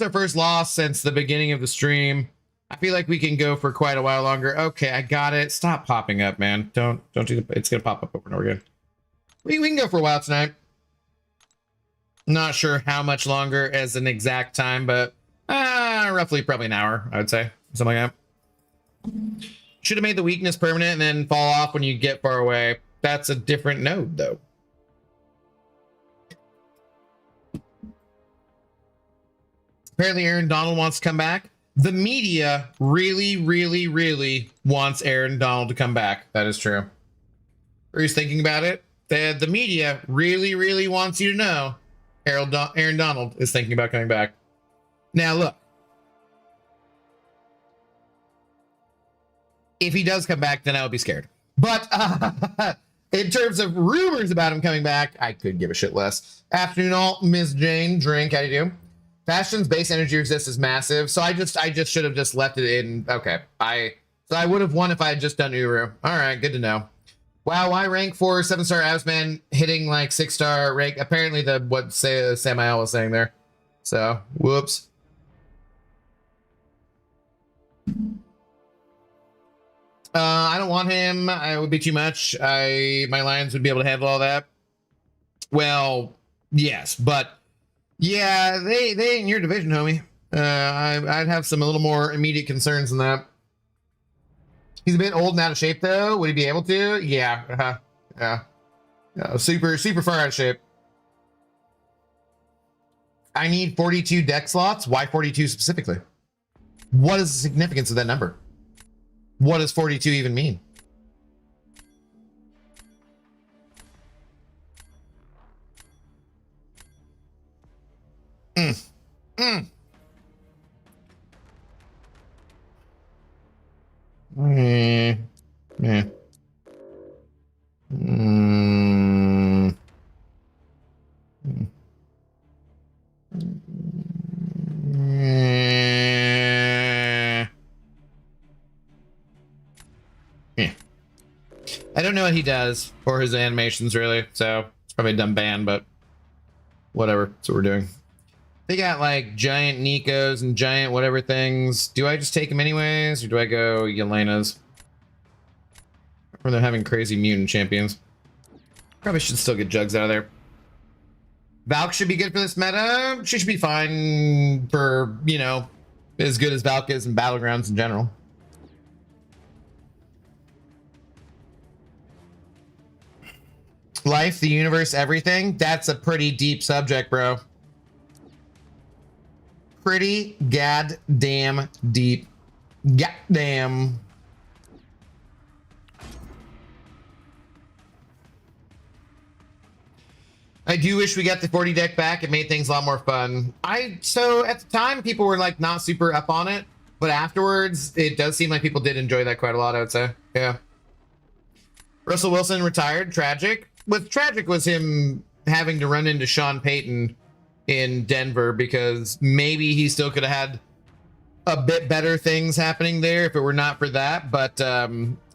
our first loss since the beginning of the stream. I feel like we can go for quite a while longer. Okay, I got it. Stop popping up, man. Don't do the. It's gonna pop up over and over again. We can go for a while tonight. Not sure how much longer as an exact time, but roughly probably an hour, I would say. Something like that. Should have made the weakness permanent and then fall off when you get far away. That's a different node, though. Apparently Aaron Donald wants to come back. The media really, really, really wants Aaron Donald to come back. That is true. Or he's thinking about it. The media really, really wants you to know Aaron Donald is thinking about coming back. Now, look. If he does come back, then I would be scared. But in terms of rumors about him coming back, I could give a shit less. Afternoon all, Ms. Jane, drink, how do you do? Bastion's base energy resist is massive, so I just should have just left it in. Okay, so I would have won if I had just done Uru. All right, good to know. Wow, why rank 4 7-star Avsman hitting like 6-star rank? Apparently what Samael was saying there. So whoops. I don't want him. It would be too much. My Lions would be able to handle all that. Well, yes, but yeah, they ain't in your division, homie. I'd have some a little more immediate concerns than that. He's a bit old and out of shape, though. Would he be able to? Yeah. Yeah. Super far out of shape. I need 42 deck slots. Why 42 specifically? What is the significance of that number? What does 42 even mean? Yeah. I don't know what he does or his animations really, so it's probably a dumb ban, but whatever. That's what we're doing. They got like giant Nikos and giant whatever things. Do I just take them anyways, or do I go Yelena's? Or they're having crazy mutant champions. Probably should still get Jugs out of there. Valk should be good for this meta. She should be fine for, you know, as good as Valk is in Battlegrounds in general. Life, the universe, everything. That's a pretty deep subject, bro. Pretty goddamn deep. Goddamn. I do wish we got the 40 deck back. It made things a lot more fun. So at the time, people were like not super up on it, but afterwards, it does seem like people did enjoy that quite a lot, I would say. Yeah. Russell Wilson retired. Tragic. What's tragic was him having to run into Sean Payton in Denver, because maybe he still could have had a bit better things happening there if it were not for that. But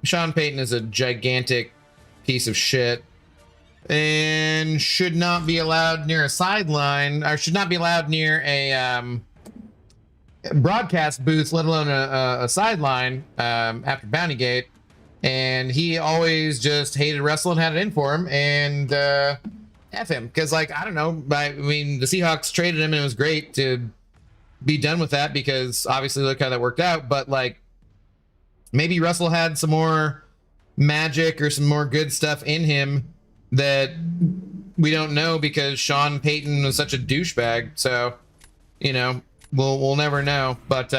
Sean Payton is a gigantic piece of shit and should not be allowed near a sideline, or should not be allowed near a broadcast booth, let alone a sideline after Bountygate. And he always just hated Russell and had it in for him, and F him, because, like, I don't know, I mean, the Seahawks traded him and it was great to be done with that, because obviously look how that worked out. But like, maybe Russell had some more magic or some more good stuff in him that we don't know, because Sean Payton was such a douchebag. So, you know, we'll never know. But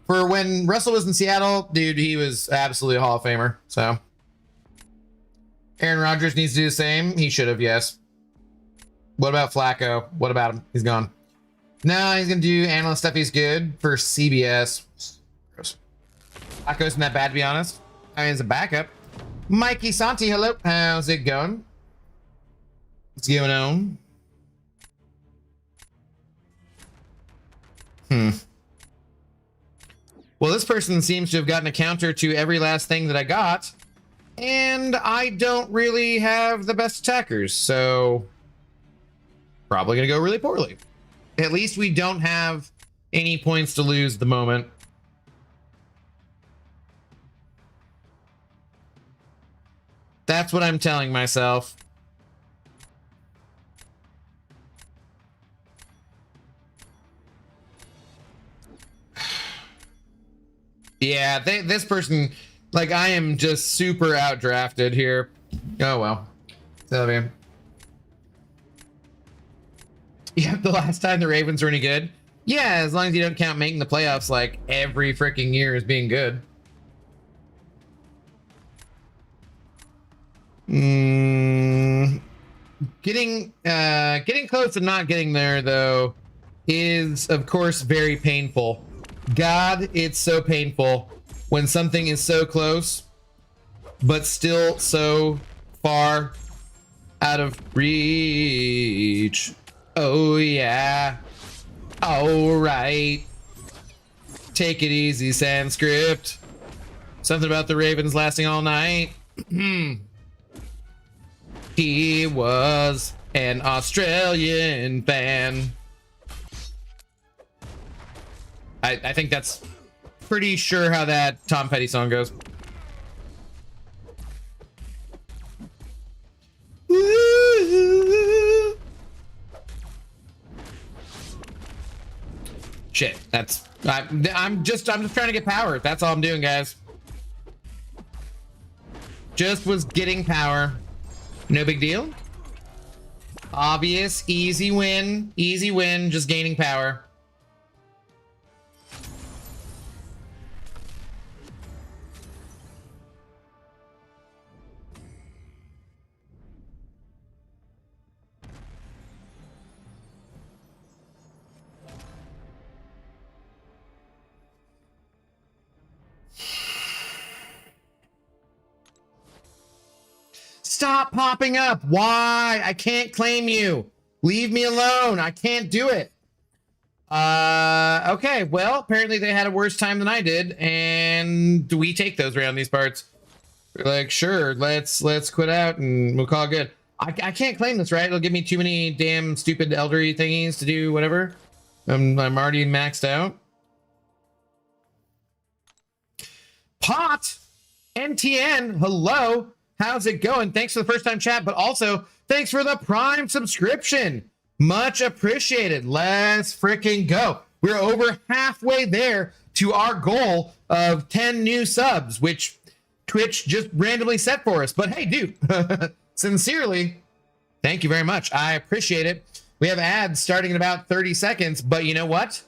for when Russell was in Seattle, dude, he was absolutely a Hall of Famer. So Aaron Rodgers needs to do the same. He should have, yes. What about Flacco? What about him? He's gone. No, he's gonna do analyst stuff. He's good for CBS. Gross. Flacco isn't that bad, to be honest. I mean, it's a backup. Mikey Santi, hello. How's it going? What's going on? Well, this person seems to have gotten a counter to every last thing that I got, and I don't really have the best attackers, so probably gonna go really poorly. At least we don't have any points to lose at the moment. That's what I'm telling myself. Yeah, this person, like, I am just super outdrafted here. Oh, well. So, yeah, the last time the Ravens were any good. Yeah, as long as you don't count making the playoffs like every freaking year as being good. Getting close to not getting there, though, is, of course, very painful. God, it's so painful when something is so close, but still so far out of reach. Oh, yeah. All right. Take it easy, Sanskrit. Something about the Ravens lasting all night. He was an Australian fan. I think that's pretty sure how that Tom Petty song goes. Shit, I'm just trying to get power. That's all I'm doing, guys. Just was getting power. No big deal. Obvious, easy win, just gaining power. Stop popping up. Why? I can't claim you. Leave me alone. I can't do it. Okay. Well, apparently they had a worse time than I did, and we take those around these parts. We're like, sure, let's quit out and we'll call it good. I can't claim this, right? It'll give me too many damn stupid elderly thingies to do whatever. I'm already maxed out. Pot NTN, hello. How's it going? Thanks for the first time chat, but also thanks for the Prime subscription. Much appreciated. Let's freaking go. We're over halfway there to our goal of 10 new subs, which Twitch just randomly set for us. But hey, dude, sincerely, thank you very much. I appreciate it. We have ads starting in about 30 seconds, but you know what?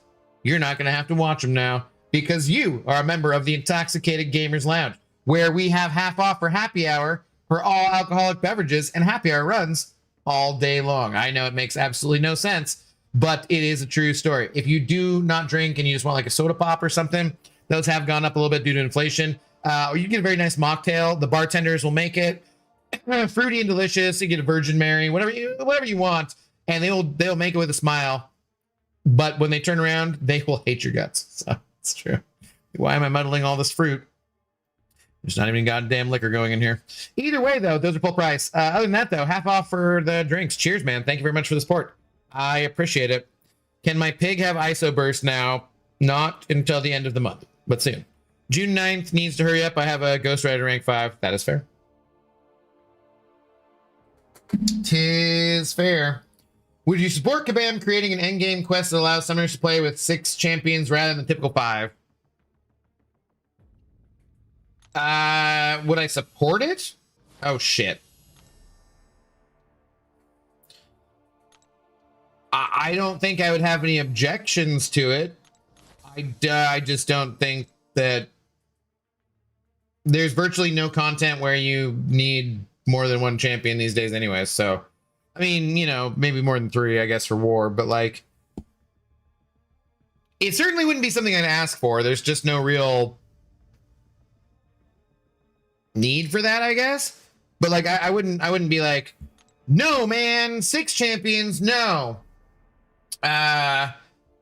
You're not going to have to watch them now because you are a member of the Intoxicated Gamers Lounge, where we have half off for happy hour for all alcoholic beverages, and happy hour runs all day long. I know it makes absolutely no sense, but it is a true story. If you do not drink and you just want like a soda pop or something, those have gone up a little bit due to inflation. Or you get a very nice mocktail. The bartenders will make it fruity and delicious. You get a Virgin Mary, whatever you want, and they'll make it with a smile. But when they turn around, they will hate your guts. So it's true. Why am I muddling all this fruit? There's not even goddamn liquor going in here. Either way, though, those are full price. Other than that, though, half off for the drinks. Cheers, man. Thank you very much for the support. I appreciate it. Can my pig have ISO burst now? Not until the end of the month, but soon. June 9th needs to hurry up. I have a Ghost Rider rank 5. That is fair. Tis fair. Would you support Kabam creating an endgame quest that allows summoners to play with 6 champions rather than the typical 5? Would I support it? Oh, shit. I don't think I would have any objections to it. I just don't think that there's virtually no content where you need more than 1 champion these days anyway. So, I mean, you know, maybe more than 3, I guess, for war, but like, it certainly wouldn't be something I'd ask for. There's just no real need for that, I guess. But like, I wouldn't be like, no, man, 6 champions, no.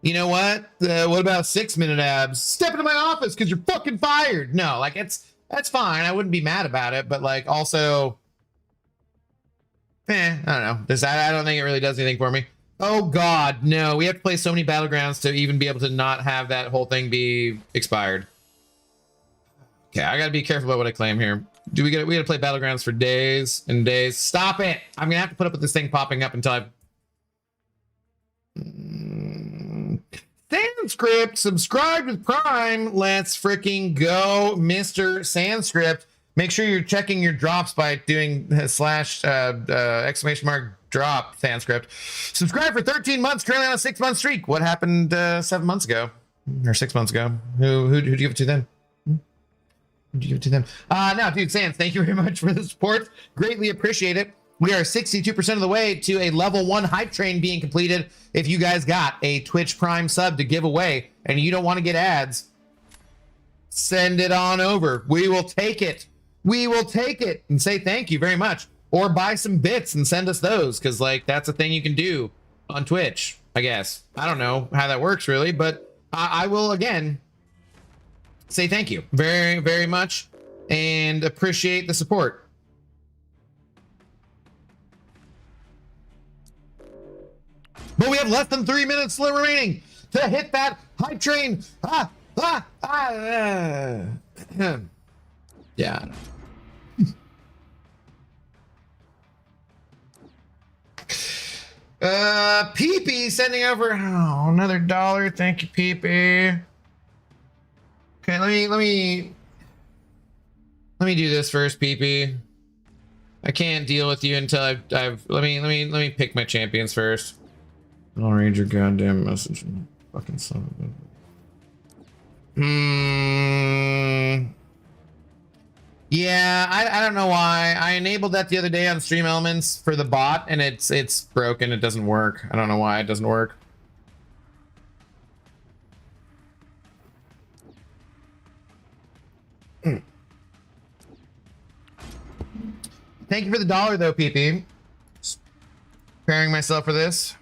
You know what? What about 6-minute abs? Step into my office because you're fucking fired. No, like that's fine. I wouldn't be mad about it, but like also, I don't know. I don't think it really does anything for me. Oh God, no. We have to play so many Battlegrounds to even be able to not have that whole thing be expired. Okay, I gotta be careful about what I claim here. We gotta play Battlegrounds for days and days. Stop it! I'm gonna have to put up with this thing popping up until I've Sanskrit, subscribe with Prime. Let's freaking go, Mr. Sanskrit. Make sure you're checking your drops by doing slash exclamation mark drop Sanskrit. Subscribe for 13 months, currently on a 6-month streak. What happened 7 months ago? Or 6 months ago? Who'd you give it to then? Who'd you give it to then? No, dude, Sans, thank you very much for the support. Greatly appreciate it. We are 62% of the way to a level 1 hype train being completed. If you guys got a Twitch Prime sub to give away and you don't want to get ads, send it on over. We will take it. We will take it and say thank you very much. Or buy some bits and send us those, because like that's a thing you can do on Twitch. I guess. I don't know how that works really, but I will again say thank you very, very much and appreciate the support. But we have less than 3 minutes remaining to hit that hype train. Yeah. Peepee sending over another $1. Thank you, Peepee. Okay, let me do this first, Peepee. I can't deal with you until I've let me pick my champions first. I'll read your goddamn message. Fucking son of a... Yeah, I don't know why. I enabled that the other day on Stream Elements for the bot, and it's broken. It doesn't work. I don't know why it doesn't work. Thank you for the $1 though, PP. Preparing myself for this.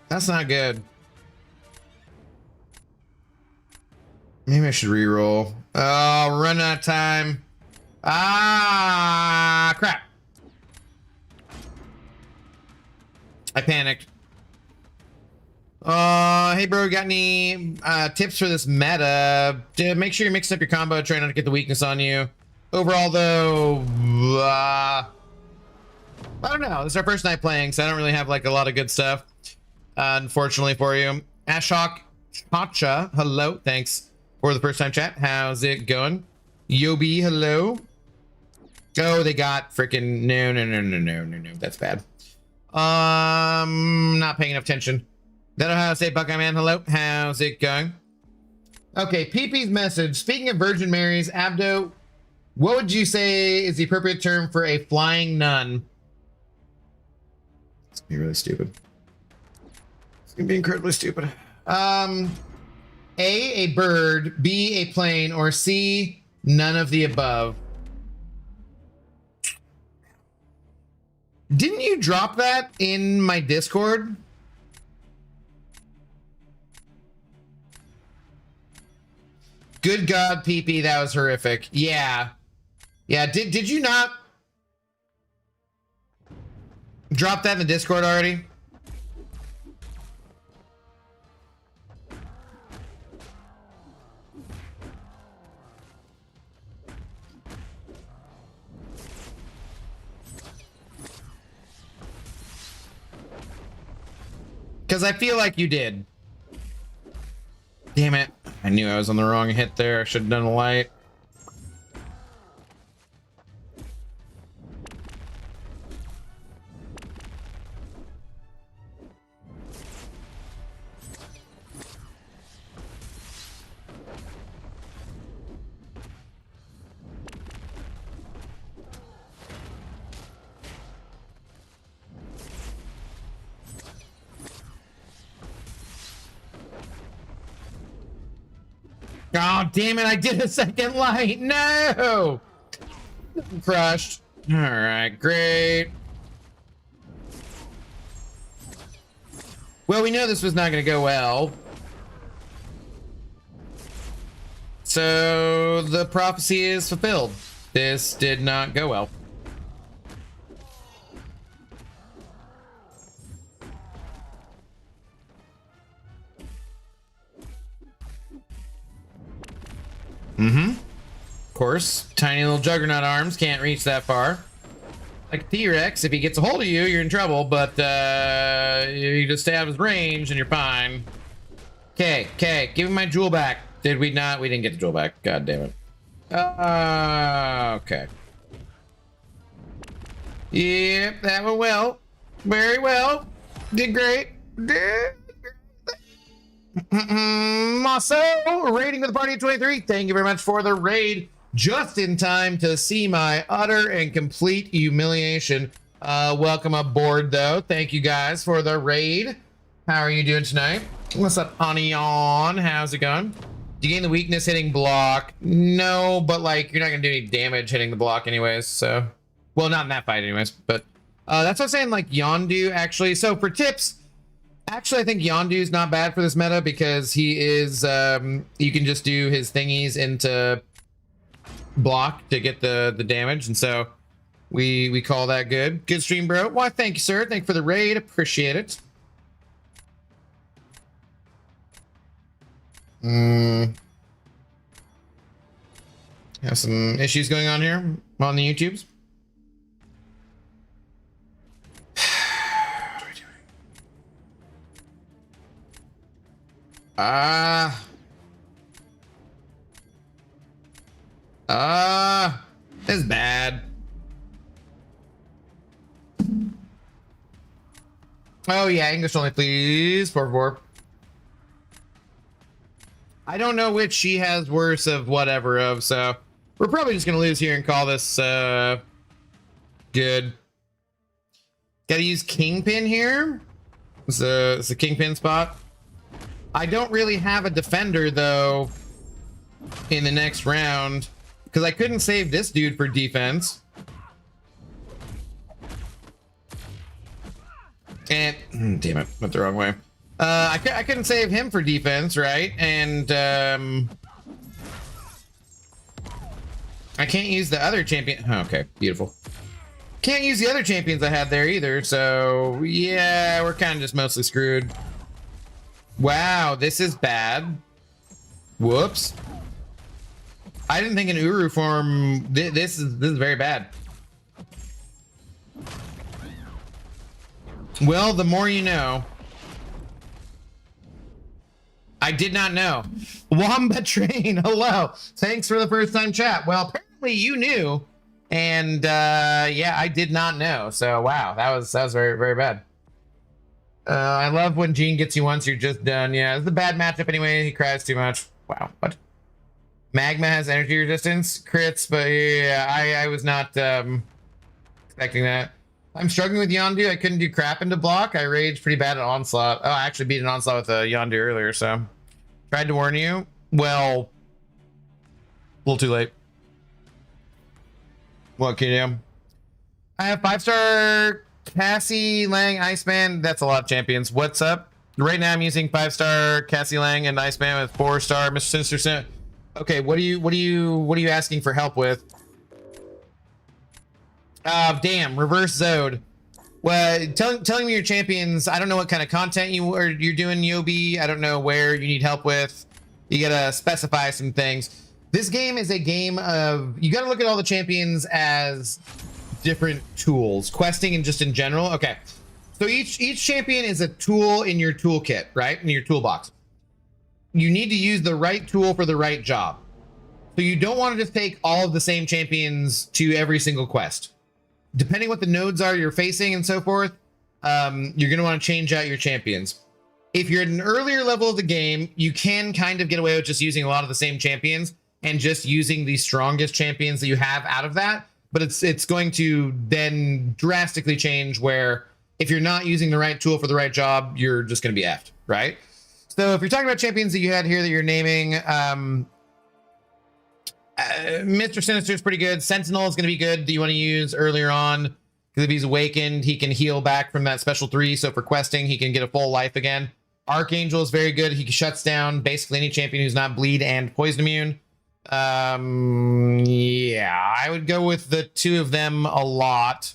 That's not good. Maybe I should re-roll. Oh, run out of time. Ah, crap. I panicked. Hey bro, got any tips for this meta? Make sure you're mixing up your combo, try not to get the weakness on you. Overall though, I don't know. This is our first night playing, so I don't really have like a lot of good stuff. Unfortunately for you. Ashok Chacha, hello. Thanks for the first time chat. How's it going? Yobi, hello. Oh, they got freaking no. That's bad. Not paying enough attention. Don't know how to say Buckeye Man. Hello. How's it going? Okay, PP's message. Speaking of Virgin Marys, Abdo, what would you say is the appropriate term for a flying nun? It's gonna be really stupid. It's gonna be incredibly stupid. A bird, B, a plane, or C, none of the above. Didn't you drop that in my Discord? Good God, PP, that was horrific. Yeah. Yeah, did you not drop that in the Discord already? Because I feel like you did. Damn it. I knew I was on the wrong hit there. I should have done a light. Oh, damn it. I did a second light. No. Crushed. All right, great. Well, we know this was not going to go well. So the prophecy is fulfilled. This did not go well. Of course, tiny little juggernaut arms can't reach that far. Like a T-Rex, if he gets a hold of you, you're in trouble, but you just stay out of his range and you're fine. Okay, give me my jewel back. Did we not? We didn't get the jewel back. God damn it. Okay. Yep, that went well. Very well. Did great. Maso, raiding with the party of 23. Thank you very much for the raid. Just in time to see my utter and complete humiliation. Welcome aboard, though. Thank you guys for the raid. How are you doing tonight? What's up, Onion? How's it going? Do you gain the weakness hitting block? No, but like you're not gonna do any damage hitting the block anyways. So, well, not in that fight anyways. But that's what I'm saying. Like Yondu actually. So for tips, actually I think Yondu's not bad for this meta because he is. You can just do his thingies into block to get the damage, and so we call that good. Good stream, bro. Why? Thank you, sir. Thank you for the raid. Appreciate it. Have some issues going on here on the YouTubes. What are we doing? This is bad. Oh yeah, English only, please. Por favor. I don't know which she has worse of whatever of, so we're probably just gonna lose here and call this good. Gotta use Kingpin here. It's a Kingpin spot. I don't really have a defender though in the next round because I couldn't save this dude for defense. And damn it, went the wrong way. I couldn't save him for defense, right? And I can't use the other champion. Oh, okay, beautiful. Can't use the other champions I had there either. So yeah, we're kind of just mostly screwed. Wow, this is bad. Whoops. I didn't think an Uru form. This is very bad. Well, the more you know. I did not know. Wombat Train, hello. Thanks for the first time chat. Well, apparently you knew. And yeah, I did not know. So wow, that was very, very bad. I love when Gene gets you once, you're just done. Yeah, it's a bad matchup anyway. He cries too much. Wow, what? Magma has energy resistance, crits, but yeah, I was not expecting that. I'm struggling with Yondu. I couldn't do crap into block. I raged pretty bad at Onslaught. Oh, I actually beat an Onslaught with a Yondu earlier, so. Tried to warn you. Well, a little too late. What can you do? I have 5-star Cassie Lang Iceman. That's a lot of champions. What's up? Right now I'm using 5-star Cassie Lang and Iceman with 4-star Mr. Sinister. Okay, what are you asking for help with? Damn, reverse Zode. Well, telling me your champions, I don't know what kind of content you're doing, Yobi. I don't know where you need help with. You gotta specify some things. This game is a game of, you gotta look at all the champions as different tools, questing and just in general. Okay, so each champion is a tool in your toolkit, right? In your toolbox. You need to use the right tool for the right job. So you don't want to just take all of the same champions to every single quest. Depending what the nodes are you're facing and so forth, you're going to want to change out your champions. If you're at an earlier level of the game, you can kind of get away with just using a lot of the same champions and just using the strongest champions that you have out of that. But it's going to then drastically change where if you're not using the right tool for the right job, you're just going to be effed, right? So if you're talking about champions that you had here that you're naming, Mr. Sinister is pretty good. Sentinel is going to be good. Do you want to use earlier on? Because if he's awakened, he can heal back from that special 3. So for questing, he can get a full life again. Archangel is very good. He shuts down basically any champion who's not bleed and poison immune. Yeah, I would go with the 2 of them a lot,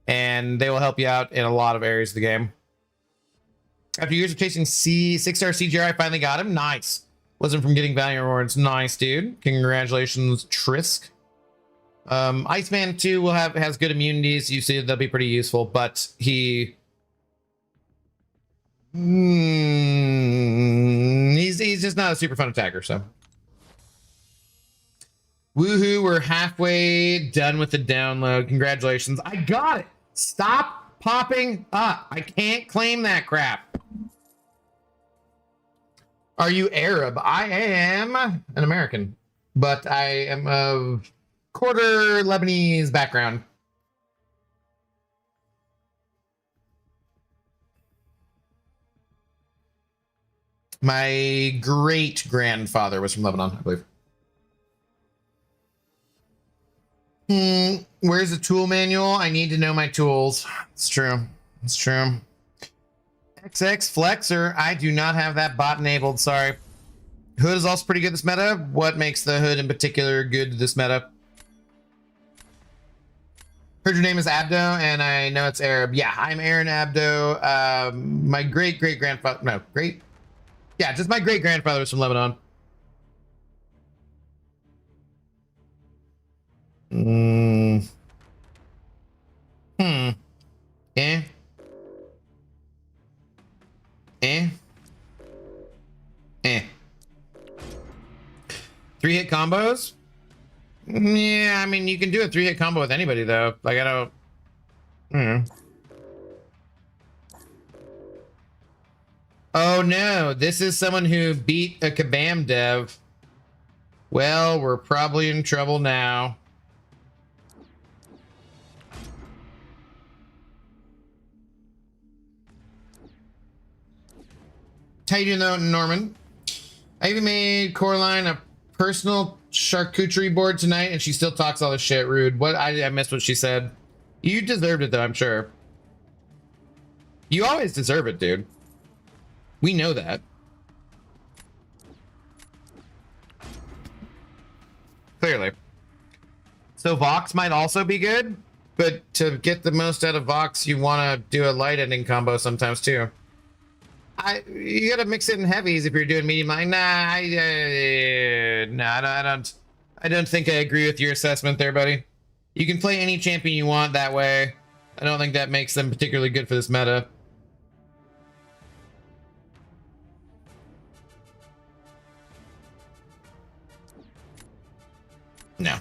and they will help you out in a lot of areas of the game. After years of chasing 6-star CGR, I finally got him. Nice. Wasn't from getting Valiant Rewards. Nice, dude. Congratulations, Trisk. Iceman 2 has good immunities. You see, they'll be pretty useful, but he's just not a super fun attacker, so. Woohoo, we're halfway done with the download. Congratulations. I got it. Stop popping up. I can't claim that crap. Are you Arab? I am an American, but I am of quarter Lebanese background. My great grandfather was from Lebanon, I believe. Where's the tool manual? I need to know my tools. It's true. It's true. XX Flexor. I do not have that bot enabled. Sorry. Hood is also pretty good this meta. What makes the hood in particular good this meta? Heard your name is Abdo, and I know it's Arab. Yeah, I'm Aaron Abdo. My great-great-grandfather... No, great... Yeah, just my great-grandfather was from Lebanon. Eh? Eh? Eh. 3-hit combos? Yeah, I mean, you can do a 3-hit combo with anybody, though. Like, I don't... Oh, no. This is someone who beat a Kabam dev. Well, we're probably in trouble now. How you doing, though, Norman? I even made Coraline a personal charcuterie board tonight, and she still talks all this shit. Rude. What? I missed what she said. You deserved it, though, I'm sure. You always deserve it, dude. We know that. Clearly. So Vox might also be good, but to get the most out of Vox, you want to do a light ending combo sometimes, too. You gotta mix it in heavies if you're doing medium line. Nah, I don't think I agree with your assessment there, buddy. You can play any champion you want that way. I don't think that makes them particularly good for this meta. No.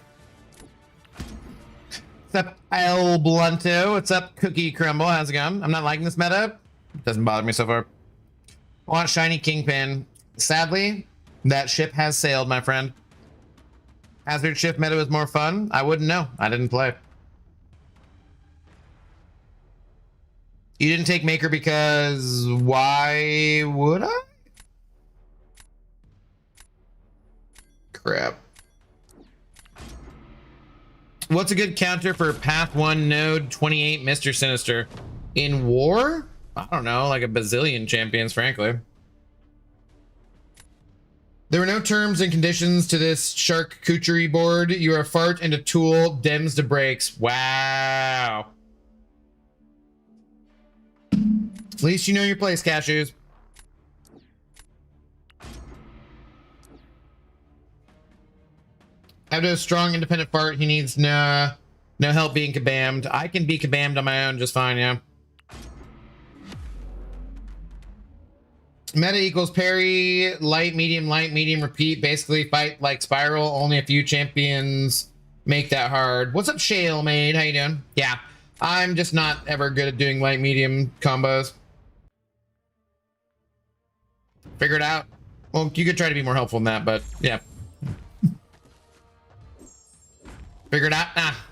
What's up, El Blunto? What's up, Cookie Crumble? How's it going? I'm not liking this meta. It doesn't bother me so far. I want shiny Kingpin. Sadly, that ship has sailed, my friend. Hazard shift meta was more fun. I wouldn't know. I didn't play. You didn't take Maker because why would I? Crap. What's a good counter for Path 1 Node 28 Mr. Sinister? In war? I don't know, like a bazillion champions, frankly. There were no terms and conditions to this charcuterie board. You are a fart and a tool, dems to breaks. Wow. At least you know your place, Cashews. Abdo, strong, independent fart. He needs no help being kabammed. I can be kabammed on my own just fine, yeah. Meta equals parry, light, medium, repeat. Basically fight like Spiral. Only a few champions make that hard. What's up, Shale Maid? How you doing? Yeah, I'm just not ever good at doing light, medium combos. Figure it out. Well, you could try to be more helpful in that, but yeah. Figure it out. Ah.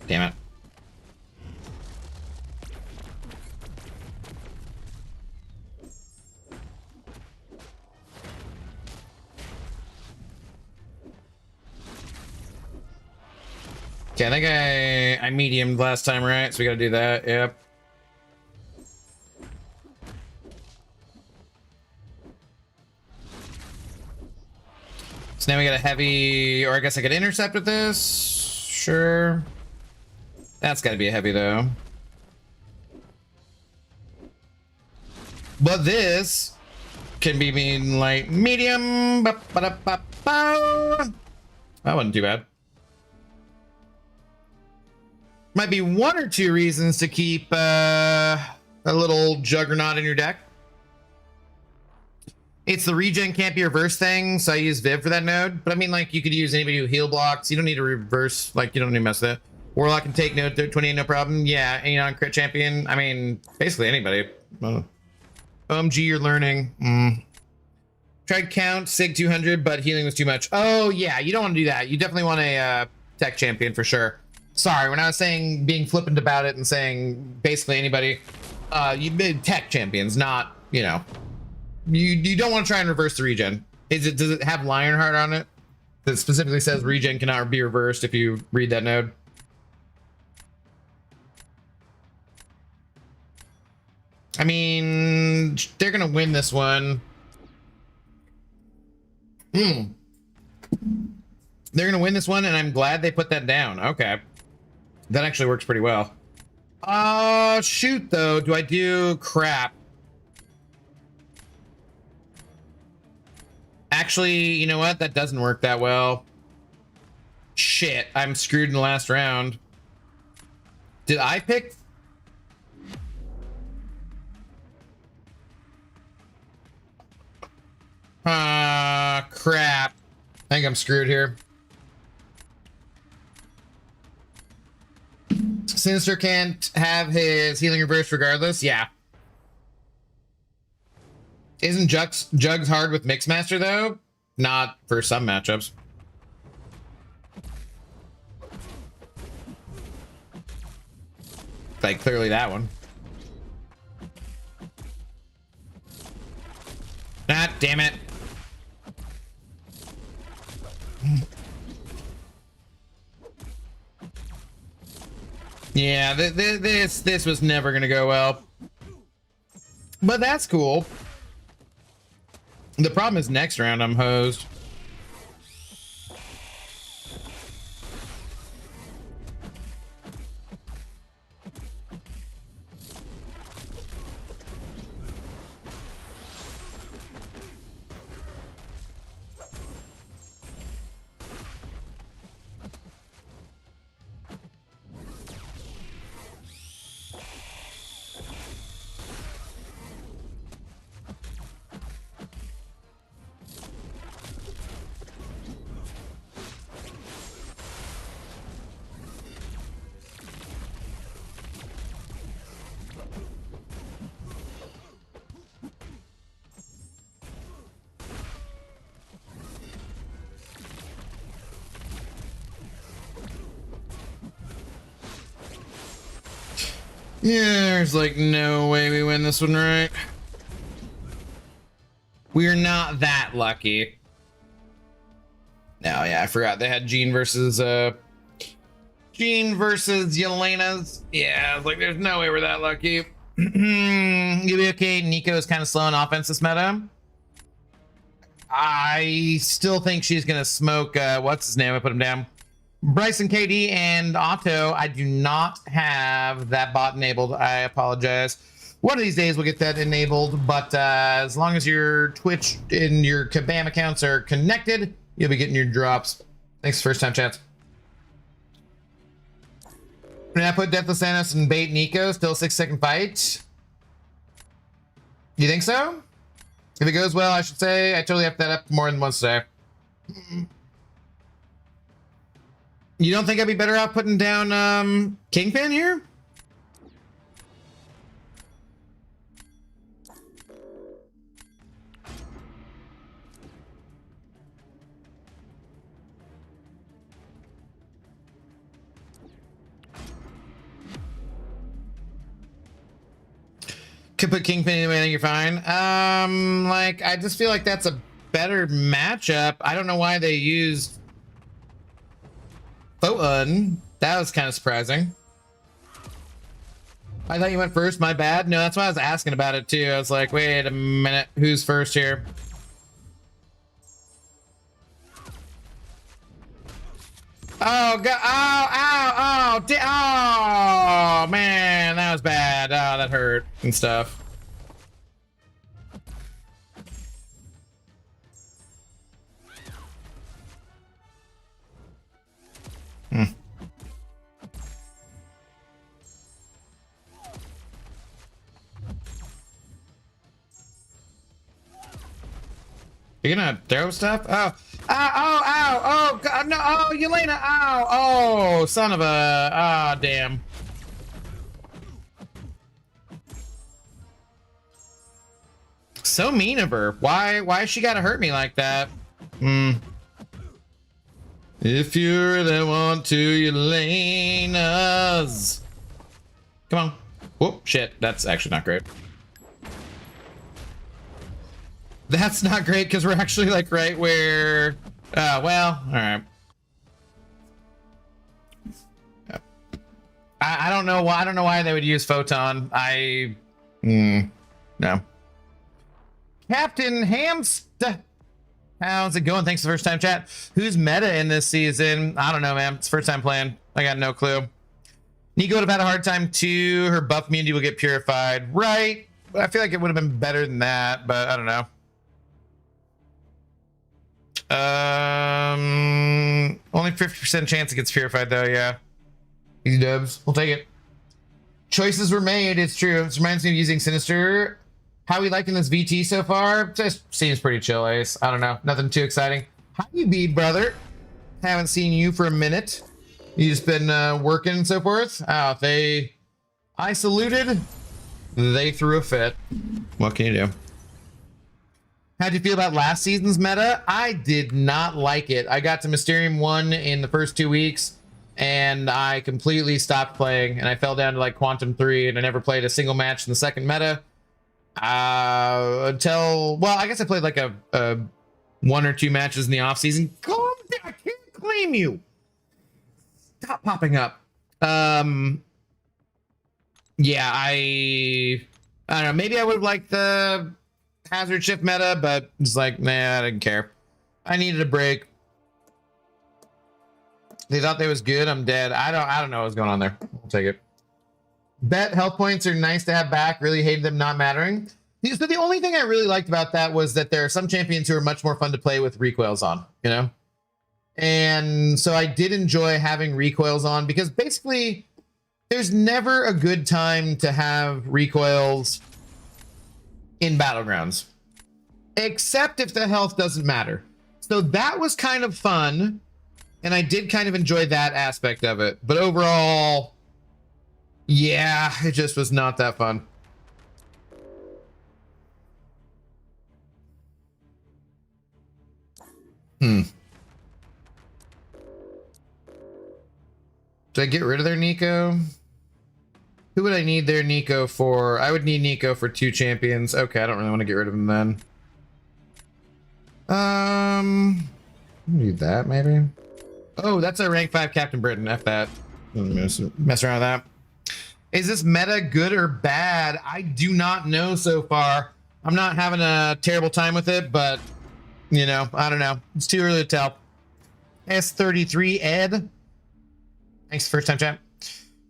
Damn it. Okay, I think I mediumed last time, right? So we gotta do that. Yep. So now we got a heavy, or I guess I could intercept with this. Sure. That's got to be a heavy, though. But this can be mean like medium. That wasn't too bad. Might be one or two reasons to keep a little Juggernaut in your deck. It's the regen can't be reverse thing, so I use Viv for that node. But I mean, like, you could use anybody who heal blocks. You don't need to reverse, like, you don't need to mess with it. Warlock can take node 28, no problem. Yeah, any non-crit champion. I mean, basically anybody. OMG, you're learning. Tried count, Sig 200, but healing was too much. Oh, yeah, you don't want to do that. You definitely want a tech champion for sure. Sorry, when I was saying being flippant about it and saying basically anybody, you bid tech champions, not, you know, you don't want to try and reverse the regen. Does it have Lionheart on it? That specifically says regen cannot be reversed if you read that node. I mean, they're gonna win this one. They're gonna win this one, and I'm glad they put that down. Okay. That actually works pretty well. Shoot, though. Do I do crap? Actually, you know what? That doesn't work that well. Shit, I'm screwed in the last round. Did I pick? Crap. I think I'm screwed here. Sinister can't have his healing reversed regardless. Yeah. Isn't Jugs hard with Mixmaster though? Not for some matchups. Like clearly that one. Ah, damn it. Yeah, this was never gonna go well. But that's cool. The problem is next round I'm hosed. Yeah, there's like no way we win this one, right? We're not that lucky. No, yeah, I forgot they had Jean versus Yelena's. Yeah, I was like, there's no way we're that lucky. You'll be okay. Nico's kind of slow in offense this meta. I still think she's gonna smoke what's his name? I put him down. Bryson, KD, and Otto. I do not have that bot enabled. I apologize. One of these days we'll get that enabled, but as long as your Twitch and your Kabam accounts are connected, you'll be getting your drops. Thanks, first time chats. And I put Deathless Thanos and bait Nico. Still 6-second fight. You think so? If it goes well, I should say. I totally have that up more than once today. You don't think I'd be better off putting down Kingpin here? Could put Kingpin anyway, I think you're fine. Like, I just feel like that's a better matchup. I don't know why they used Photon. That was kind of surprising. I thought you went first, my bad. No, that's why I was asking about it too. I was like, wait a minute, who's first here? Oh, God. Oh, man, that was bad. Oh, that hurt and stuff. You're gonna throw stuff? Oh. Oh, God, no, oh, Yelena, oh, son of a, damn. So mean of her. Why she gotta hurt me like that? Yeah, If you really want to, Elena's. Come on. Whoop, shit. That's actually not great. That's not great because we're actually like right where... well, all right. I don't know why. I don't know why they would use Photon. No. Captain Hamster. How's it going? Thanks for the first time chat. Who's meta in this season? I don't know, man. It's first time playing. I got no clue. Nico would have had a hard time too. Her buff immunity will get purified. Right. But I feel like it would have been better than that, but I don't know. Only 50% chance it gets purified though, yeah. Easy dubs. We'll take it. Choices were made, it's true. It reminds me of using Sinister. How we liking this VT so far? Just seems pretty chill, Ace. I don't know. Nothing too exciting. How you be, brother? Haven't seen you for a minute. You just been working and so forth? Oh, I saluted. They threw a fit. What can you do? How'd you feel about last season's meta? I did not like it. I got to Mysterium 1 in the first 2 weeks, and I completely stopped playing, and I fell down to like Quantum 3, and I never played a single match in the second meta. Until, well, I guess I played like a 1 or 2 matches in the off season. Calm down, I can't claim you. Stop popping up. Yeah, I don't know. Maybe I would have liked the hazard shift meta, but it's like, nah, I didn't care. I needed a break. They thought they was good. I'm dead. I don't know what's going on there. I'll take it. Bet health points are nice to have back. Really hated them not mattering. So the only thing I really liked about that was that there are some champions who are much more fun to play with recoils on, you know? And so I did enjoy having recoils on because basically there's never a good time to have recoils in Battlegrounds, except if the health doesn't matter. So that was kind of fun, and I did kind of enjoy that aspect of it. But overall, yeah, it just was not that fun. Did I get rid of their Nico? Who would I need their Nico for? I would need Nico for 2 champions. Okay, I don't really want to get rid of him then. Need that maybe. Oh, that's a rank 5 Captain Britain. F that. Mess around with that. Is this meta good or bad? I do not know so far. I'm not having a terrible time with it, but you know, I don't know. It's too early to tell. S33 Ed. Thanks, first time chat.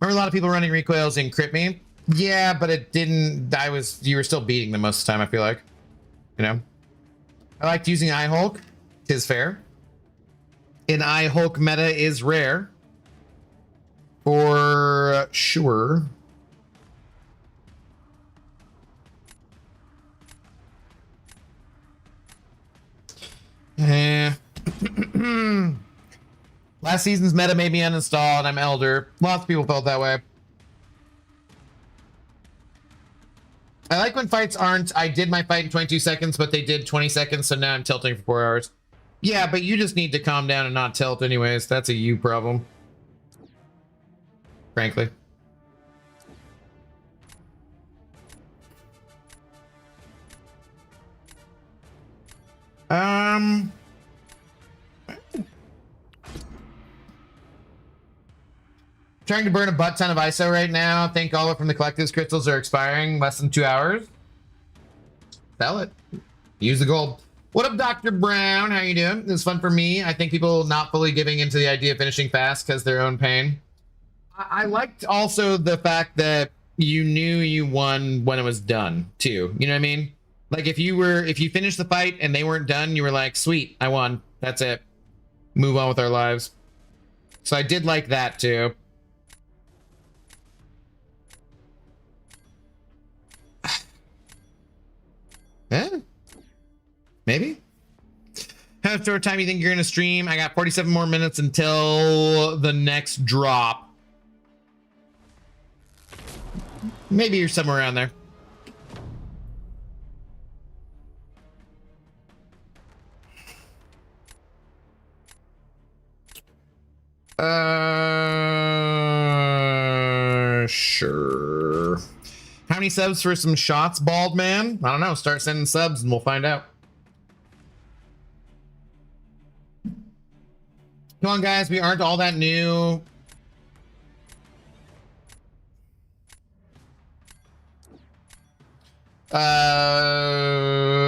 Remember a lot of people running recoils in Crit Me? Yeah, but it didn't. You were still beating them most of the time, I feel like. You know? I liked using Eye Hulk. 'Tis fair. An Eye Hulk meta is rare. For sure. Last season's meta made me uninstall and I'm elder. Lots of people felt that way. I like when fights aren't, I did my fight in 22 seconds, but they did 20 seconds, so now I'm tilting for 4 hours. Yeah, but you just need to calm down and not tilt anyways. That's a you problem. Frankly. Trying to burn a butt ton of ISO right now. Think all of it from the collectives crystals are expiring less than 2 hours. Sell it. Use the gold. What up, Dr. Brown? How you doing? This is fun for me. I think people not fully giving into the idea of finishing fast because their own pain. I liked also the fact that you knew you won when it was done too. You know what I mean? Like if you finished the fight and they weren't done, you were like, sweet, I won. That's it. Move on with our lives. So I did like that too. Eh? Maybe? How much time you think you're gonna stream? I got 47 more minutes until the next drop. Maybe you're somewhere around there. Sure. How many subs for some shots, bald man? I don't know. Start sending subs and we'll find out. Come on, guys. We aren't all that new.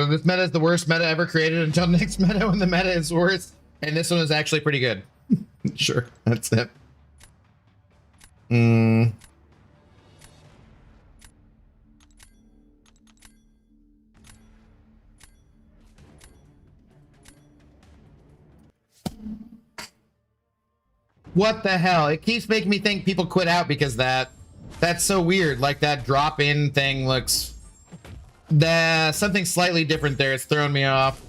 This meta is the worst meta ever created until next meta when the meta is worse. And this one is actually pretty good. Sure, that's it. What the hell? It keeps making me think people quit out because that's so weird. Like that drop-in thing looks something slightly different there. It's throwing me off.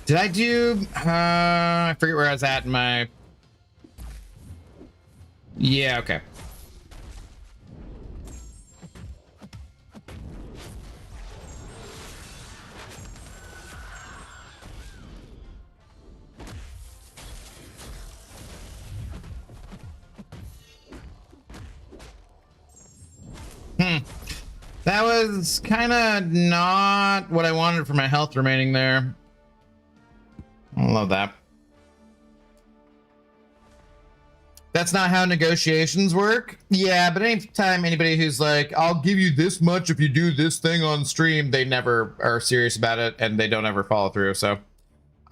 Did I do, I forget where I was at in my, yeah, okay. That was kind of not what I wanted for my health remaining there. I love that. That's not how negotiations work. Yeah, but anytime anybody who's like, I'll give you this much if you do this thing on stream, they never are serious about it and they don't ever follow through. So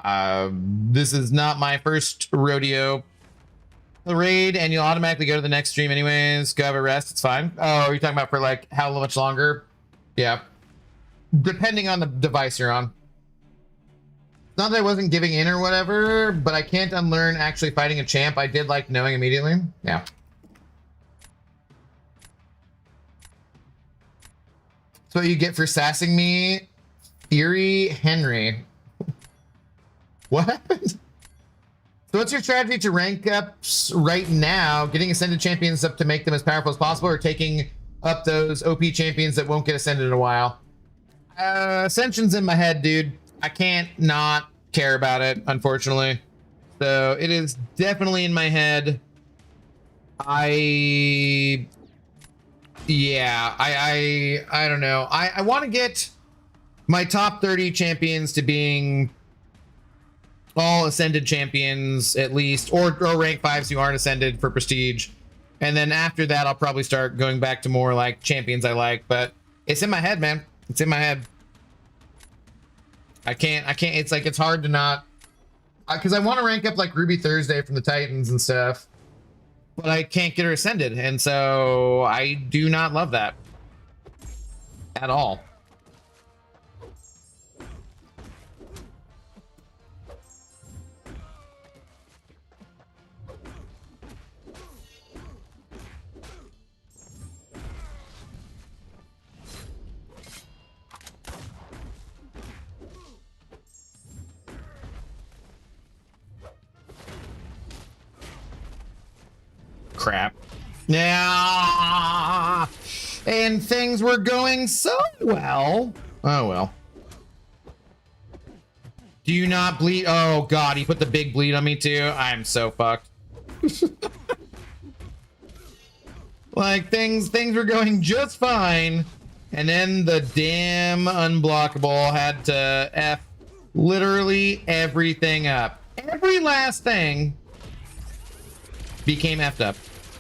this is not my first rodeo. The raid, and you'll automatically go to the next stream anyways. Go have a rest. It's fine. Oh, you're talking about for like how much longer? Yeah. Depending on the device you're on. Not that I wasn't giving in or whatever, but I can't unlearn actually fighting a champ I did like knowing immediately. Yeah. That's what you get for sassing me, Theory Henry. What happened? So what's your strategy to rank ups right now? Getting Ascended champions up to make them as powerful as possible, or taking up those OP champions that won't get Ascended in a while? Ascension's in my head, dude. I can't not care about it, unfortunately. So it is definitely in my head. I don't know. I want to get my top 30 champions to being all Ascended champions at least, or rank 5s who aren't Ascended for prestige. And then after that, I'll probably start going back to more like champions I like. But it's in my head, man. It's in my head. I can't, it's like, it's hard to not, because I want to rank up like Ruby Thursday from the Titans and stuff, but I can't get her Ascended. And so I do not love that at all. Crap. Yeah. And things were going so well. Oh, well. Do you not bleed? Oh, God. He put the big bleed on me, too. I'm so fucked. Like, things were going just fine. And then the damn unblockable had to F literally everything up. Every last thing became effed up.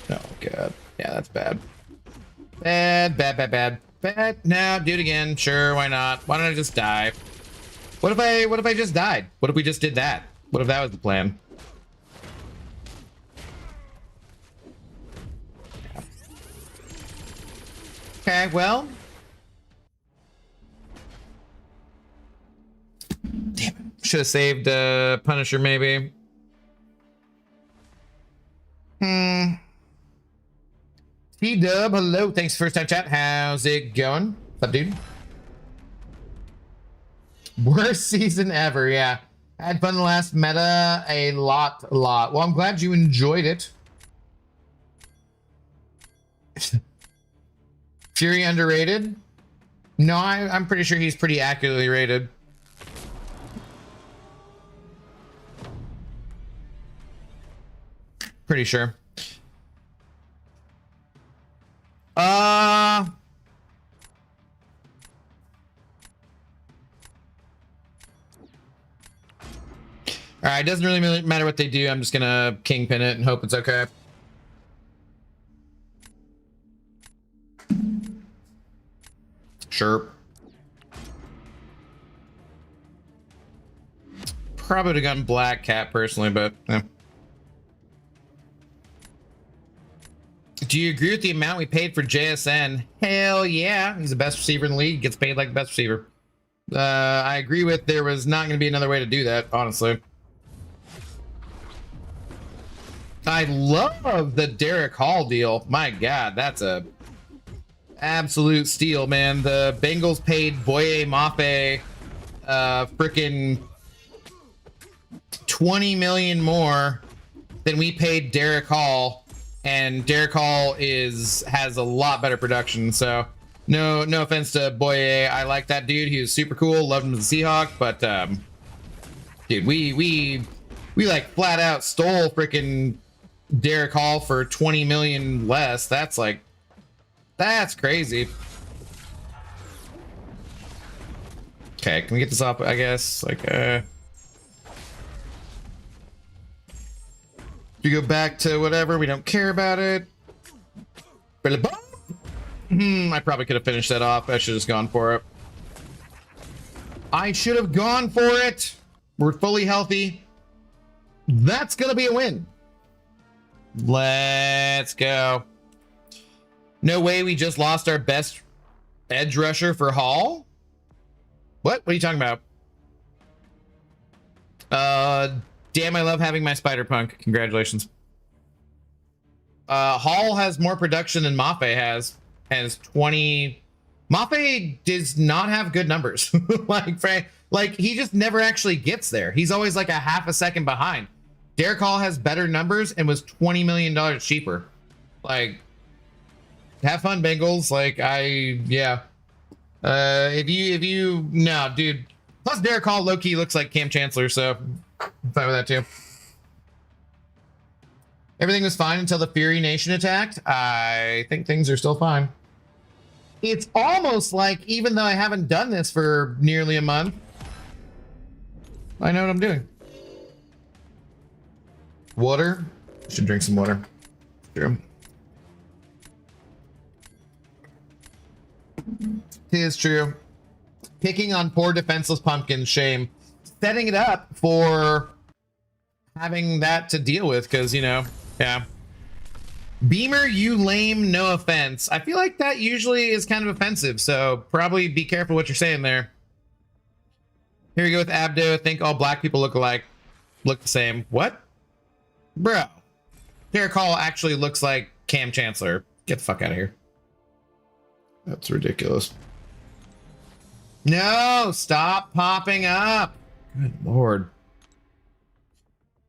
Oh, God. Yeah, that's bad. Bad. Now, do it again. Sure, why not? Why don't I just die? What if I just died? What if we just did that? What if that was the plan? Okay, well. Damn it. Should have saved Punisher, maybe. T-Dub, hello. Thanks for first time chat. How's it going? What's up, dude? Worst season ever, yeah. Had fun the last meta a lot. Well, I'm glad you enjoyed it. Fury underrated? No, I'm pretty sure he's pretty accurately rated. Pretty sure. All right, doesn't really matter what they do. I'm just gonna kingpin it and hope it's okay. Sure. Probably would have gotten Black Cat personally, but yeah. Do you agree with the amount we paid for JSN? Hell yeah. He's the best receiver in the league. Gets paid like the best receiver. I agree with there was not going to be another way to do that, honestly. I love the Derek Hall deal. My God, that's a absolute steal, man. The Bengals paid Boye Mafe freaking 20 million more than we paid Derek Hall. And Derek Hall has a lot better production, so no offense to Boye. I like that dude. He was super cool. Loved him as a Seahawk, but dude, we like flat out stole freaking Derek Hall for 20 million less. That's crazy. Okay, can we get this up? I guess we go back to whatever. We don't care about it. I probably could have finished that off. I should have just gone for it. I should have gone for it. We're fully healthy. That's going to be a win. Let's go. No way we just lost our best edge rusher for Hall? What are you talking about? Damn, I love having my Spider Punk. Congratulations. Hall has more production than Mafe has. Has 20. Mafe does not have good numbers. like he just never actually gets there. He's always like a half a second behind. Derek Hall has better numbers and was $20 million cheaper. Like, have fun, Bengals. Like, yeah. If you no, dude. Plus, Derek Hall low-key looks like Cam Chancellor, so I'm fine with that too. Everything was fine until the Fury Nation attacked. I think things are still fine. It's almost like, even though I haven't done this for nearly a month, I know what I'm doing. Water. Should drink some water. True. It is true. Picking on poor defenseless pumpkins, shame. Setting it up for having that to deal with, because, you know, yeah. Beamer, you lame, no offense. I feel like that usually is kind of offensive, so probably be careful what you're saying there. Here we go with Abdo. I think all black people look alike. Look the same. What? Bro. Derek Hall actually looks like Cam Chancellor. Get the fuck out of here. That's ridiculous. No, stop popping up. Good Lord.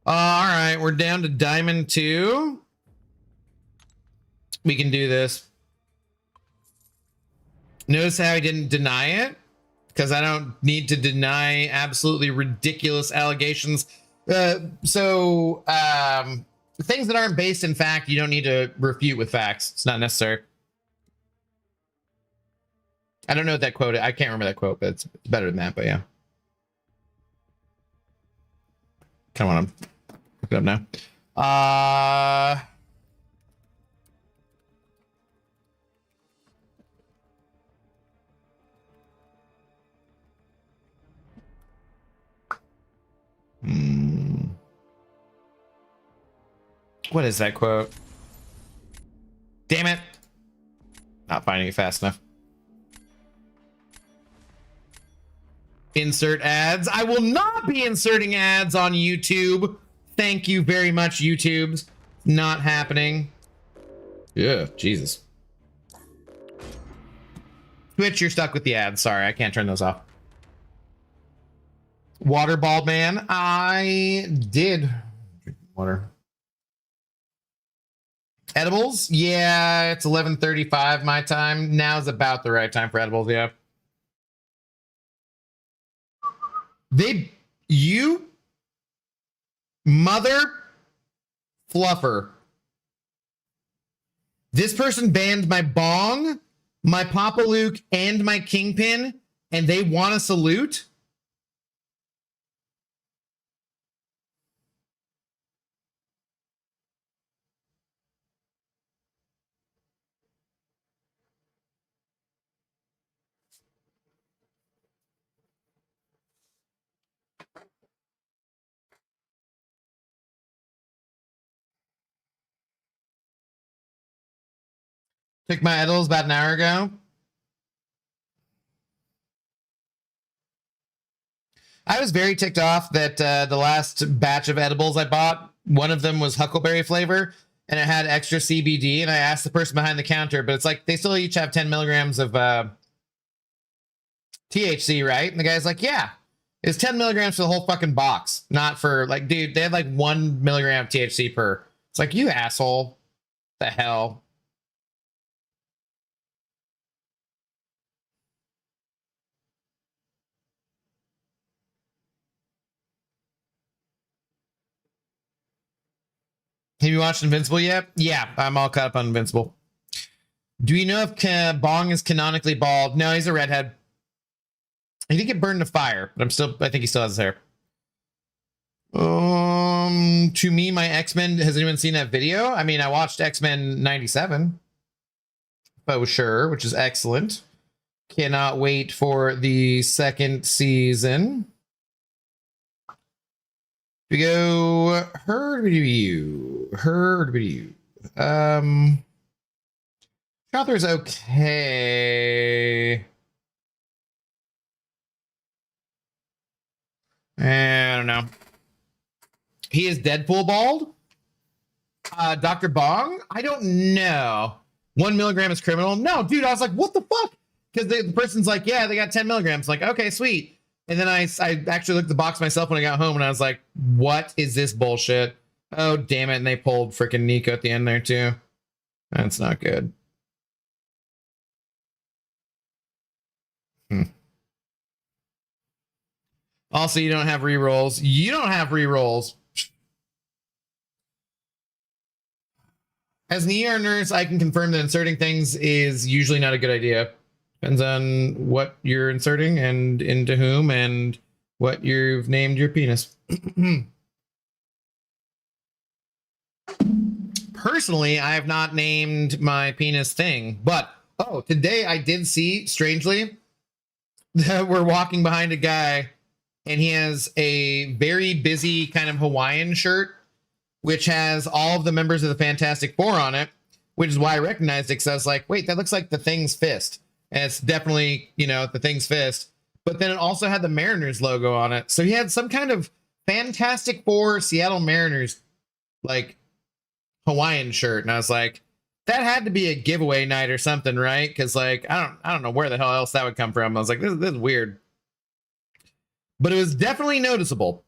All right, we're down to Diamond 2. We can do this. Notice how I didn't deny it? Because I don't need to deny absolutely ridiculous allegations. Things that aren't based in fact, you don't need to refute with facts. It's not necessary. I don't know what that quote is. I can't remember that quote, but it's better than that, but yeah. Come on, I'm looking up now. What is that quote? Damn it. Not finding it fast enough. Insert ads. I will not be inserting ads on YouTube. Thank you very much, YouTube. Not happening. Yeah, Jesus. Twitch, you're stuck with the ads. Sorry, I can't turn those off. Waterball man, I did drink water. Edibles? Yeah, it's 11:35 my time. Now's about the right time for edibles, yeah. You mother fluffer. This person banned my bong, my Papa Luke, and my Kingpin, and they want a salute? Took my edibles about an hour ago. I was very ticked off that the last batch of edibles I bought, one of them was huckleberry flavor, and it had extra CBD. And I asked the person behind the counter, but it's like they still each have 10 milligrams of THC, right? And the guy's like, yeah, it's 10 milligrams for the whole fucking box, not for like, dude, they had like 1 milligram of THC per. It's like, you asshole. The hell? Have you watched Invincible yet? Yeah, I'm all caught up on Invincible. Do you know if Bong is canonically bald? No, he's a redhead. He did get burned to fire, but I think he still has his hair. To me, my X-Men, has anyone seen that video? I mean, I watched X-Men 97. Oh, sure, which is excellent. Cannot wait for the second season. We go her review. Chopper's okay. I don't know. He is Deadpool bald. Dr. Bong? I don't know. 1 milligram is criminal. No, dude, I was like, what the fuck? Because the person's like, yeah, they got 10 milligrams. Like, okay, sweet. And then I actually looked at the box myself when I got home, and I was like, what is this bullshit? Oh, damn it. And they pulled freaking Nico at the end there, too. That's not good. Also, you don't have rerolls. You don't have rerolls. As an ER nurse, I can confirm that inserting things is usually not a good idea. Depends on what you're inserting and into whom and what you've named your penis. Personally, I have not named my penis thing, but today I did see, strangely, that we're walking behind a guy and he has a very busy kind of Hawaiian shirt, which has all of the members of the Fantastic Four on it, which is why I recognized it, because I was like, wait, that looks like the Thing's fist. And it's definitely, the Thing's fist. But then it also had the Mariners logo on it. So he had some kind of Fantastic Four Seattle Mariners, like, Hawaiian shirt. And I was like, that had to be a giveaway night or something, right? Because, like, I don't know where the hell else that would come from. I was like, this is weird. But it was definitely noticeable.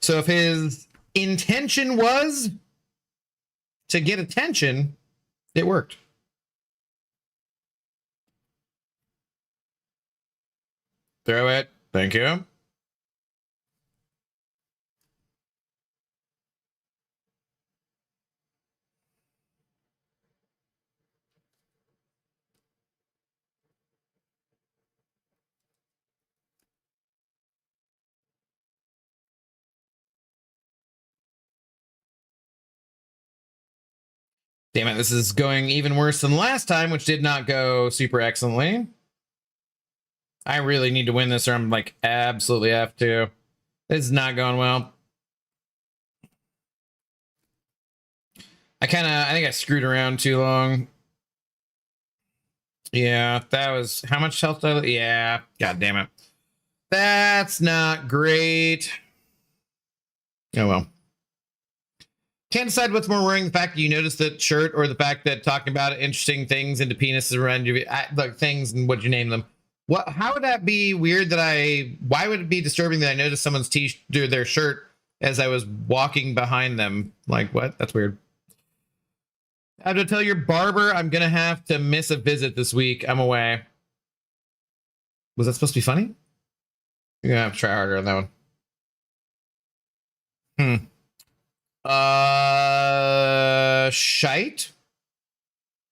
So if his intention was to get attention, it worked. Throw it. Thank you. Damn it, this is going even worse than last time, which did not go super excellently. I really need to win this or I'm like absolutely have to. This is not going well. I think I screwed around too long. Yeah, that was how much health? Yeah, god damn it. That's not great. Oh well. Can't decide what's more worrying: the fact that you noticed that shirt, or the fact that talking about interesting things into penises around you, like things and what you name them. What? How would that be weird? Why would it be disturbing that I noticed someone's their shirt as I was walking behind them? Like what? That's weird. I have to tell your barber I'm gonna have to miss a visit this week. I'm away. Was that supposed to be funny? You're gonna have to try harder on that one. Shite.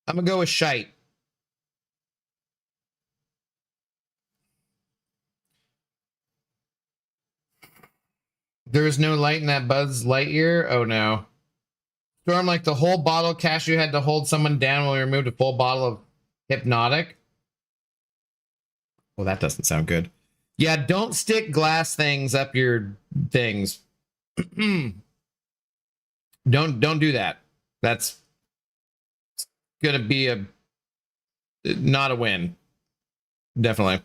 I'm gonna go with shite. There is no light in that Buzz Lightyear. Oh no. Storm, like the whole bottle cashew had to hold someone down while we removed a full bottle of Hypnotic. Well, that doesn't sound good. Yeah, don't stick glass things up your things. don't do that. That's gonna be not a win. Definitely.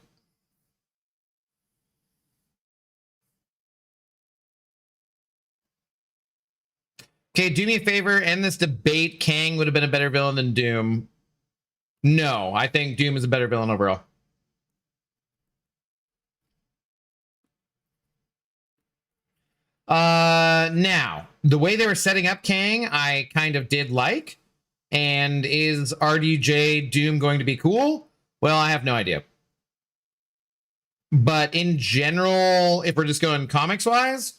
Okay, do me a favor, end this debate. Kang would have been a better villain than Doom. No, I think Doom is a better villain overall. Now, the way they were setting up Kang, I kind of did like. And is RDJ Doom going to be cool? Well, I have no idea. But in general, if we're just going comics wise,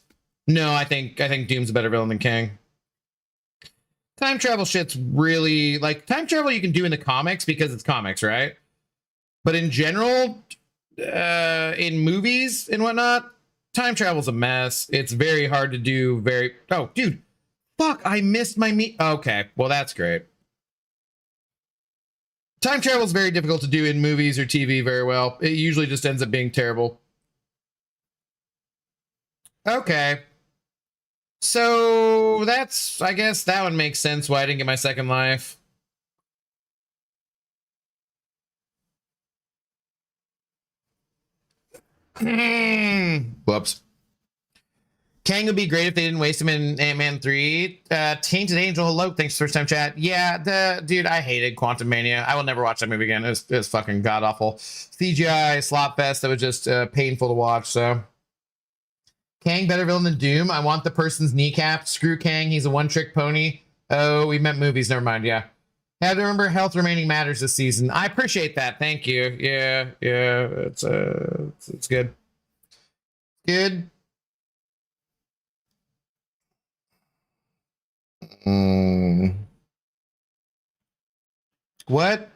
no, I think Doom's a better villain than Kang. Time travel shit's really like time travel you can do in the comics because it's comics, right? But in general, in movies and whatnot, time travel's a mess. It's very hard to do. Oh, dude, fuck! I missed my meet. Okay, well that's great. Time travel is very difficult to do in movies or TV very well. It usually just ends up being terrible. Okay. So that's, I guess that would make sense why I didn't get my second life. Whoops. Kang would be great if they didn't waste him in Ant-Man 3. Tainted Angel, hello, thanks for first time chat. Yeah, dude, I hated Quantum Mania. I will never watch that movie again. It was fucking god awful. CGI slop fest that was just painful to watch. So Kang better villain than Doom. I want the person's kneecap. Screw Kang, he's a one-trick pony. Oh, we meant movies. Never mind. Yeah, have to remember health remaining matters this season. I appreciate that. Thank you. Yeah, it's good. Good. What?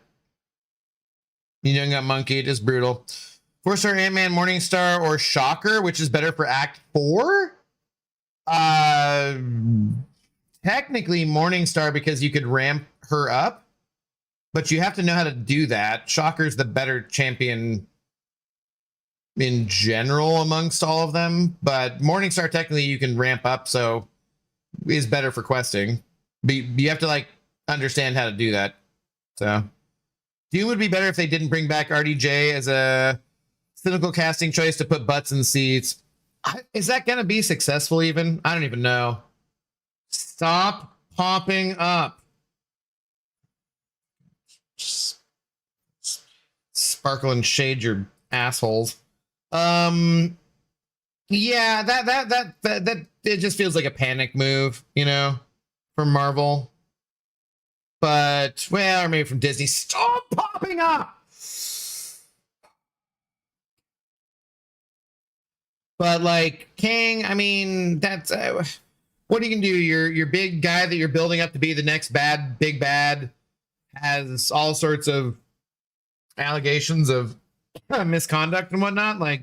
You don't got monkeyed. It's brutal. 4-star Ant-Man, Morningstar, or Shocker, which is better for Act 4? Technically Morningstar because you could ramp her up, but you have to know how to do that. Shocker's the better champion in general amongst all of them, but Morningstar technically you can ramp up, so is better for questing. But you have to like understand how to do that. So Doom would be better if they didn't bring back RDJ as a cynical casting choice to put butts in seats. Is that going to be successful even? I don't even know. Stop popping up. Sparkle and shade your assholes. Yeah, that it just feels like a panic move, you know, from Marvel. But, well, or maybe from Disney. Stop popping up! But, like, Kang, I mean, that's... what are you going to do? Your big guy that you're building up to be the next big bad has all sorts of allegations of misconduct and whatnot. Like,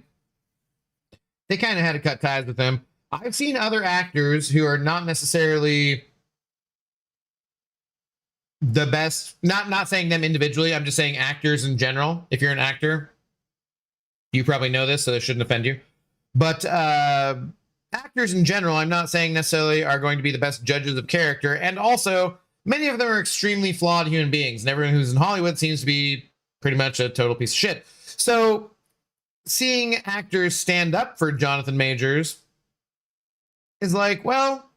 they kind of had to cut ties with him. I've seen other actors who are not necessarily the best, not saying them individually, I'm just saying actors in general. If you're an actor, you probably know this, so it shouldn't offend you. But actors in general, I'm not saying necessarily are going to be the best judges of character. And also, many of them are extremely flawed human beings. And everyone who's in Hollywood seems to be pretty much a total piece of shit. So seeing actors stand up for Jonathan Majors is like, well,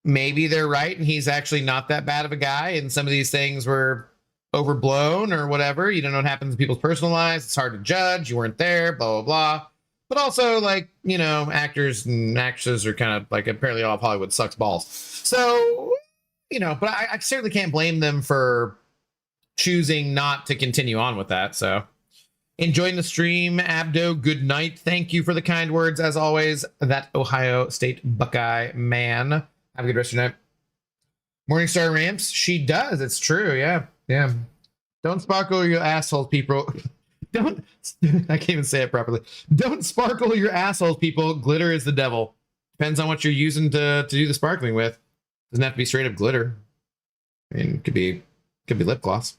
maybe they're right and he's actually not that bad of a guy, and some of these things were overblown or whatever. You don't know what happens in people's personal lives. It's hard to judge. You weren't there, blah, blah, blah. But also, like, you know, actors and actresses are kind of like, apparently all of Hollywood sucks balls. So, you know, but I certainly can't blame them for choosing not to continue on with that. So enjoying the stream, Abdo. Good night. Thank you for the kind words, as always. That Ohio State Buckeye man. Have a good rest of your night. Morningstar ramps. She does. It's true. Yeah. Yeah. Don't sparkle your assholes, people. Don't. I can't even say it properly. Don't sparkle your assholes, people. Glitter is the devil. Depends on what you're using to do the sparkling with. Doesn't have to be straight up glitter. I mean, it could be lip gloss.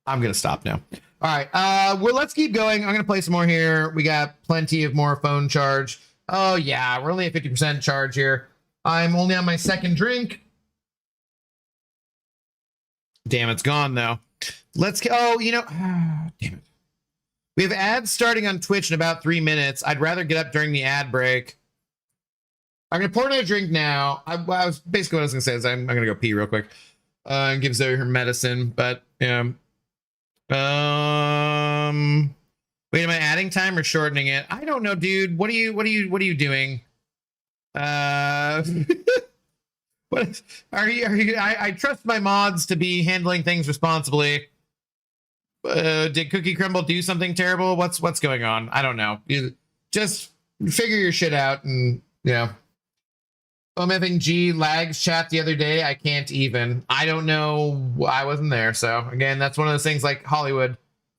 I'm gonna stop now. All right. Well, let's keep going. I'm gonna play some more here. We got plenty of more phone charge. Oh yeah, we're only at 50% charge here. I'm only on my second drink. Damn, it's gone though. Let's go. Oh, you know, damn it. We have ads starting on Twitch in about 3 minutes. I'd rather get up during the ad break. I'm gonna pour another drink now. I was basically what I was gonna say is I'm gonna go pee real quick and give Zoe her medicine. But yeah. Wait, am I adding time or shortening it? I don't know, dude. What are you doing? What are you? I trust my mods to be handling things responsibly. Did Cookie Crumble do something terrible? What's going on? I don't know. You just figure your shit out, and yeah. OMFG lags chat the other day. I can't even. I don't know. I wasn't there. So again, that's one of those things like Hollywood.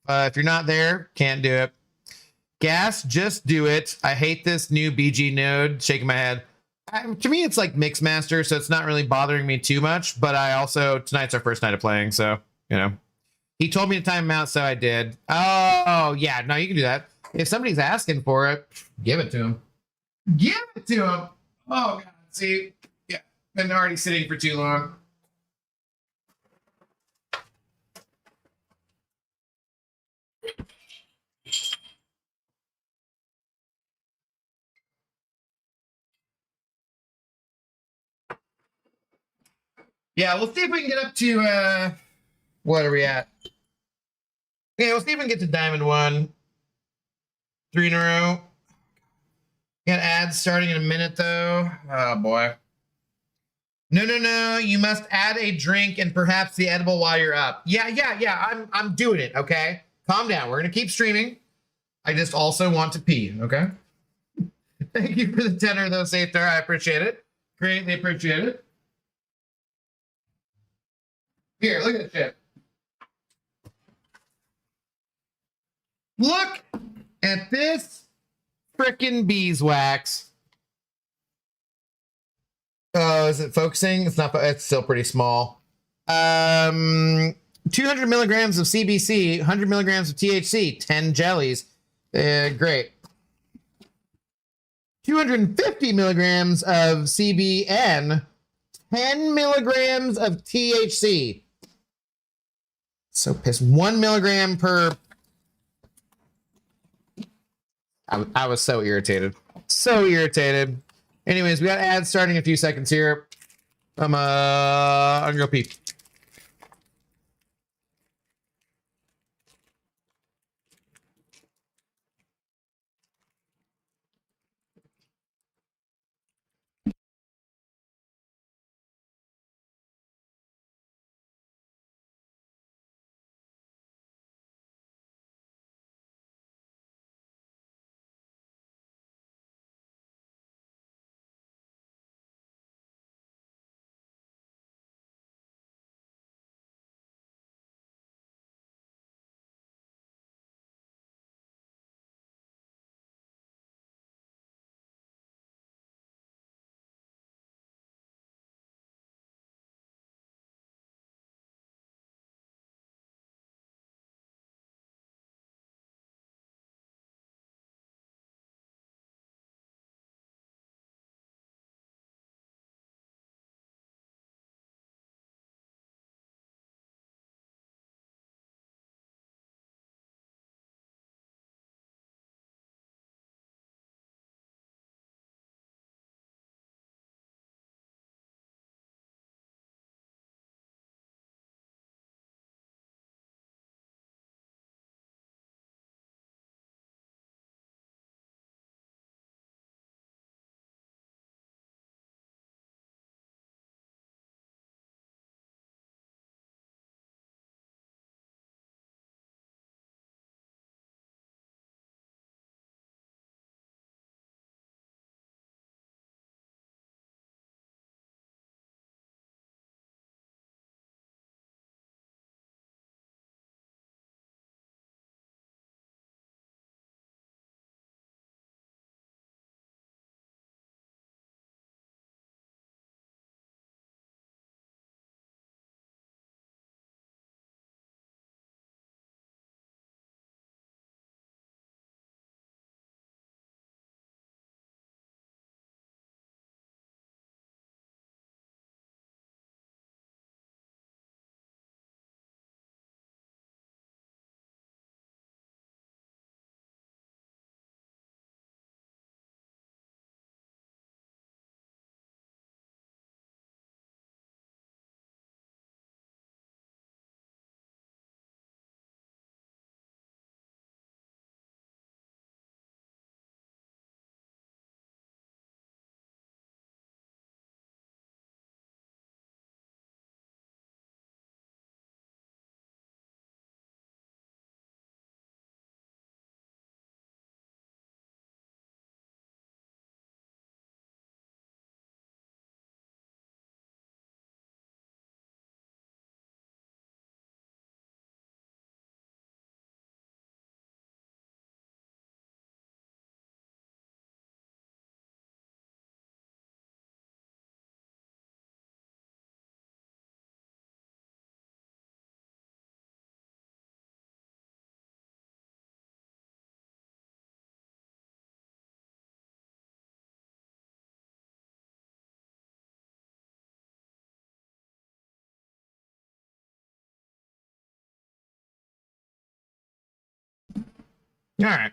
If you're not there, can't do it. Gas, just do it. I hate this new BG node. Shaking my head. To me, it's like Mixmaster, so it's not really bothering me too much. But I also, tonight's our first night of playing, so you know. He told me to time him out, so I did. Oh yeah, no, you can do that. If somebody's asking for it, give it to him. Give it to him. Oh god. See, yeah, been already sitting for too long. Yeah, we'll see if we can get up to, what are we at? Yeah, we'll see if we can get to Diamond 1. 3 in a row. Got ads starting in a minute, though. Oh, boy. No. You must add a drink and perhaps the edible while you're up. Yeah. I'm doing it, okay? Calm down. We're going to keep streaming. I just also want to pee, okay? Thank you for the tenor, though, Sather. I appreciate it. Greatly appreciate it. Here, look at this shit. Look at this frickin' beeswax. Oh, is it focusing? It's not. It's still pretty small. 200 milligrams of CBC, 100 milligrams of THC, 10 jellies. Great. 250 milligrams of CBN, 10 milligrams of THC. So pissed. 1 milligram per. I was so irritated. So irritated. Anyways, we got ads starting in a few seconds here. I'm gonna go pee. All right.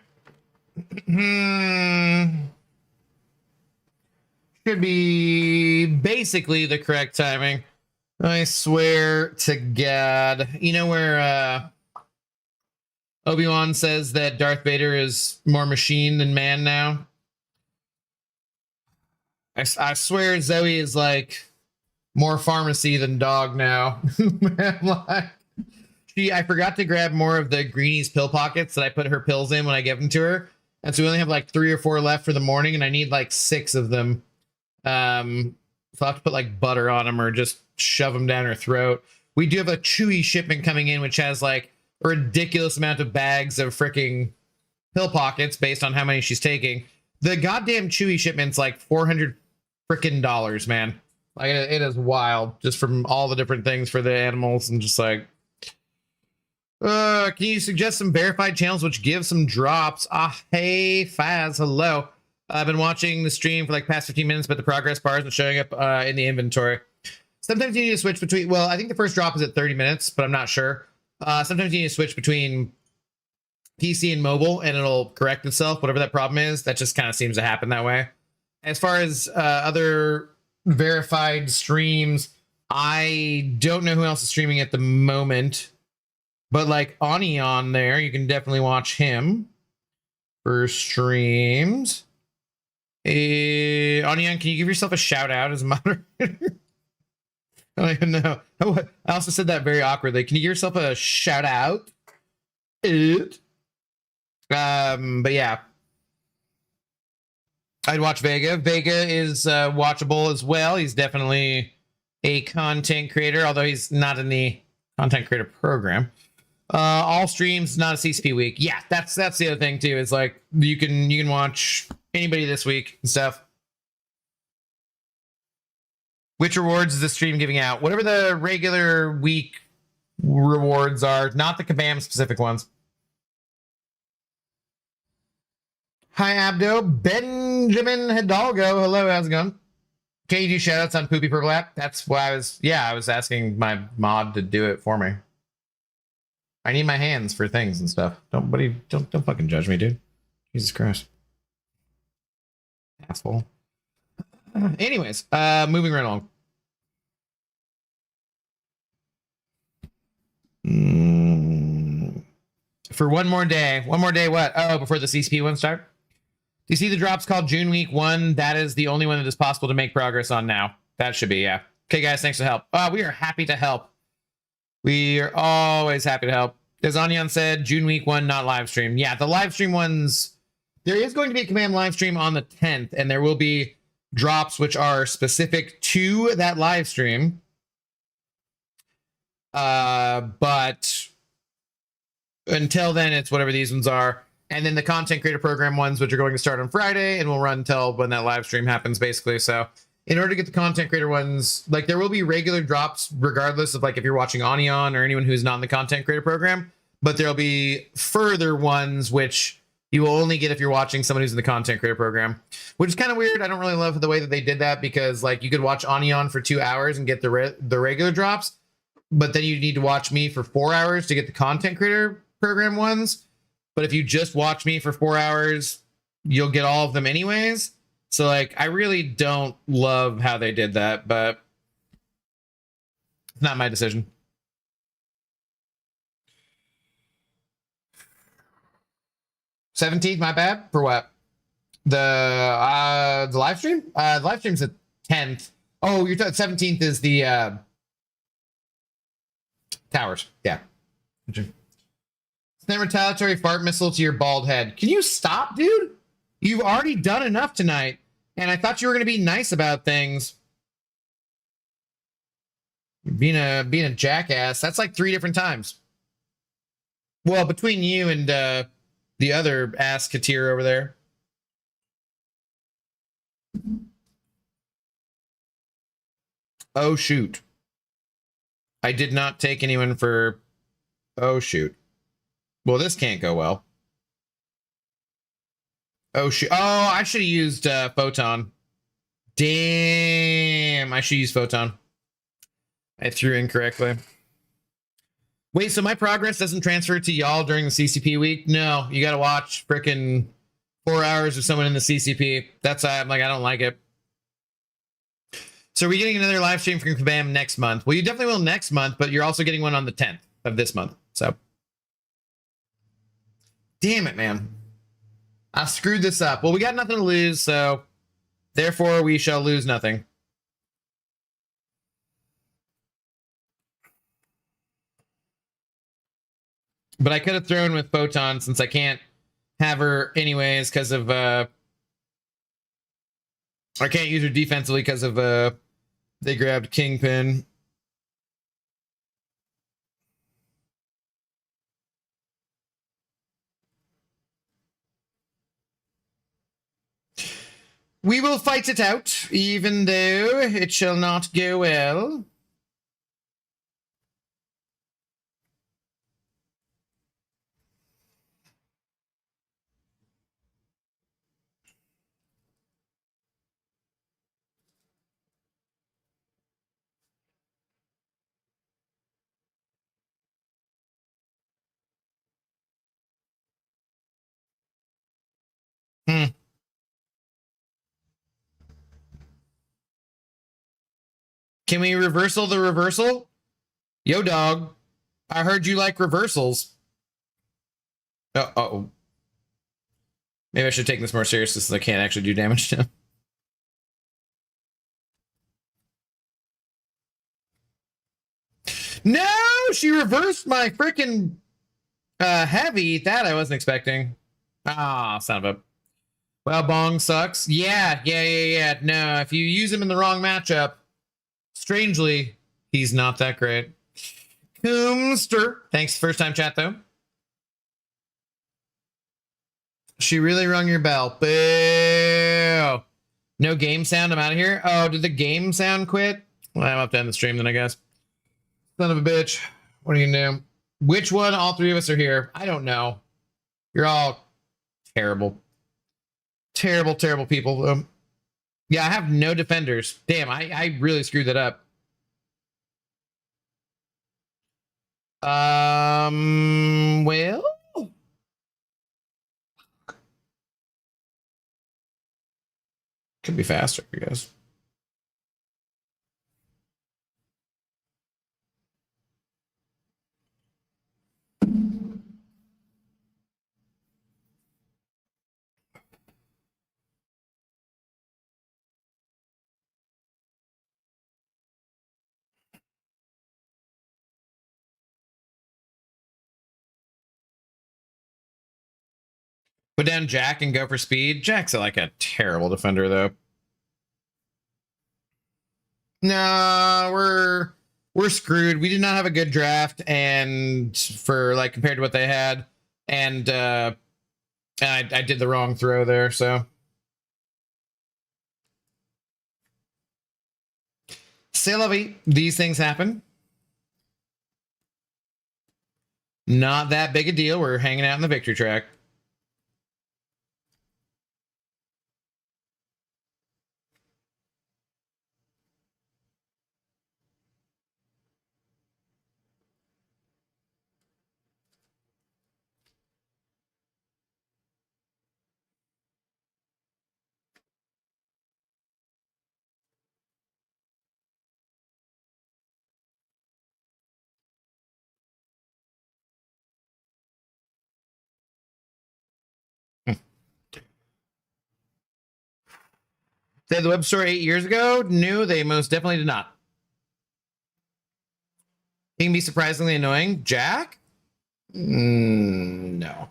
Should be basically the correct timing. I swear to God. You know where Obi-Wan says that Darth Vader is more machine than man now? I swear Zoe is like more pharmacy than dog now. Like, I forgot to grab more of the Greenies pill pockets that I put her pills in when I give them to her. And so we only have like 3 or 4 left for the morning, and I need like 6 of them. So I'll have to put like butter on them or just shove them down her throat. We do have a Chewy shipment coming in, which has like a ridiculous amount of bags of freaking pill pockets based on how many she's taking. The goddamn Chewy shipment's like $400 freaking dollars, man. Like it is wild, just from all the different things for the animals, and just like, can you suggest some verified channels which give some drops? Hey Faz, hello. I've been watching the stream for like past 15 minutes, but the progress bar isn't showing up in the inventory. Sometimes you need to switch between, well, I think the first drop is at 30 minutes, but I'm not sure. Sometimes you need to switch between PC and mobile, and it'll correct itself, whatever that problem is. That just kind of seems to happen that way. As far as other verified streams, I don't know who else is streaming at the moment, but like Onion there, you can definitely watch him for streams. Onion, can you give yourself a shout out as a moderator? I don't even know. I also said that very awkwardly. Can you give yourself a shout out? But yeah, I'd watch Vega. Vega is watchable as well. He's definitely a content creator, although he's not in the content creator program. All streams, not a CCP week. Yeah, that's the other thing too. Is like you can watch anybody this week and stuff. Which rewards is the stream giving out? Whatever the regular week rewards are, not the Kabam specific ones. Hi, Abdo. Benjamin Hidalgo. Hello, how's it going? Can you do shoutouts on Poopy Purple App? That's why I was asking my mod to do it for me. I need my hands for things and stuff. Don't fucking judge me, dude. Jesus Christ. Asshole. Anyways, moving right along. For one more day what? Oh, before the CCP one start? Do you see the drops called June week 1? That is the only one that is possible to make progress on now. That should be, yeah. Okay, guys, thanks for the help. We are happy to help. We are always happy to help. As Onion said, June week 1, not live stream. Yeah, the live stream ones, there is going to be a command live stream on the 10th, and there will be drops which are specific to that live stream. But until then, it's whatever these ones are. And then the content creator program ones, which are going to start on Friday and will run until when that live stream happens, basically. So in order to get the content creator ones, like there will be regular drops regardless of like if you're watching Onion or anyone who's not in the content creator program, but there'll be further ones which you will only get if you're watching someone who's in the content creator program, which is kind of weird. I don't really love the way that they did that, because like you could watch Onion for 2 hours and get the regular drops, but then you need to watch me for 4 hours to get the content creator program ones. But if you just watch me for 4 hours, you'll get all of them anyways. So like, I really don't love how they did that, but it's not my decision. $17th, my bad. For what? The live stream? The live stream's the 10th. Oh, you're talking 17th is the towers. Yeah. Send a retaliatory fart missile to your bald head. Can you stop, dude? You've already done enough tonight, and I thought you were going to be nice about things. Being a jackass. That's like 3 different times. Well, between you and the other ass Katir over there. Oh, shoot. I did not take anyone for... Oh, shoot. Well, this can't go well. Oh, shoot. Oh, I should have used Photon. Damn. I should use Photon. I threw incorrectly. Wait, so my progress doesn't transfer to y'all during the CCP week? No, you got to watch freaking 4 hours of someone in the CCP. That's I'm like, I don't like it. So are we getting another live stream from Kabam next month? Well, you definitely will next month, but you're also getting one on the 10th of this month. So, damn it, man. I screwed this up. Well, we got nothing to lose, so therefore we shall lose nothing. But I could have thrown with Photon since I can't have her anyways because of I can't use her defensively because of they grabbed Kingpin. We will fight it out, even though it shall not go well. Can we reversal the reversal? Yo, dog. I heard you like reversals. Uh-oh. Maybe I should take this more seriously since I can't actually do damage to him. No! She reversed my freaking heavy. That I wasn't expecting. Ah, son of a... Well, Bong sucks. Yeah. No, if you use him in the wrong matchup, strangely, he's not that great. Coomster. Thanks, first time chat, though. She really rung your bell. Boo! No game sound, I'm out of here. Oh, did the game sound quit? Well, I'm up to end the stream then, I guess. Son of a bitch. What are you gonna do? Which one? All three of us are here. I don't know. You're all terrible. Terrible, terrible people. Yeah, I have no defenders. Damn, I really screwed that up. Well... Could be faster, I guess. Put down Jack and go for speed. Jack's like a terrible defender, though. No, we're screwed. We did not have a good draft, and for like compared to what they had, and I did the wrong throw there. So, c'est la vie. These things happen. Not that big a deal. We're hanging out in the victory track. They had the web store 8 years ago? No, they most definitely did not. He can be surprisingly annoying. Jack? No.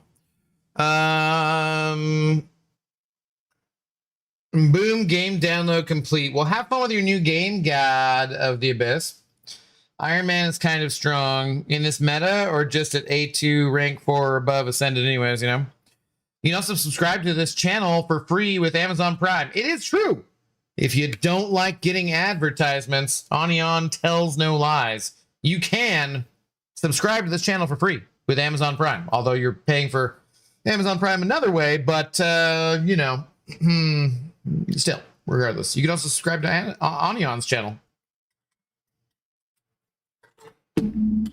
Boom, game download complete. Well, have fun with your new game, God of the Abyss. Iron Man is kind of strong in this meta or just at A2 rank 4 or above ascended anyways, you know? You can also subscribe to this channel for free with Amazon Prime. It is true. If you don't like getting advertisements, Onion tells no lies. You can subscribe to this channel for free with Amazon Prime, although you're paying for Amazon Prime another way, but, you know, still, regardless. You can also subscribe to Onion's channel.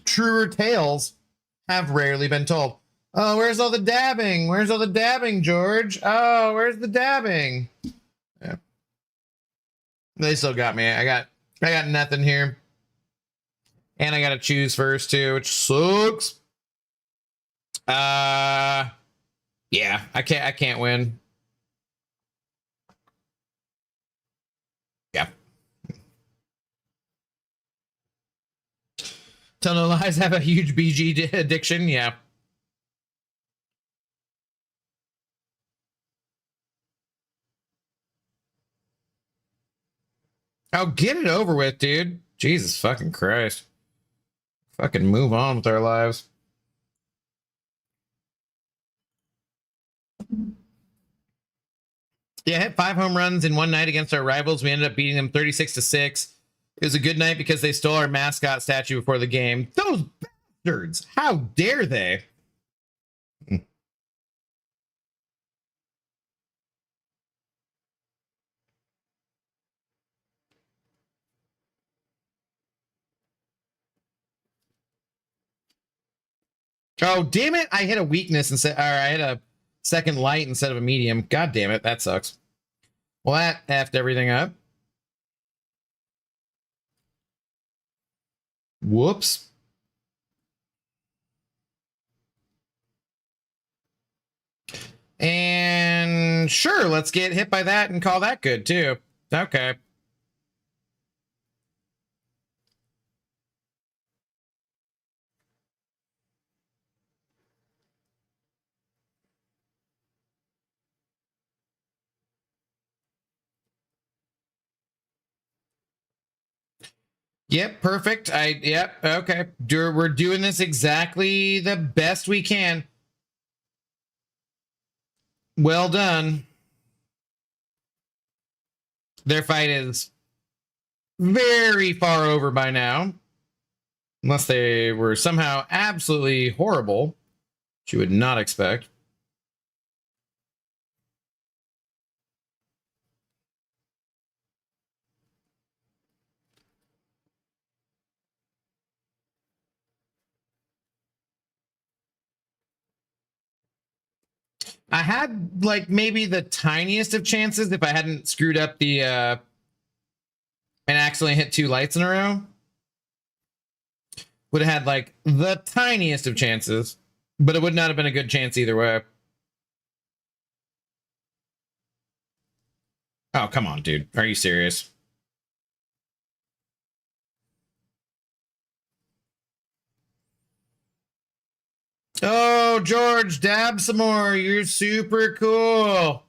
truer tales have rarely been told. Oh, where's all the dabbing? Where's all the dabbing, George? Oh, where's the dabbing? Yeah. They still got me. I got nothing here. And I got to choose first too, which sucks. Yeah, I can't win. Yeah. Tell no lies, have a huge BG addiction. Yeah. Oh, get it over with, dude. Jesus fucking Christ. Fucking move on with our lives. Yeah, hit 5 home runs in one night against our rivals. We ended up beating them 36-6. It was a good night because they stole our mascot statue before the game. Those bastards! How dare they? Oh, damn it. I hit a weakness instead, or I hit a second light instead of a medium. God damn it. That sucks. Well, that effed everything up. Whoops. And sure, let's get hit by that and call that good too. Okay. Yep, perfect. Yep, okay. We're doing this exactly the best we can. Well done. Their fight is very far over by now. Unless they were somehow absolutely horrible, which you would not expect. I had like maybe the tiniest of chances if I hadn't screwed up the and accidentally hit 2 lights in a row. Would have had like the tiniest of chances, but it would not have been a good chance either way. Oh, come on, dude. Are you serious? Oh, George, dab some more. You're super cool.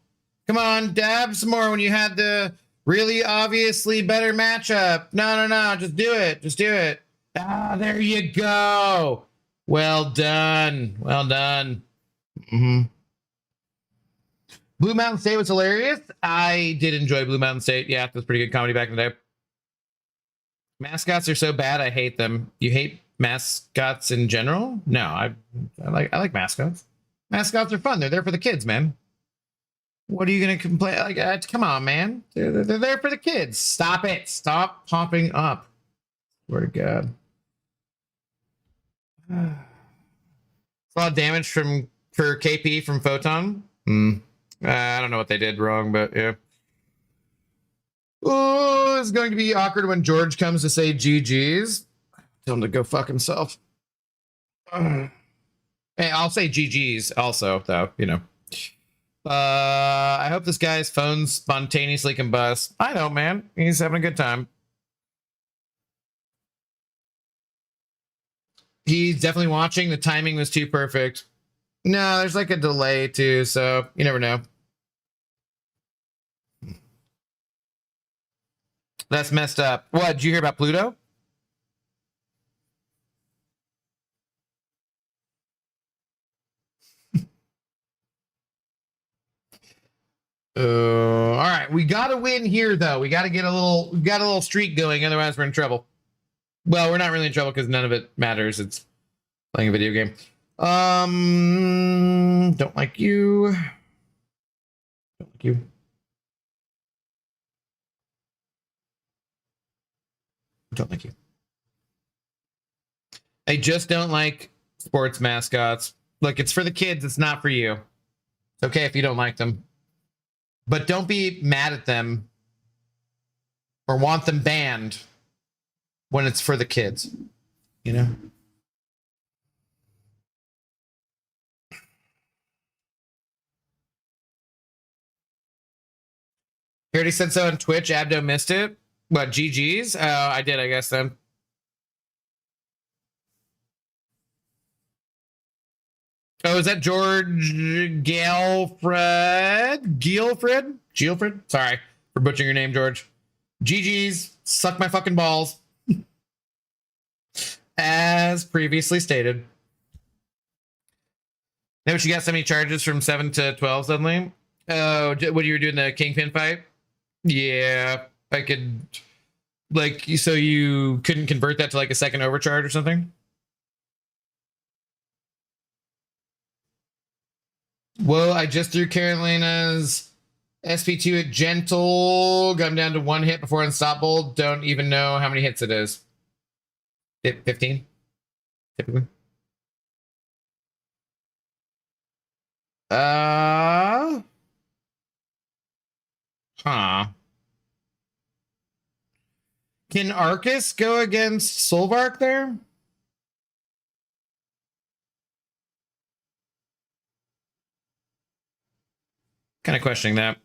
Come on, dab some more when you had the really obviously better matchup. No. Just do it. Just do it. Ah, there you go. Well done. Well done. Mm-hmm. Blue Mountain State was hilarious. I did enjoy Blue Mountain State. Yeah, it was pretty good comedy back in the day. Mascots are so bad, I hate them. You hate mascots in general? No, I like mascots. Mascots are fun. They're there for the kids, man. What are you gonna complain? Like, come on, man. They're there for the kids. Stop it. Stop popping up. Swear to God. A lot of damage for KP from Photon. I don't know what they did wrong, but yeah. Oh, it's going to be awkward when George comes to say GG's. Tell him to go fuck himself. Hey, I'll say GG's also, though, you know. I hope this guy's phone spontaneously combusts. I know, man. He's having a good time. He's definitely watching. The timing was too perfect. No, there's like a delay too, so you never know. That's messed up. What, did you hear about Pluto? All right, we got to win here though. We got to get a little streak going, otherwise we're in trouble. Well, we're not really in trouble because none of it matters. It's playing a video game. Don't like you. Don't like you. Don't like you. I just don't like sports mascots. Look, it's for the kids. It's not for you. It's okay if you don't like them. But don't be mad at them or want them banned when it's for the kids. You know? He already said so on Twitch. Abdo missed it. What, GG's? Oh, I did, I guess, then. Oh, is that George Galfred? Geelfred? Sorry for butchering your name, George. GG's. Suck my fucking balls. As previously stated. Now, you got so many charges from 7 to 12 suddenly? Oh, what you were doing, the Kingpin fight? Yeah, I could, like, so you couldn't convert that to like a second overcharge or something? Well, I just threw Carolina's SP2 at Gentle, got him down to 1 hit before Unstoppable. Don't even know how many hits it is. 15, typically. Huh. Can Arcus go against Solvark there? Kind of questioning that.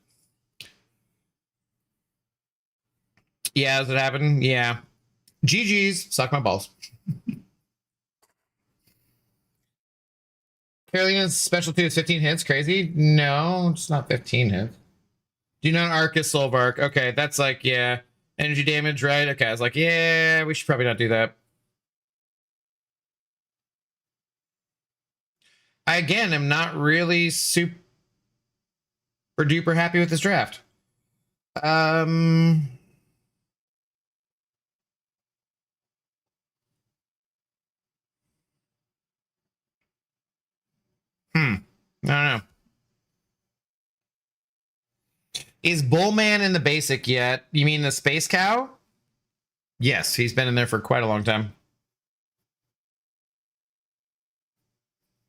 Yeah, does it happen? Yeah. GG's. Suck my balls. Carolina's specialty is 15 hits. Crazy? No, it's not 15 hits. Do not Arcus Solvark. Okay, that's like, yeah. Energy damage, right? Okay, I was like, yeah, we should probably not do that. I, again, am not really super duper happy with this draft. I don't know. Is Bullman in the basic yet? You mean the Space Cow? Yes, he's been in there for quite a long time.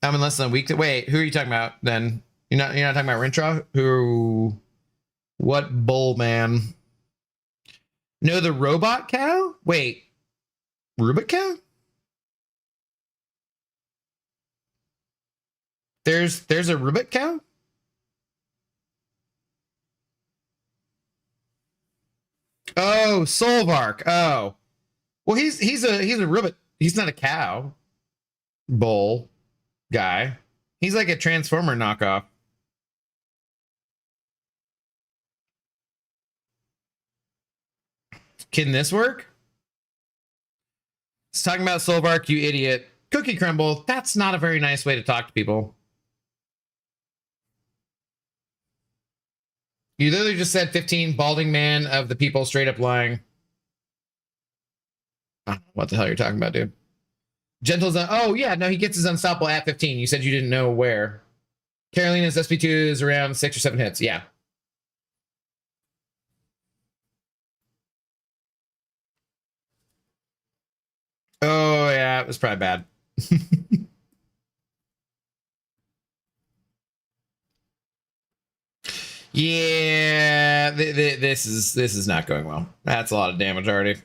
I'm in less than a week. Wait, who are you talking about then? You're not talking about Rintraw? Who? What Bullman? No, the robot cow? Wait, Rubik cow? There's a Rubik cow? Oh, Solvark. Oh. Well, he's a Rubik. He's not a cow. Bull guy. He's like a Transformer knockoff. Can this work? It's talking about Solvark, you idiot. Cookie Crumble. That's not a very nice way to talk to people. You literally just said 15 balding man of the people straight up lying. I don't know what the hell you're talking about, dude. Gentle's oh yeah, no, he gets his unstoppable at 15. You said you didn't know where. Carolina's SP2 is around 6 or 7 hits. Yeah. Oh yeah, it was probably bad. Yeah, this is not going well. That's a lot of damage already.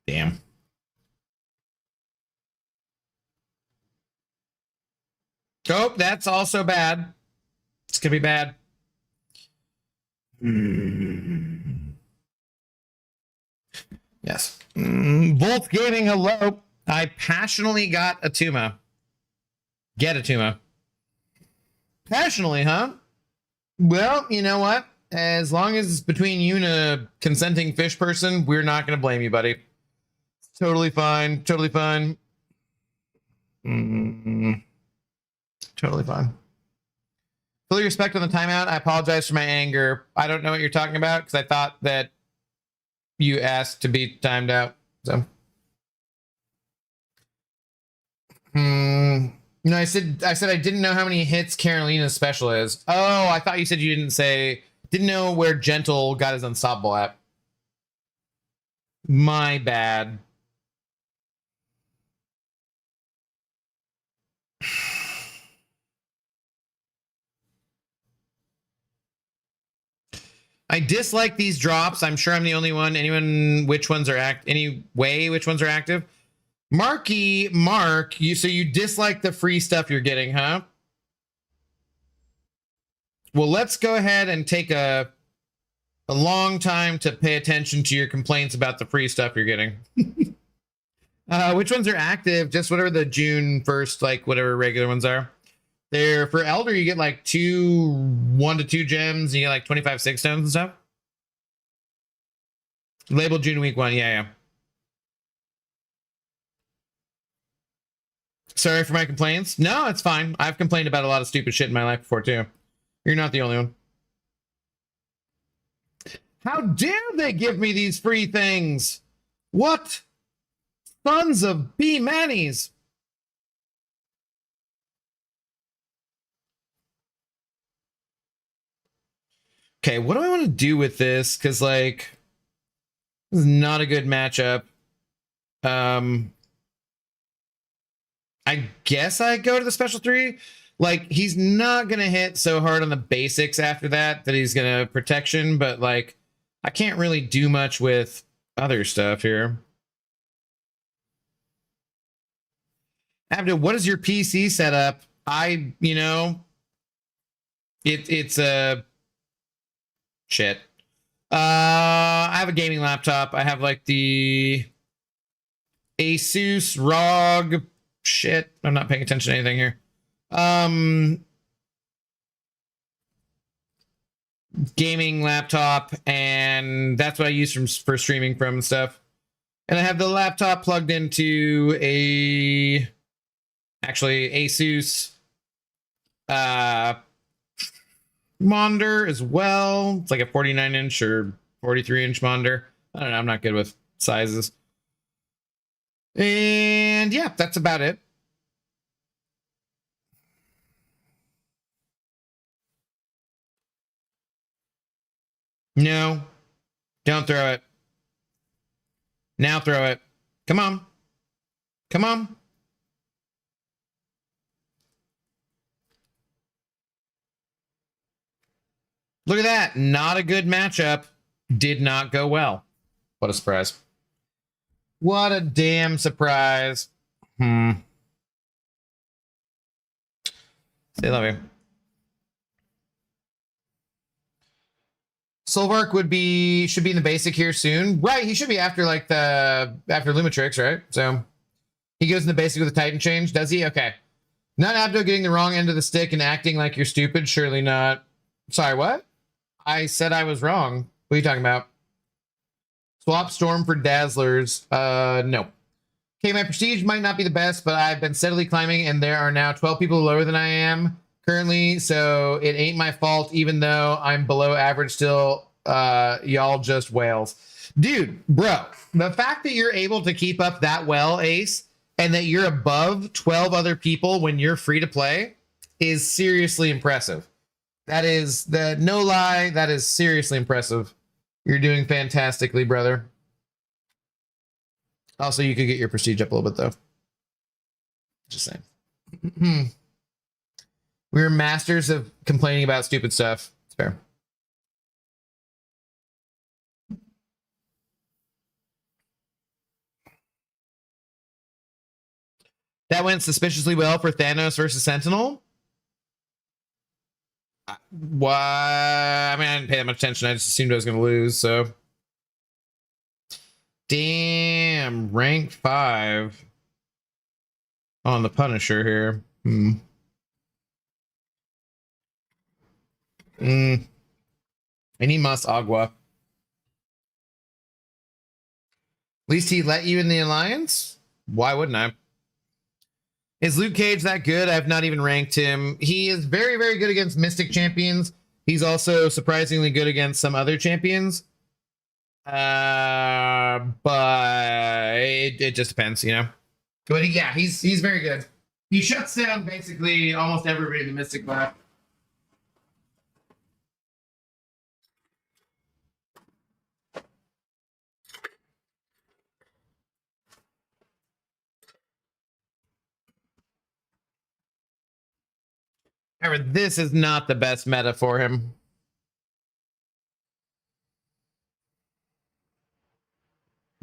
Damn. Oh, that's also bad. It's gonna be bad. Yes. Volt Gaming, hello. I passionately got a Tuma. Get a Tuma. Passionately, huh? Well, you know what? As long as it's between you and a consenting fish person, we're not going to blame you, buddy. It's totally fine. Totally fine. Totally fine. Fully respect on the timeout. I apologize for my anger. I don't know what you're talking about because I thought that you asked to be timed out. So, no, I said I didn't know how many hits Carolina's special is. Oh, I thought you said you didn't know where Gentle got his unstoppable at. My bad. I dislike these drops. I'm sure I'm the only one. Which ones are active? Mark, so you dislike the free stuff you're getting, huh? Well, let's go ahead and take a long time to pay attention to your complaints about the free stuff you're getting. Which ones are active? Just whatever the June 1st, like whatever regular ones are. There for Elder, you get like 1 to 2 gems, and you get like 25 6 stones and stuff. Labeled June week 1, yeah. Sorry for my complaints. No, it's fine. I've complained about a lot of stupid shit in my life before too. You're not the only one. How dare they give me these free things? What? Sons of B Mannies. Okay, what do I want to do with this? Because, like, this is not a good matchup. I guess I go to the special 3. Like, he's not going to hit so hard on the basics after that he's going to protection, but, like, I can't really do much with other stuff here. Abdo, what is your PC setup? It's a... Shit. I have a gaming laptop. I have like the Asus ROG. Shit, I'm not paying attention to anything here. Gaming laptop, and that's what I use for streaming from and stuff. And I have the laptop plugged into Asus monitor as well. It's like a 49-inch or 43-inch monitor. I don't know. I'm not good with sizes. And yeah, that's about it. No, don't throw it. Now throw it. Come on. Come on. Look at that. Not a good matchup. Did not go well. What a surprise. What a damn surprise. Say love you. Solvark should be in the basic here soon. Right, he should be after Lumitrix, right? So he goes in the basic with a Titan change, does he? Okay. Not Abdo getting the wrong end of the stick and acting like you're stupid. Surely not. Sorry, what? I said I was wrong. What are you talking about? Swap Storm for Dazzlers. No. Okay, my prestige might not be the best, but I've been steadily climbing, and there are now 12 people lower than I am currently, so it ain't my fault, even though I'm below average still. Y'all just whales. Dude, bro, the fact that you're able to keep up that well, Ace, and that you're above 12 other people when you're free to play is seriously impressive. No lie, that is seriously impressive. You're doing fantastically, brother. Also, you could get your prestige up a little bit, though. Just saying. We're masters of complaining about stupid stuff. It's fair. That went suspiciously well for Thanos versus Sentinel. Why? I mean, I didn't pay that much attention. I just assumed I was going to lose, so. Damn, rank 5 on the Punisher here. I need Mas Agua. At least he let you in the alliance? Why wouldn't I? Is Luke Cage that good? I've not even ranked him. He is very, very good against Mystic champions. He's also surprisingly good against some other champions. But it just depends, you know. But yeah, he's very good. He shuts down basically almost everybody in the Mystic lap. However, this is not the best meta for him.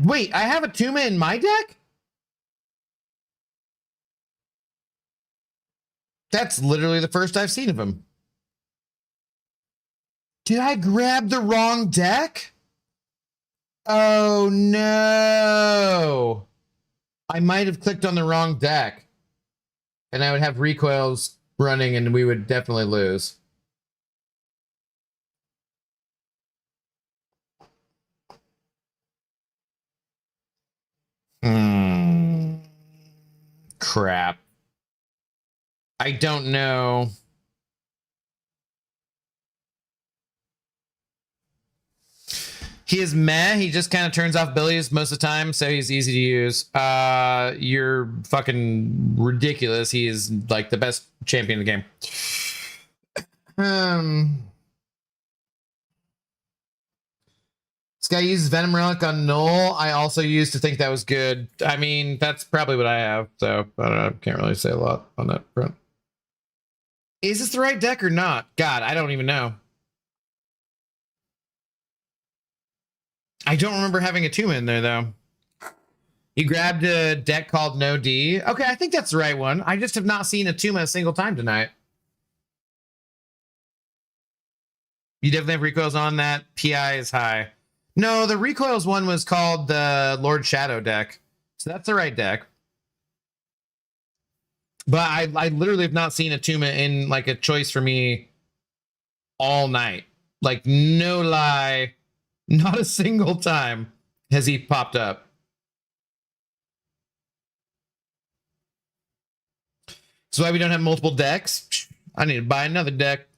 Wait, I have a Tuma in my deck? That's literally the first I've seen of him. Did I grab the wrong deck? Oh no. I might have clicked on the wrong deck. And I would have recoils running and we would definitely lose. Crap. I don't know. He is meh. He just kind of turns off abilities most of the time, so he's easy to use. You're fucking ridiculous. He is like the best champion in the game. This guy uses Venom Relic on Null. I also used to think that was good. I mean, that's probably what I have, so I don't know. I can't really say a lot on that front. Is this the right deck or not? God, I don't even know. I don't remember having a Tuma in there, though. You grabbed a deck called No D. Okay, I think that's the right one. I just have not seen a Tuma a single time tonight. You definitely have recoils on that. PI is high. No, the recoils one was called the Lord Shadow deck. So that's the right deck. But I literally have not seen a Tuma in like a choice for me all night. Like, no lie. Not a single time has he popped up. So why we don't have multiple decks? I need to buy another deck.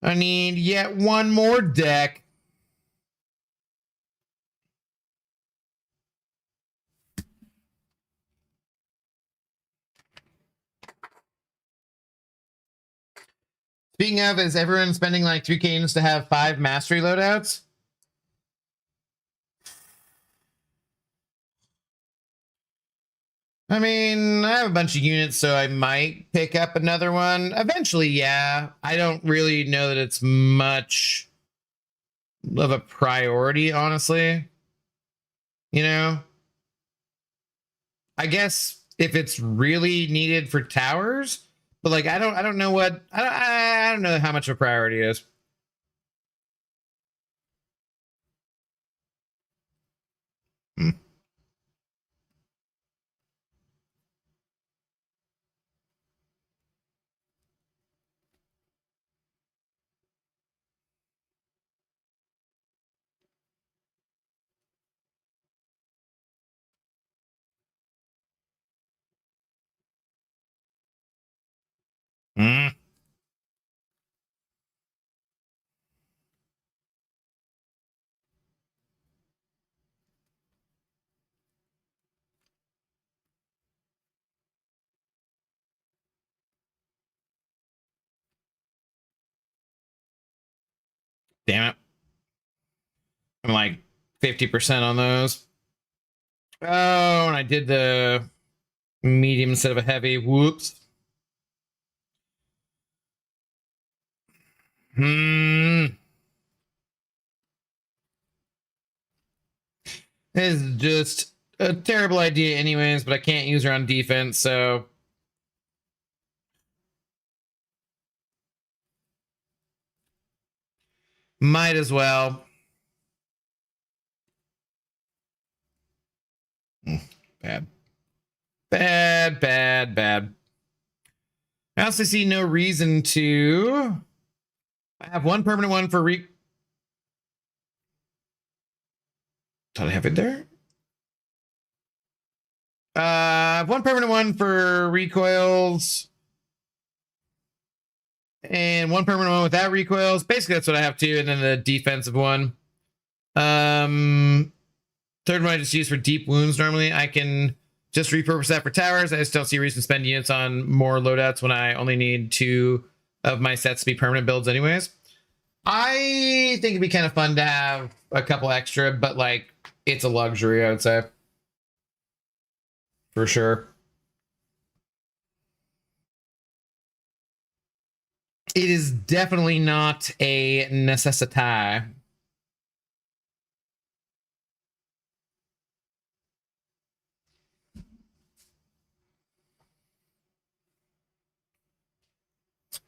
I need yet one more deck. Speaking of, is everyone spending like 3 cadence to have 5 mastery loadouts? I mean, I have a bunch of units, so I might pick up another one. Eventually, yeah. I don't really know that it's much of a priority, honestly. You know? I guess if it's really needed for towers, but like I don't know what I don't know how much of a priority it is. Mm. Damn it. I'm like 50% on those. Oh, and I did the medium instead of a heavy. Whoops. This is just a terrible idea anyways, but I can't use her on defense, so might as well. Bad. Bad, bad, bad. I also see no reason to... I have one permanent one for Thought I have it there? have one permanent one for recoils and one permanent one without recoils. Basically, that's what I have too. And then the defensive one. Third one I just use for deep wounds normally. I can just repurpose that for towers. I just don't see a reason to spend units on more loadouts when I only need 2 of my sets to be permanent builds anyways. I think it'd be kind of fun to have a couple extra, but like it's a luxury, I would say. For sure. It is definitely not a necessity.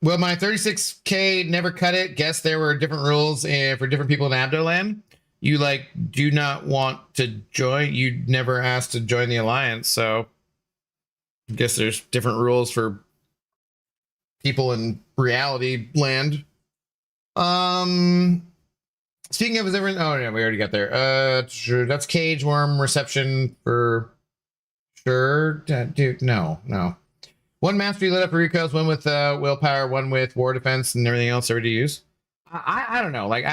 Well, my 36K never cut it. Guess there were different rules for different people in Abdoland. You like do not want to join. You never asked to join the alliance, so I guess there's different rules for people in reality land. Speaking of, is everyone? Oh yeah, we already got there. Sure, that's cage worm reception for sure. Dude, no. One mastery lit up for recoils, one with willpower, one with war defense, and everything else already use. I don't know. Like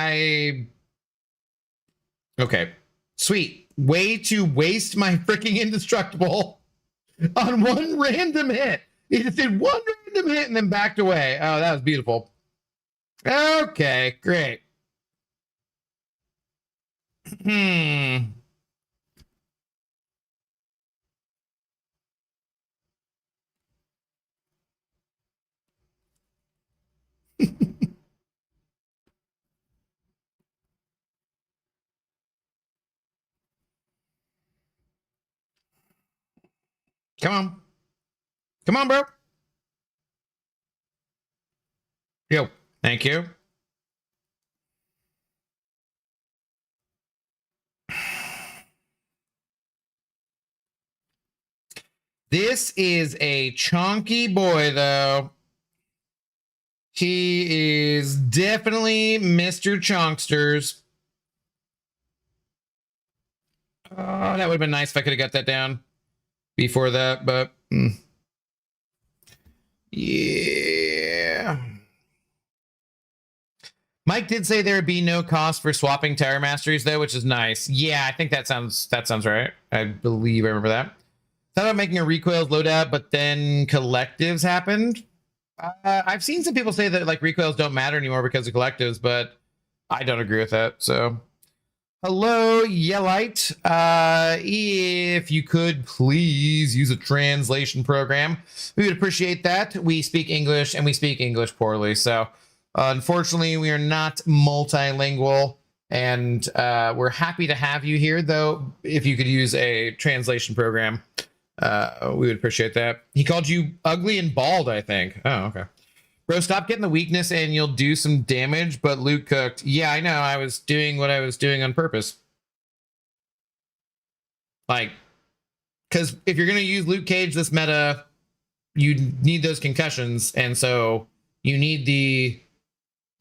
okay, sweet. Way to waste my freaking indestructible on one random hit. He just did one random hit and then backed away. Oh, that was beautiful. Okay, great. Come on, bro. Yo, thank you. This is a chunky boy, though. He is definitely Mr. Chunksters. Oh, that would have been nice if I could have got that down before that, but yeah. Mike did say there would be no cost for swapping Tower Masteries, though, which is nice. Yeah, I think that sounds right. I believe I remember that. Thought about making a recoils loadout, but then collectives happened. I've seen some people say that like recoils don't matter anymore because of collectives, but I don't agree with that. So, hello, Yellite. If you could please use a translation program, we would appreciate that. We speak English and we speak English poorly, so unfortunately, we are not multilingual. And we're happy to have you here, though. If you could use a translation program, we would appreciate that. He called you ugly and bald, I think. Oh, okay. Bro, stop getting the weakness and you'll do some damage, but Luke cooked. Yeah, I know. I was doing what I was doing on purpose. Like, because if you're going to use Luke Cage this meta, you need those concussions. And so you need the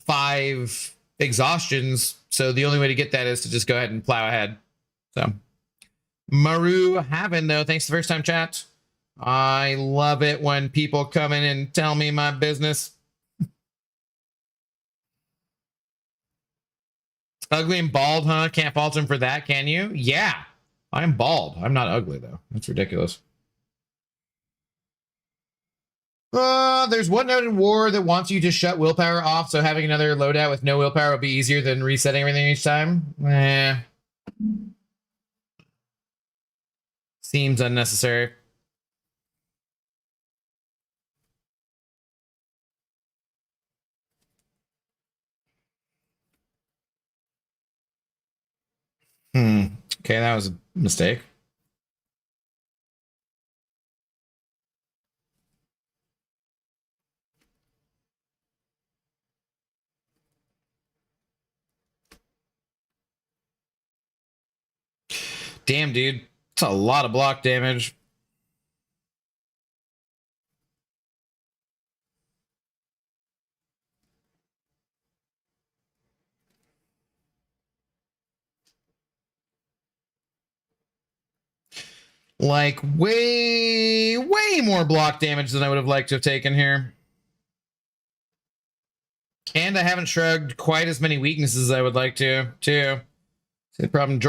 5 exhaustions. So the only way to get that is to just go ahead and plow ahead. So Maru Haven, though, thanks the first time chat. I love it when people come in and tell me my business. Ugly and bald, huh? Can't fault him for that, can you? Yeah, I'm bald. I'm not ugly, though. That's ridiculous. There's one note in war that wants you to shut willpower off, so having another loadout with no willpower will be easier than resetting everything each time. Seems unnecessary. Okay, that was a mistake. Damn, dude. It's a lot of block damage. Like way more block damage than I would have liked to have taken here. And I haven't shrugged quite as many weaknesses as I would like to, too. See the problem,